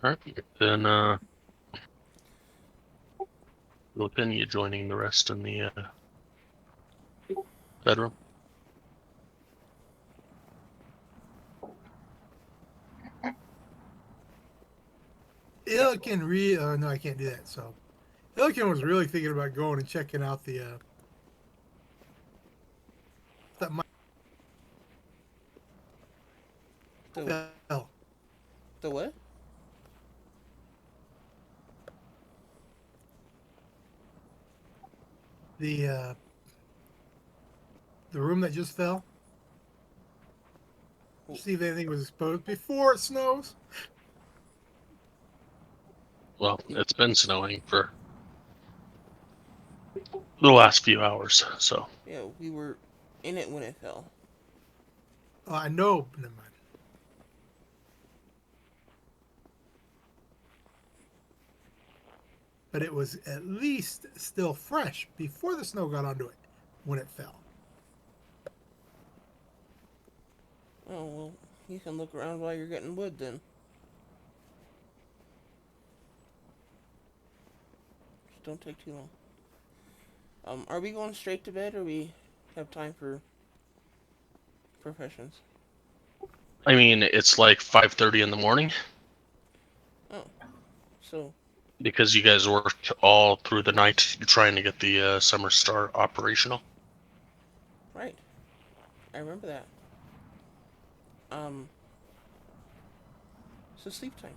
All right, then look in you joining the rest in the bedroom. Illiken no, I can't do that. So Illiken was really thinking about going and checking out that might the fell. the what? The uh the room that just fell. See if anything was exposed before it snows. Well, it's been snowing for the last few hours, so Yeah, we were in it when it fell. Oh, I know. Never mind. But it was at least still fresh before the snow got onto it when it fell. Oh well, you can look around while you're getting wood then. Just don't take too long. Are we going straight to bed, or we have time for professions? I mean it's like 5:30 in the morning Oh, so because you guys worked all through the night trying to get the Summer Star operational. right, I remember that. Um, so sleep time.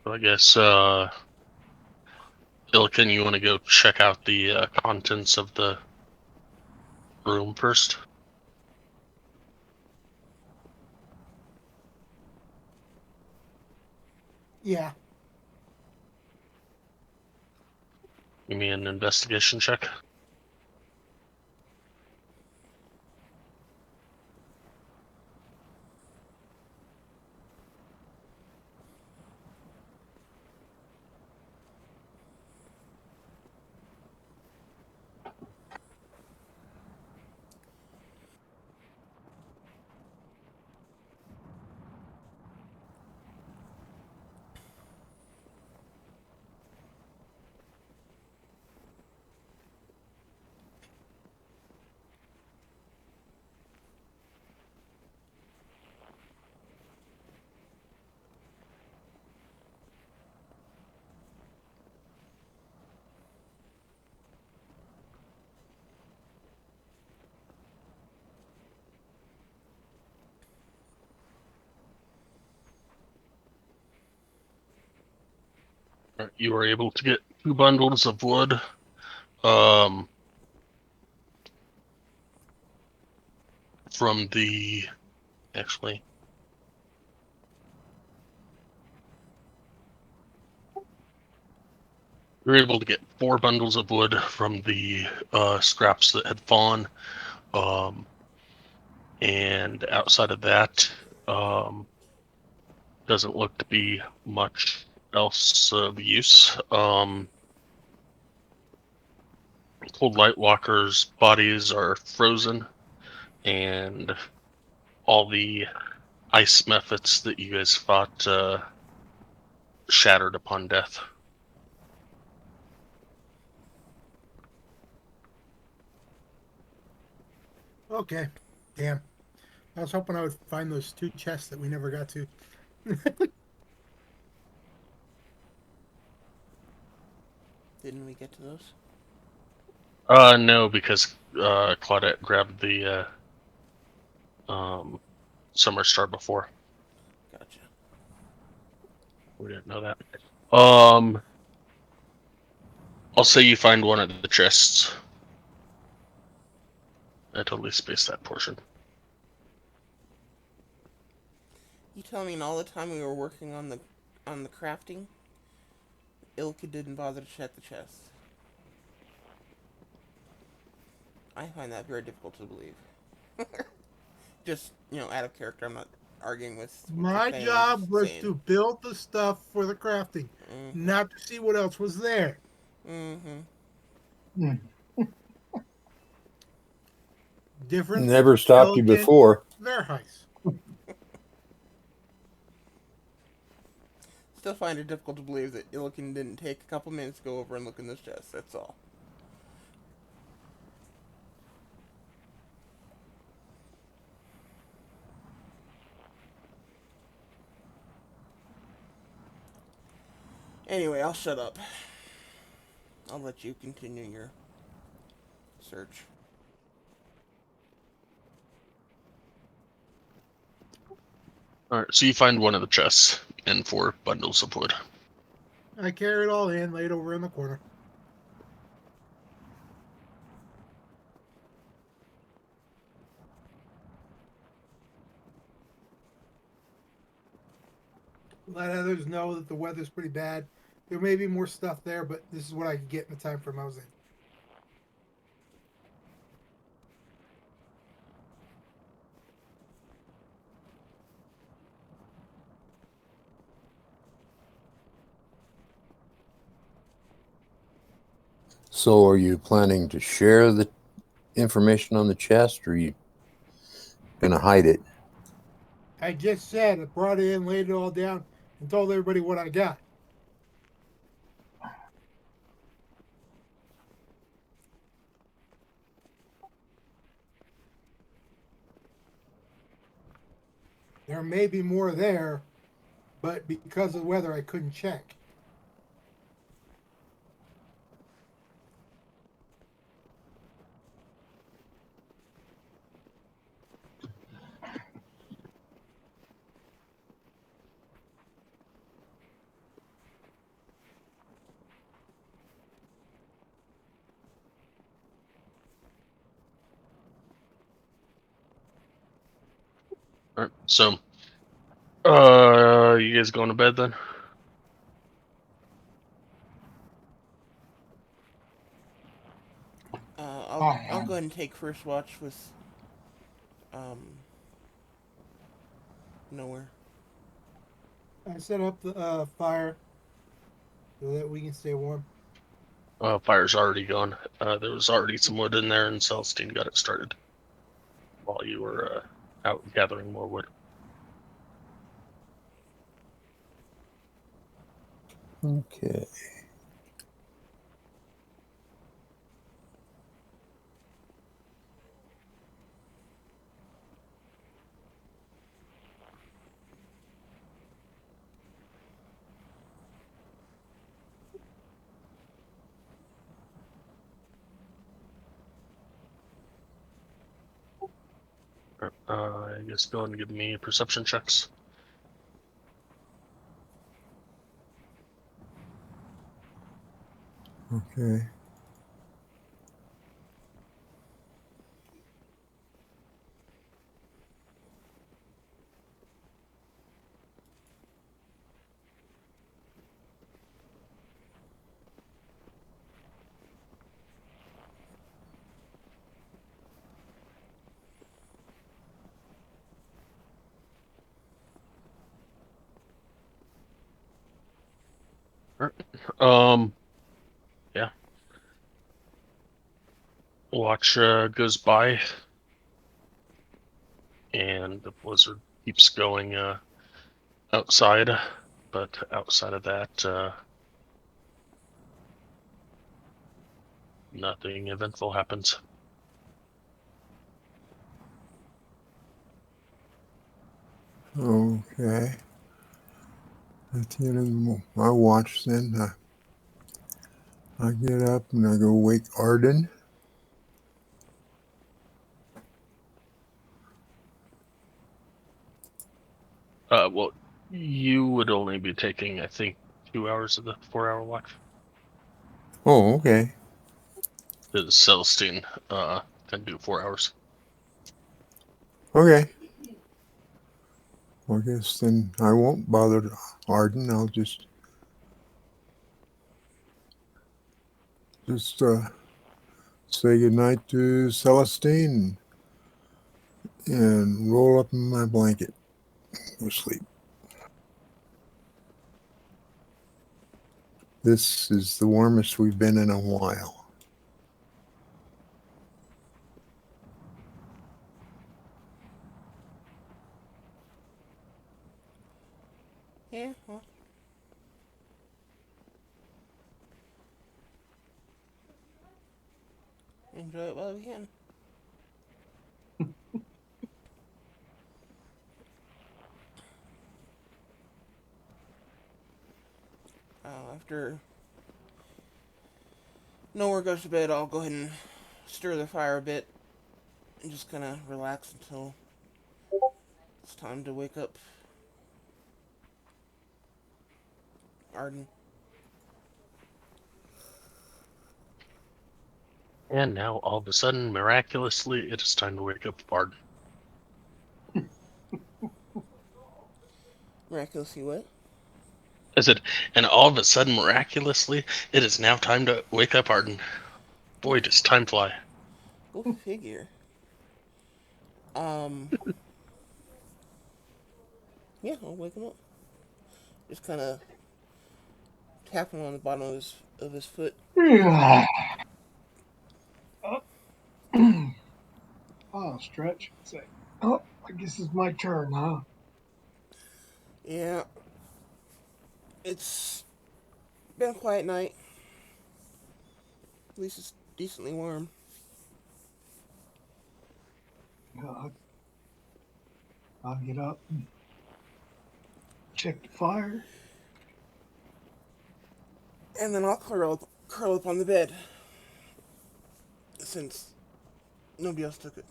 So I guess Ilkin, you want to go check out the contents of the room first? Yeah. Give me an investigation check. You were able to get 2 bundles of wood. From the actually. We were able to get 4 bundles of wood from the scraps that had fallen. And outside of that, doesn't look to be much else of use. Cold Light Walkers' bodies are frozen, and all the ice methods that you guys fought shattered upon death. Okay. Damn. I was hoping I would find those 2 chests that we never got to. Didn't we get to those? No, because Claudette grabbed the Summer Star before. Gotcha. We didn't know that. I'll say you find one of the chests. I totally spaced that portion. You tell me, in all the time we were working on the crafting, Ilka didn't bother to check the chest. I find that very difficult to believe. Just, out of character. I'm not arguing with what My you're saying. job I'm was saying. to build the stuff for the crafting, not to see what else was there. Hmm. Different. Never stopped you Pelican, before. Verheis. Still find it difficult to believe that Illiken didn't take a couple minutes to go over and look in this chest. That's all. Anyway, I'll shut up. I'll let you continue your search. Alright, so you find one of the chests and 4 bundles of wood. I carry it all in, laid over in the corner. Let others know that the weather's pretty bad. There may be more stuff there, but this is what I could get in the time frame I was in. So, are you planning to share the information on the chest, or are you going to hide it? I just said I brought it in, laid it all down, and told everybody what I got. There may be more there, but because of the weather, I couldn't check. Alright, so you guys going to bed then? I'll go ahead and take first watch with nowhere. I set up the fire so that we can stay warm. Fire's already gone. There was already some wood in there, and Celestine got it started while you were out gathering more wood. Okay. I guess go ahead and give me perception checks. Okay. Um, yeah. Watch goes by, and the blizzard keeps going outside. But outside of that, nothing eventful happens. Okay. At the end of my watch, then I get up and I go wake Arden. Well, you would only be taking, I think, 2 hours of the 4-hour watch. Oh, okay. The Celestine can do 4 hours. Okay. Well, I guess then I won't bother Arden. I'll just say goodnight to Celestine and roll up in my blanket. Go sleep. This is the warmest we've been in a while. Yeah, well, enjoy it while we can. After Nowhere goes to bed, I'll go ahead and stir the fire a bit and just kind of relax until it's time to wake up Arden. And now, all of a sudden, miraculously, it is time to wake up Arden. Miraculously, what? I said, and all of a sudden, miraculously, it is now time to wake up Arden. Boy, does time fly. Go figure. Um, yeah, I'll wake him up. Just kind of tap him on the bottom of his foot. Yeah. I'll stretch and say, "Oh, I guess it's my turn, huh?" Yeah, it's been a quiet night. At least it's decently warm. Uh, I'll get up and check the fire. And then I'll curl up on the bed since nobody else took it.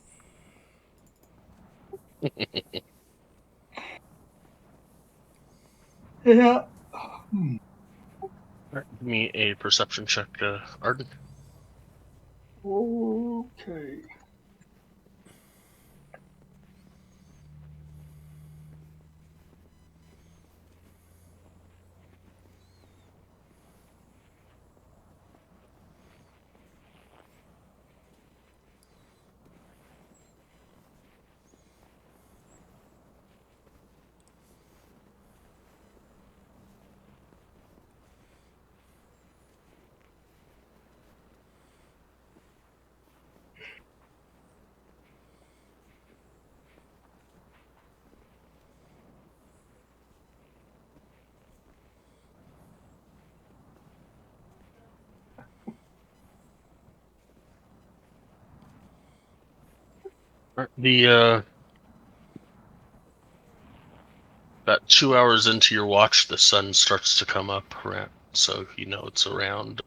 Yeah. Give me a perception check, Arden. Okay. The about 2 hours into your watch, the sun starts to come up, so you know it's around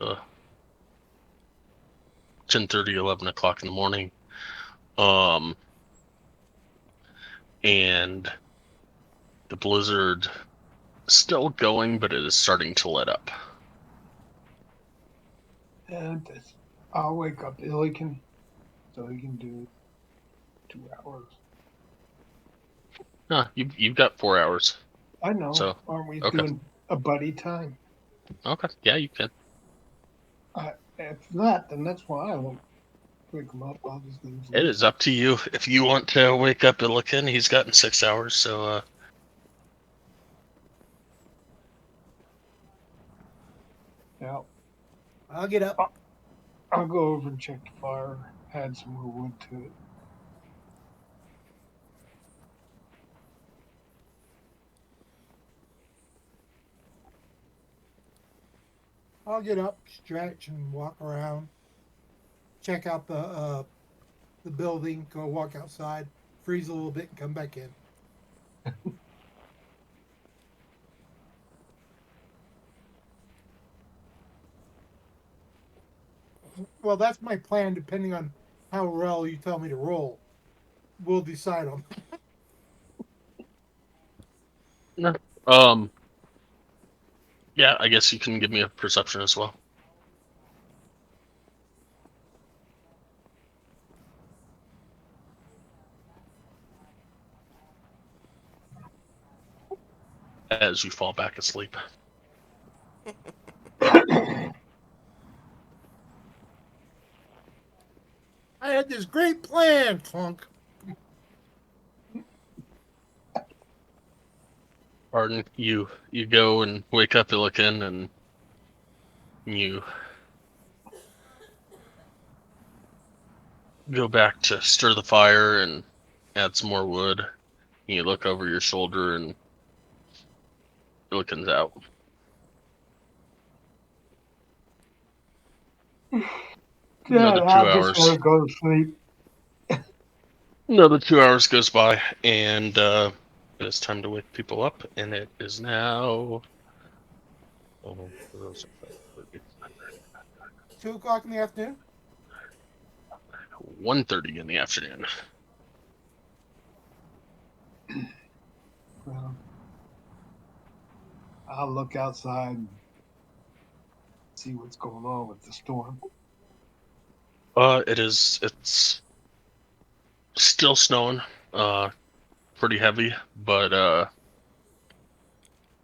10:30, 11 o'clock in the morning. And the blizzard is still going, but it is starting to let up. And I'll wake up Illican so he can do 2 hours. Huh, you've got 4 hours. I know. So Aren't we okay. doing a buddy time? Okay. Yeah, you can. If not, then that's why I won't wake him up. I'll just leave him It sleep. is up to you. If you want to wake up Illican, he's gotten 6 hours, so Yeah. I'll get up. I'll go over and check the fire, add some more wood to it. I'll get up, stretch, and walk around. Check out the building. Go walk outside, freeze a little bit, and come back in. Well, that's my plan. Depending on how well you tell me to roll, we'll decide on. no. Yeah, I guess you can give me a perception as well. As you fall back asleep. I had this great plan, Clunk. Arden, you go and wake up Illican, and you go back to stir the fire and add some more wood. You look over your shoulder, and Illican's out. Another Yeah, 2 I just hours. want to go to sleep. Another 2 hours goes by, and it's time to wake people up, and it is now. Oh, 2 o'clock in the afternoon. 1:30 in the afternoon. Well, I'll look outside and see what's going on with the storm. It's still snowing, pretty heavy, but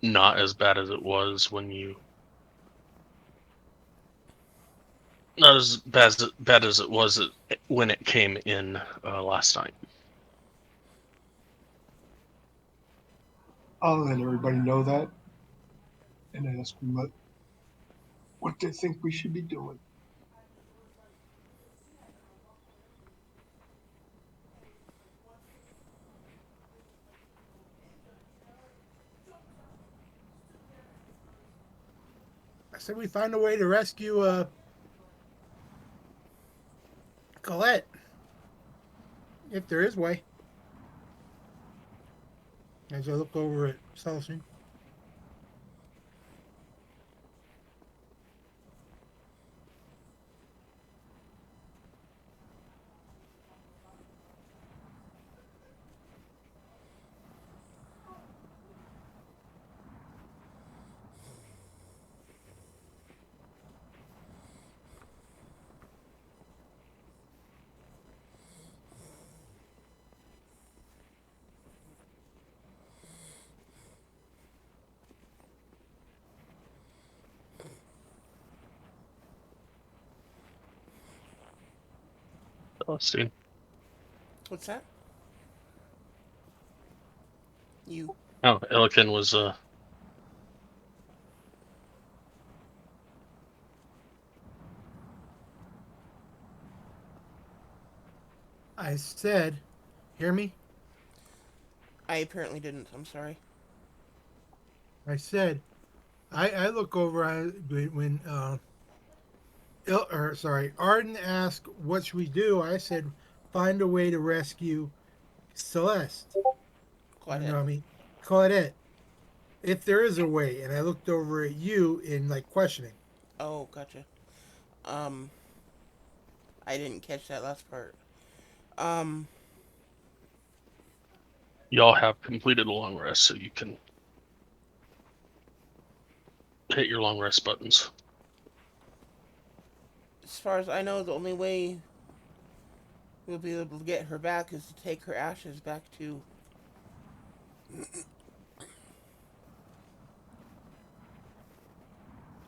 not as bad as it was when you. Not as bad as it was when it came in last night. I'll let everybody know that and ask them what they think we should be doing. I said we find a way to rescue Colette, if there is way. As I look over at Celestine. Let's see. What's that? You. Oh, Illican was I said, hear me? I apparently didn't. I'm sorry. I said, I look over when Arden asked what should we do. I said, find a way to rescue Celeste. You know Claudette. what I mean? Claudette. If there is a way, and I looked over at you in like questioning. Oh, gotcha. Um, I didn't catch that last part. Um, y'all have completed a long rest, so you can hit your long rest buttons. as far as I know, the only way we'll be able to get her back is to take her ashes back to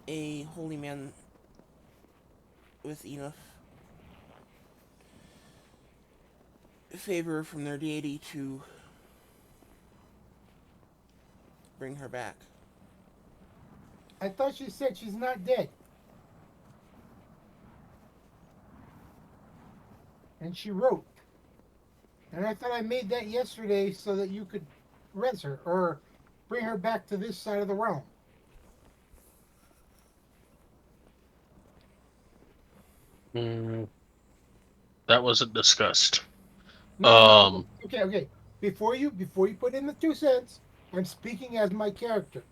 a holy man with enough favor from their deity to bring her back. I thought she said she's not dead. And she wrote. And I thought I made that yesterday so that you could res her or bring her back to this side of the realm. Mm, that wasn't discussed. No. Okay. Before you put in the 2 cents, I'm speaking as my character.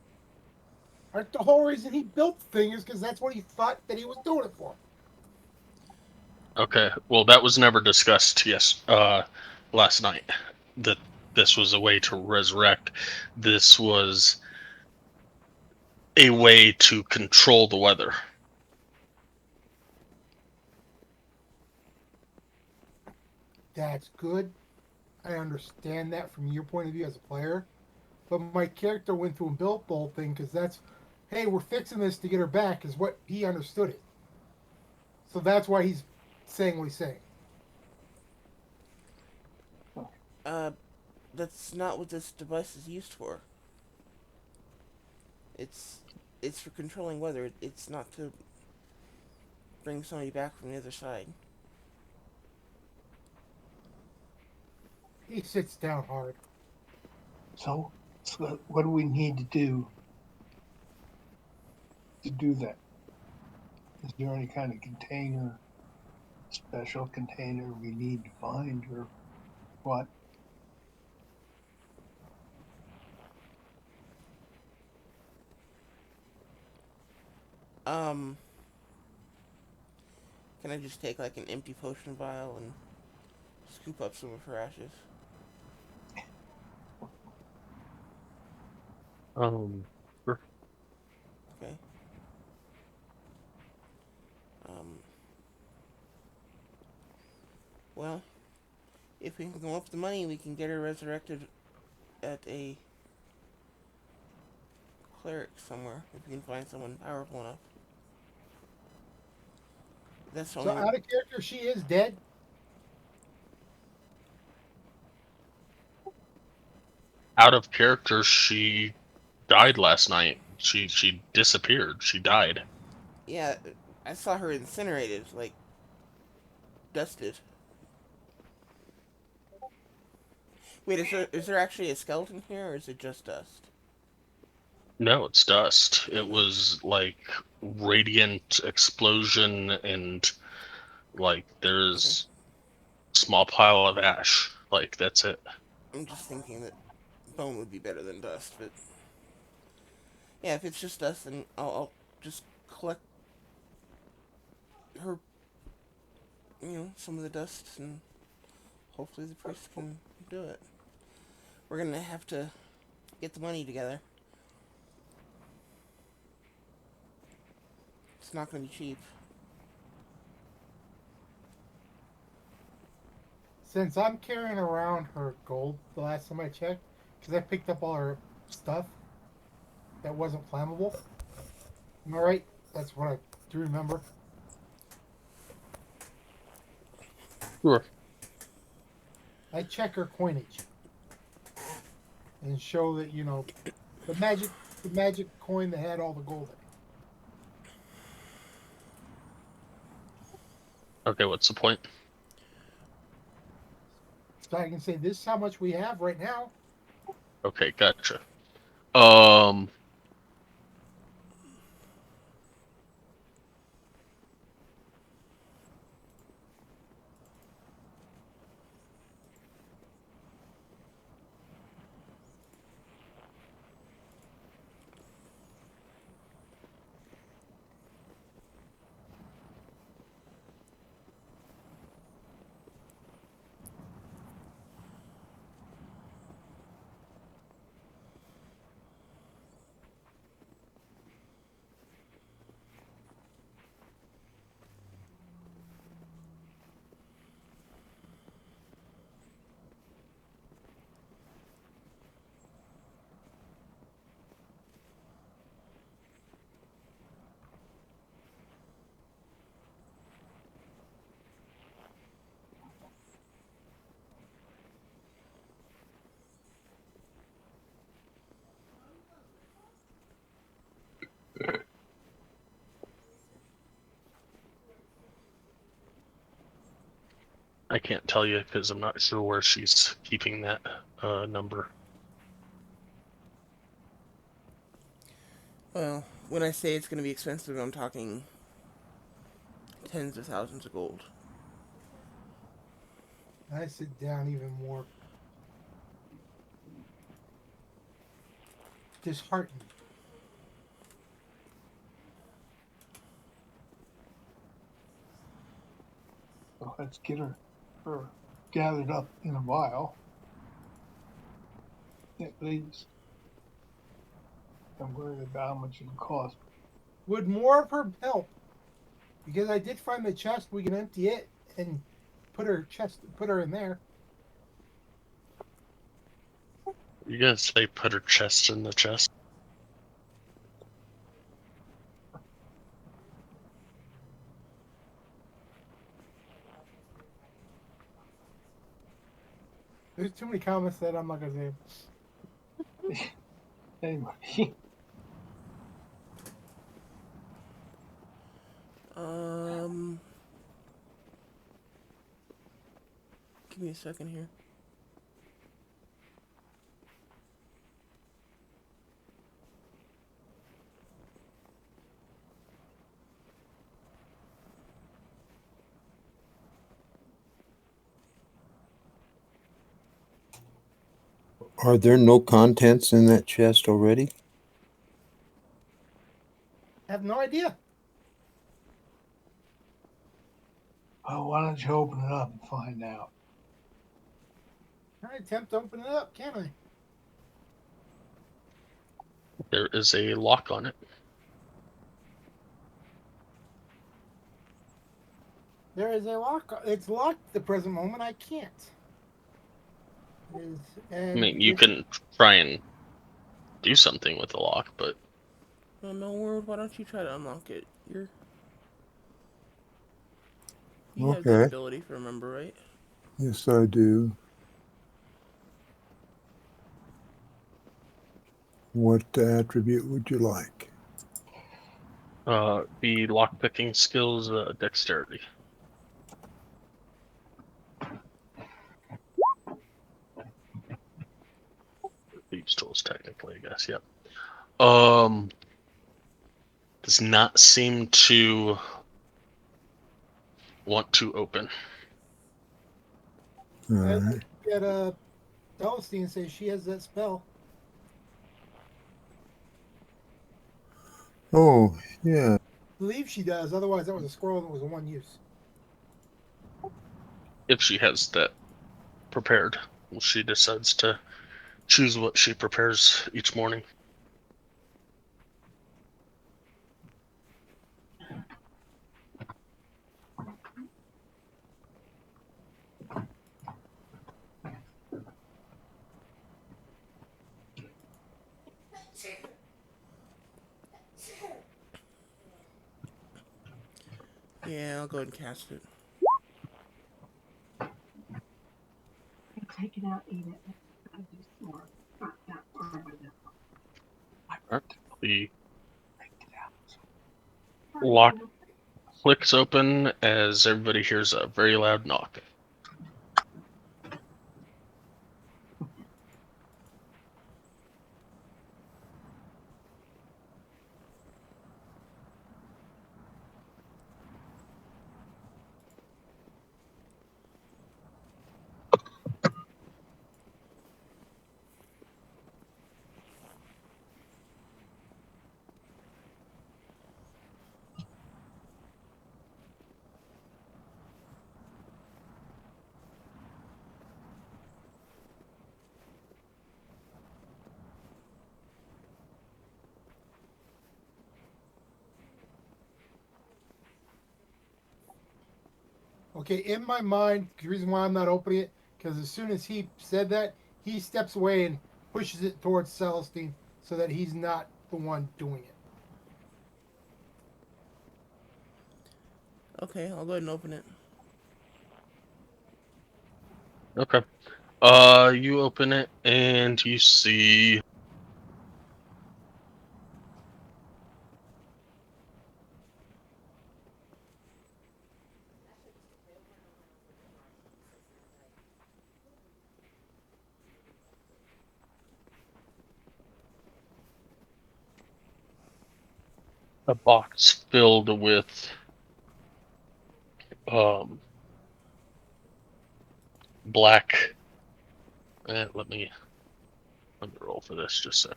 Aren't the whole reason he built the thing is because that's what he thought that he was doing it for. Okay. Well, that was never discussed. Yes. Last night, that this was a way to resurrect. This was a way to control the weather. That's good. I understand that from your point of view as a player. But my character went through and built the whole thing because that's, hey, we're fixing this to get her back, is what he understood it. So that's why he's saying what he's saying. Uh, that's not what this device is used for. It's it's for controlling weather. It's not to bring somebody back from the other side. He sits down hard. So what do we need to do that? Is there any kind of container, special container we need to find, or what? Um, can I just take like an empty potion vial and scoop up some of her ashes? Sure. Okay. Um, well, if we can come up with the money, we can get her resurrected at a cleric somewhere. If we can find someone powerful enough. That's the So only. out of character, she is dead. Out of character, she died last night. She disappeared. She died. Yeah, I saw her incinerated, like dusted. Wait, is there actually a skeleton here, or is it just dust? No, it's dust. It was like radiant explosion, and like Okay, there's small pile of ash. Like that's it. I'm just thinking that bone would be better than dust, but yeah, if it's just dust, then I'll just collect her, some of the dust, and hopefully the priest can do it. We're gonna have to get the money together. It's not gonna be cheap. Since I'm carrying around her gold the last time I checked, because I picked up all her stuff that wasn't flammable. Am I right? That's what I do remember. Sure. I check her coinage and show that the magic coin that had all the gold in it. Okay, what's the point? So I can say this is how much we have right now. Okay, gotcha. Um, I can't tell you because I'm not sure where she's keeping that number. Well, when I say it's going to be expensive, I'm talking tens of thousands of gold. I sit down even more disheartened. So let's get her gathered up in a vial, at least. I'm worried about how much it'll cost. Would more of her help? Because I did find the chest. We can empty it and put her in there. You gonna say put her chest in the chest? There's too many comments that I'm not gonna say. Anyway, Um, give me a second here. Are there no contents in that chest already? I have no idea. well, why don't you open it up and find out? I attempt to open it up, can't I? There is a lock on it. There is a lock. It's locked at the present moment. I can't. It is, I mean, you can try and do something with the lock, but Oh, no, Word, why don't you try to unlock it? You have that Okay. ability, if you remember, right? Yes, I do. What attribute would you like? the lockpicking skills, dexterity. Thieves' tools, technically, I guess. Yep. Does not seem to want to open. All I right. look at Celestine and say she has that spell. Oh, yeah. I believe she does. Otherwise, that was a scroll that was a one use. If she has that prepared, she decides to choose what she prepares each morning. Yeah, I'll go ahead and cast it. Take it out, eat it. I do some more. Not that armor The lock though. clicks open as everybody hears a very loud knock. Okay, in my mind, the reason why I'm not opening it, because as soon as he said that, he steps away and pushes it towards Celestine so that he's not the one doing it. Okay, I'll go ahead and open it. Okay. You open it and you see a box filled with black. Let me roll for this just so.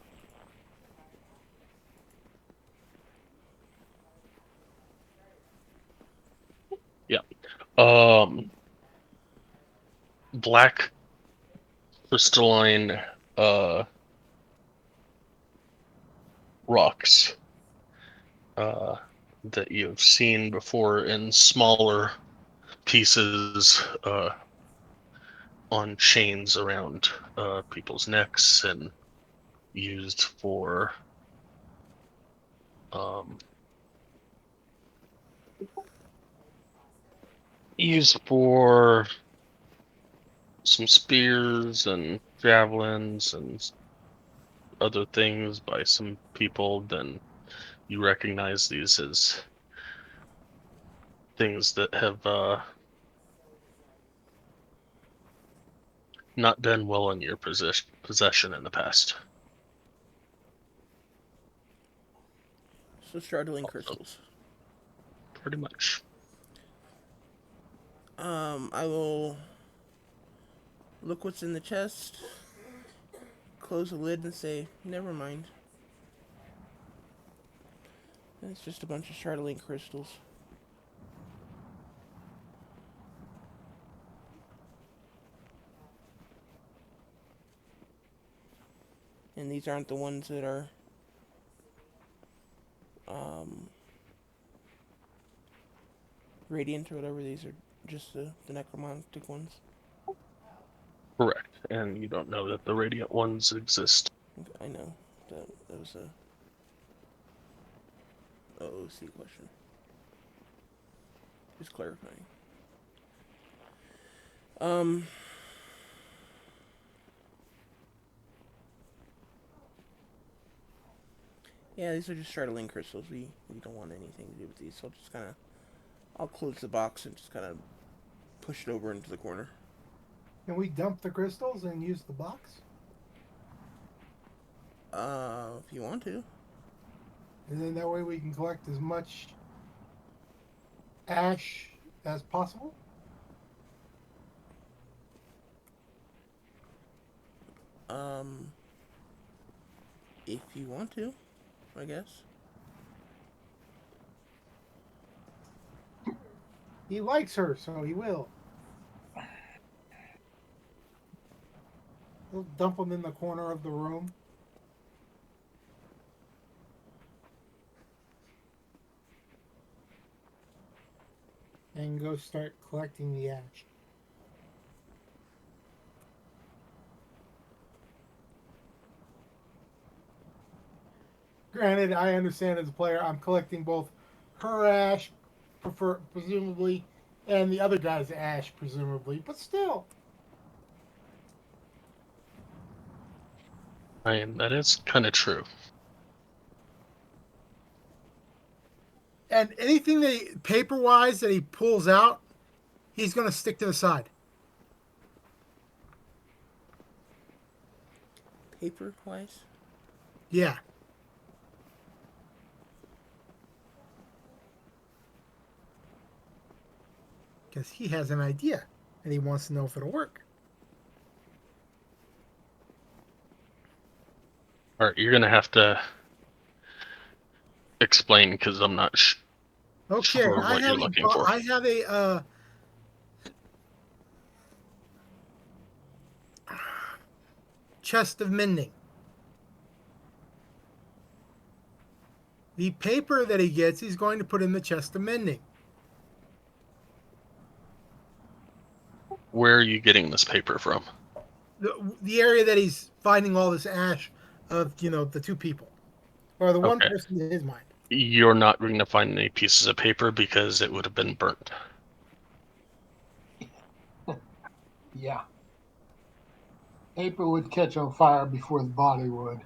Yeah. Black crystalline rocks that you've seen before in smaller pieces on chains around people's necks and used for some spears and javelins and other things by some people. Then you recognize these as things that have not done well in your possession in the past. So startling crystals. Pretty much. I will look what's in the chest, close the lid, and say, never mind. It's just a bunch of startling crystals. And these aren't the ones that are radiant or whatever. These are just the necromantic ones. Correct. And you don't know that the radiant ones exist. I know. That was a OOC question. Just clarifying. Yeah, these are just startling crystals. We don't want anything to do with these, so I'll close the box and just kind of push it over into the corner. Can we dump the crystals and use the box? If you want to. And then that way we can collect as much ash as possible? If you want to, I guess. He likes her, so he will. He'll dump them in the corner of the room. And go start collecting the ash. Granted, I understand as a player, I'm collecting both her ash, presumably, and the other guy's ash, presumably, but still. That is kind of true. And anything that paper-wise that he pulls out, he's going to stick to the side. Paper-wise? Yeah. Because he has an idea, and he wants to know if it'll work. All right, you're gonna have to explain because I'm not Okay, sure what you're looking for. I have a chest of mending. The paper that he gets, he's going to put in the chest of mending. Where are you getting this paper from? The area that he's finding all this ash of, the two people. Or the one person in his mind. You're not going to find any pieces of paper because it would have been burnt. Yeah. Paper would catch on fire before the body would.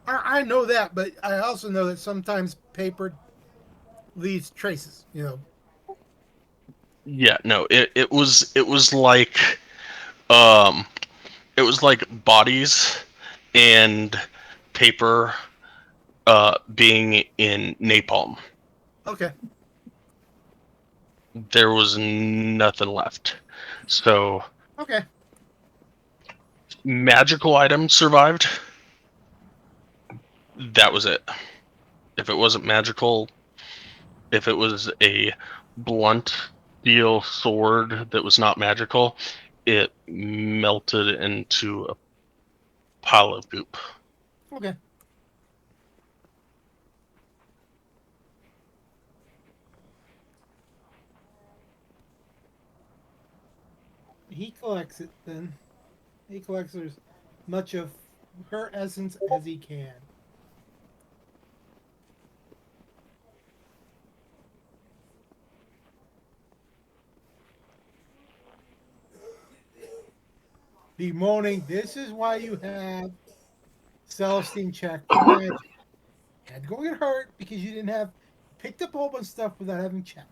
I know that, but I also know that sometimes paper leaves traces, Yeah, no, it was like it was like bodies and paper being in napalm. Okay. There was nothing left. So Okay. magical items survived. That was it. If it wasn't magical, if it was a blunt steel sword that was not magical, it melted into a pile of goop. Okay. He collects it then. He collects as much of her essence as he can. Bemoaning, this is why you have Celestine check for magic. You had to go get hurt because you didn't have picked up a whole bunch of stuff without having check.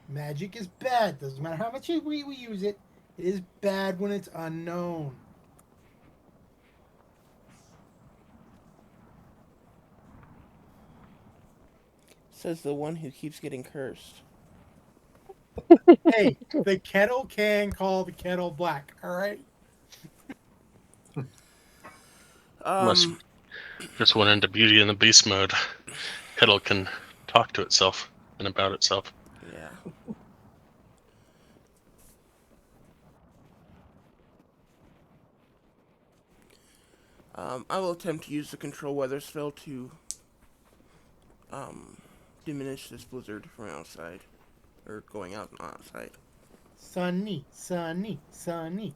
Magic is bad. Doesn't matter how much we use it. It is bad when it's unknown. Says the one who keeps getting cursed. Hey, the kettle can call the kettle black. All right. Unless Um, just went into Beauty and the Beast mode. Kettle can talk to itself and about itself. yeah. I will attempt to use the control weather spell to um, diminish this blizzard from outside, or going out and outside. Sunny, sunny, sunny.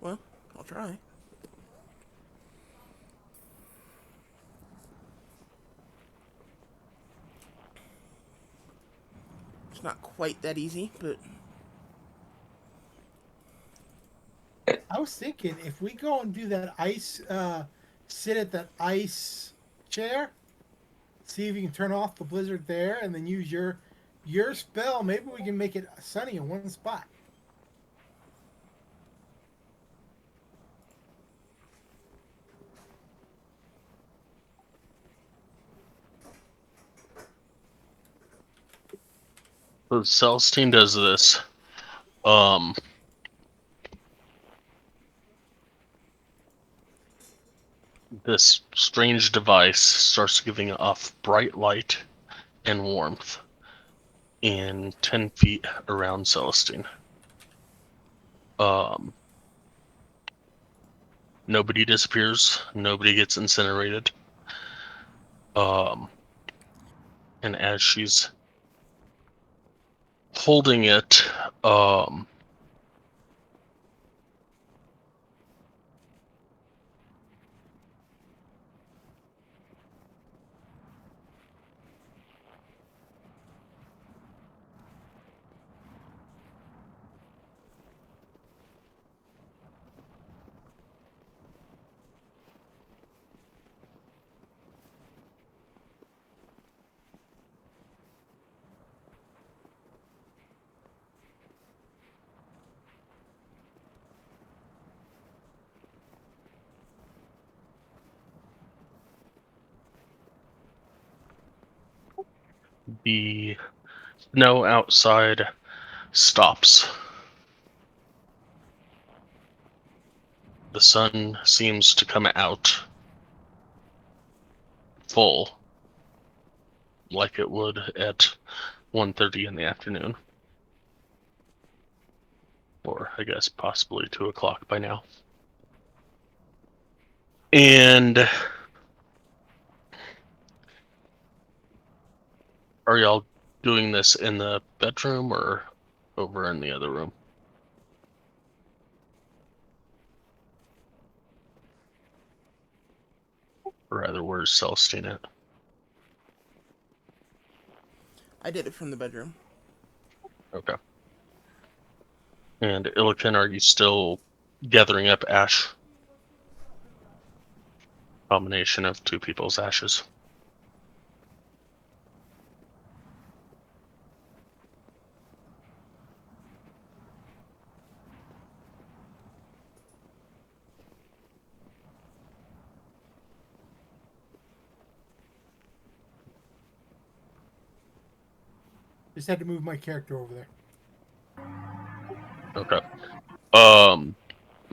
Well, I'll try. It's not quite that easy, but I was thinking if we go and do that ice, sit at that ice chair, see if you can turn off the blizzard there, and then use your spell. Maybe we can make it sunny in one spot. So Celestine does this. Um, this strange device starts giving off bright light and warmth in 10 feet around Celestine. Nobody disappears. Nobody gets incinerated. And as she's holding it, the snow outside stops. The sun seems to come out full, like it would at 1:30 in the afternoon. Or I guess possibly 2 o'clock by now. And are y'all doing this in the bedroom or over in the other room? Or rather, where's Celestine at? I did it from the bedroom. Okay. And Illiken, are you still gathering up ash? Combination of two people's ashes. Just had to move my character over there. Okay.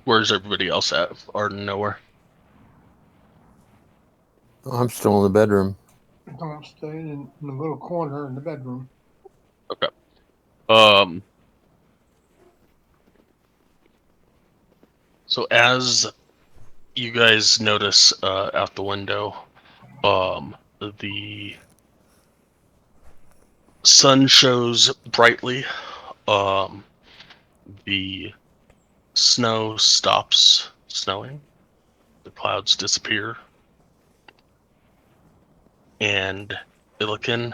Where's everybody else at? Arden, nowhere. I'm still in the bedroom. I'm staying in the little corner in the bedroom. Okay. So as you guys notice out the window, the sun shows brightly. The snow stops snowing. The clouds disappear. And Illiken,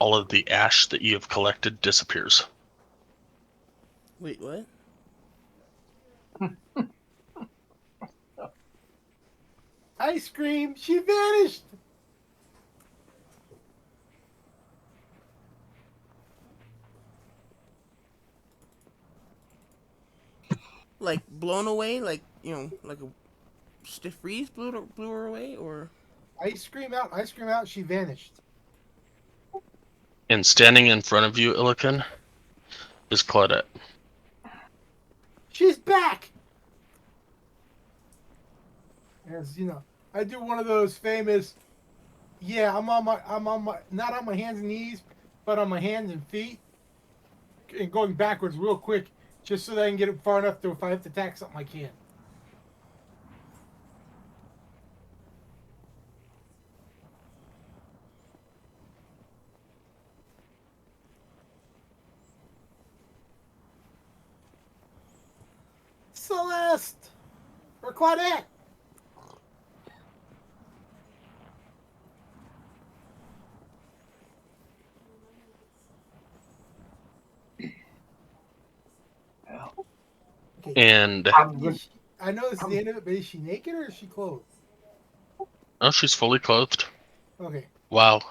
all of the ash that you have collected disappears. Wait, what? Ice cream! She vanished! Like blown away? Like, like a stiff breeze blew her away? Or. Ice cream out, she vanished. And standing in front of you, Illiken, is Claudette. She's back! As I do one of those famous, I'm on my, not on my hands and knees, but on my hands and feet, and going backwards real quick, just so that I can get it far enough to, if I have to attack something, I can. Celeste! Or Claudette! Okay. And I know this is the end of it, but is she naked or is she clothed? oh, she's fully clothed. Okay. Wow.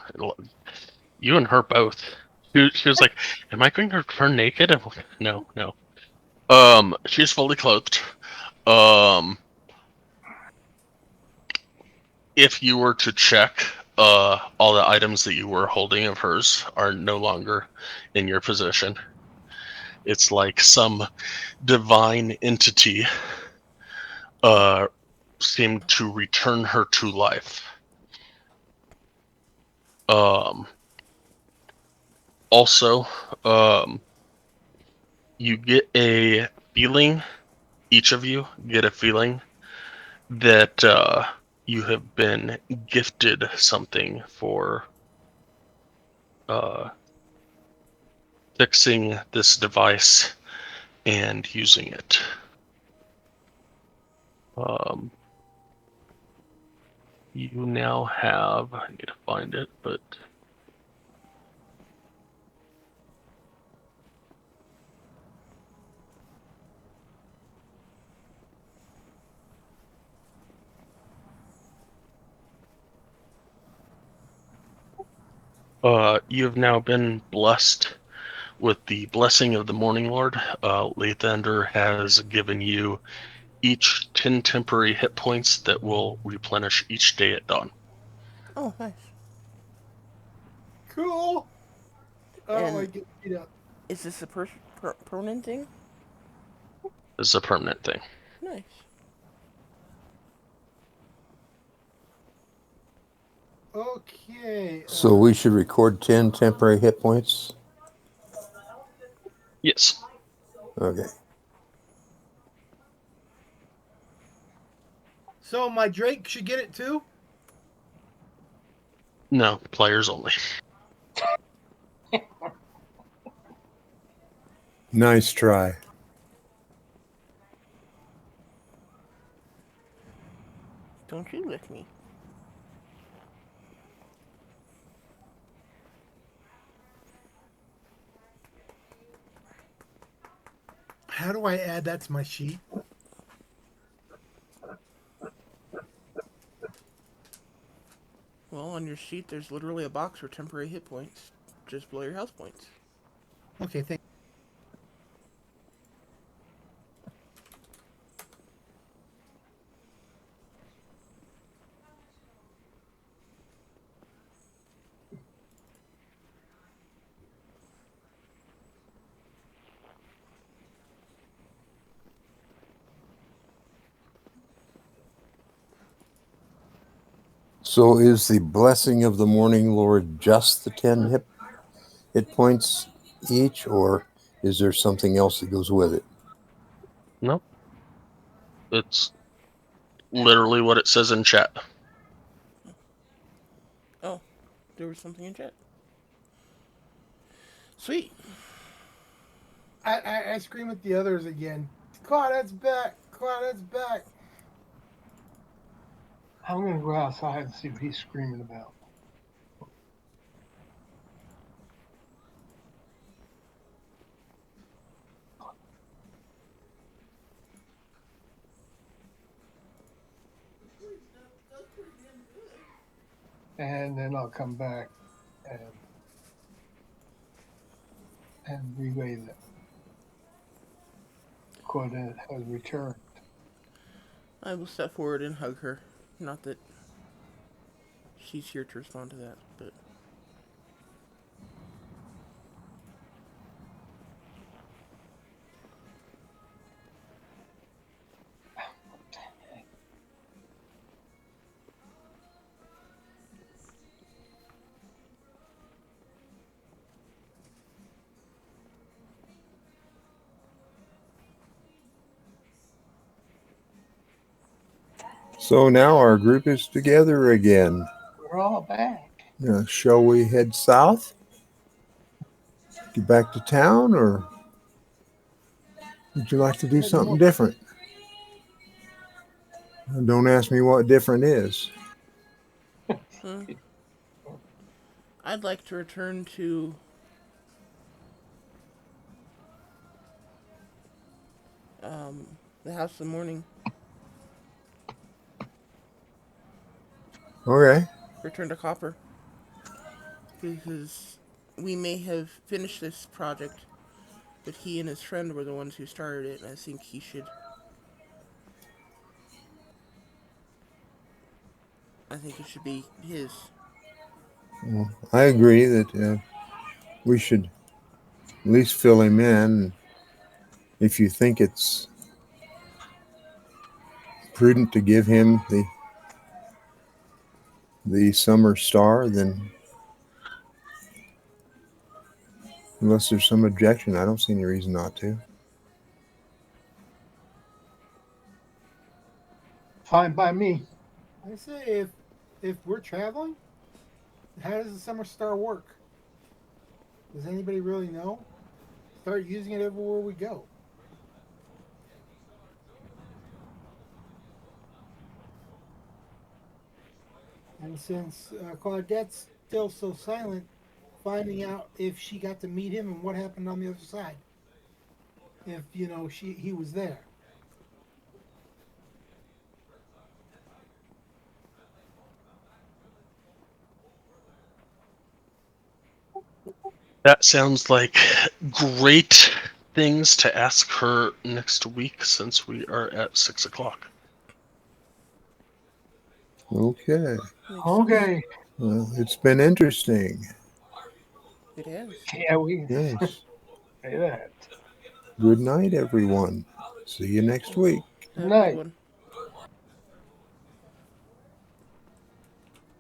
You and her both. She was like, "Am I going to turn naked?" I'm like, no. She's fully clothed. If you were to check, all the items that you were holding of hers are no longer in your possession. It's like some divine entity seemed to return her to life. Also, you get a feeling, each of you get a feeling that you have been gifted something for fixing this device and using it. You now have, I need to find it, but you have now been blessed with the blessing of the Morning Lord. Lathander has given you each 10 temporary hit points that will replenish each day at dawn. Oh, nice. Cool! I don't And like getting beat up. is this a permanent thing? This is a permanent thing. Nice. Okay. So we should record 10 temporary hit points? Yes. Okay. So my Drake should get it too? No, players only. Nice try. Don't you lick me. How do I add that to my sheet? Well, on your sheet, there's literally a box for temporary hit points, just below your health points. Okay, thank So is the blessing of the morning Lord just the 10 hit points each, or is there something else that goes with it? No, it's literally what it says in chat. Oh, there was something in chat. Sweet. I scream at the others again. Claudette's back. Claudette's back. I'm gonna go outside and see what he's screaming about. And then I'll come back and relay that Claudette has returned. I will step forward and hug her. Not that she's here to respond to that, but So now our group is together again. We're all back. Shall we head south? Get back to town, or would you like to do something different? Don't ask me what different is. I'd like to return to the House of the Morning. Okay. Return to Copper. Because we may have finished this project, but he and his friend were the ones who started it, and I think he should... I think it should be his. Well, I agree that we should at least fill him in. If you think it's prudent to give him the summer star, then unless there's some objection, I don't see any reason not to. Fine by me. I say if we're traveling, how does the summer star work? Does anybody really know? Start using it everywhere we go. And since Claudette's still so silent, finding out if she got to meet him and what happened on the other side. If he was there. That sounds like great things to ask her next week, since we are at 6 o'clock. Okay. Okay. Well, it's been interesting. It has. Yeah, we Yes. say that. Good night, everyone. See you next week. Have a Night. good one.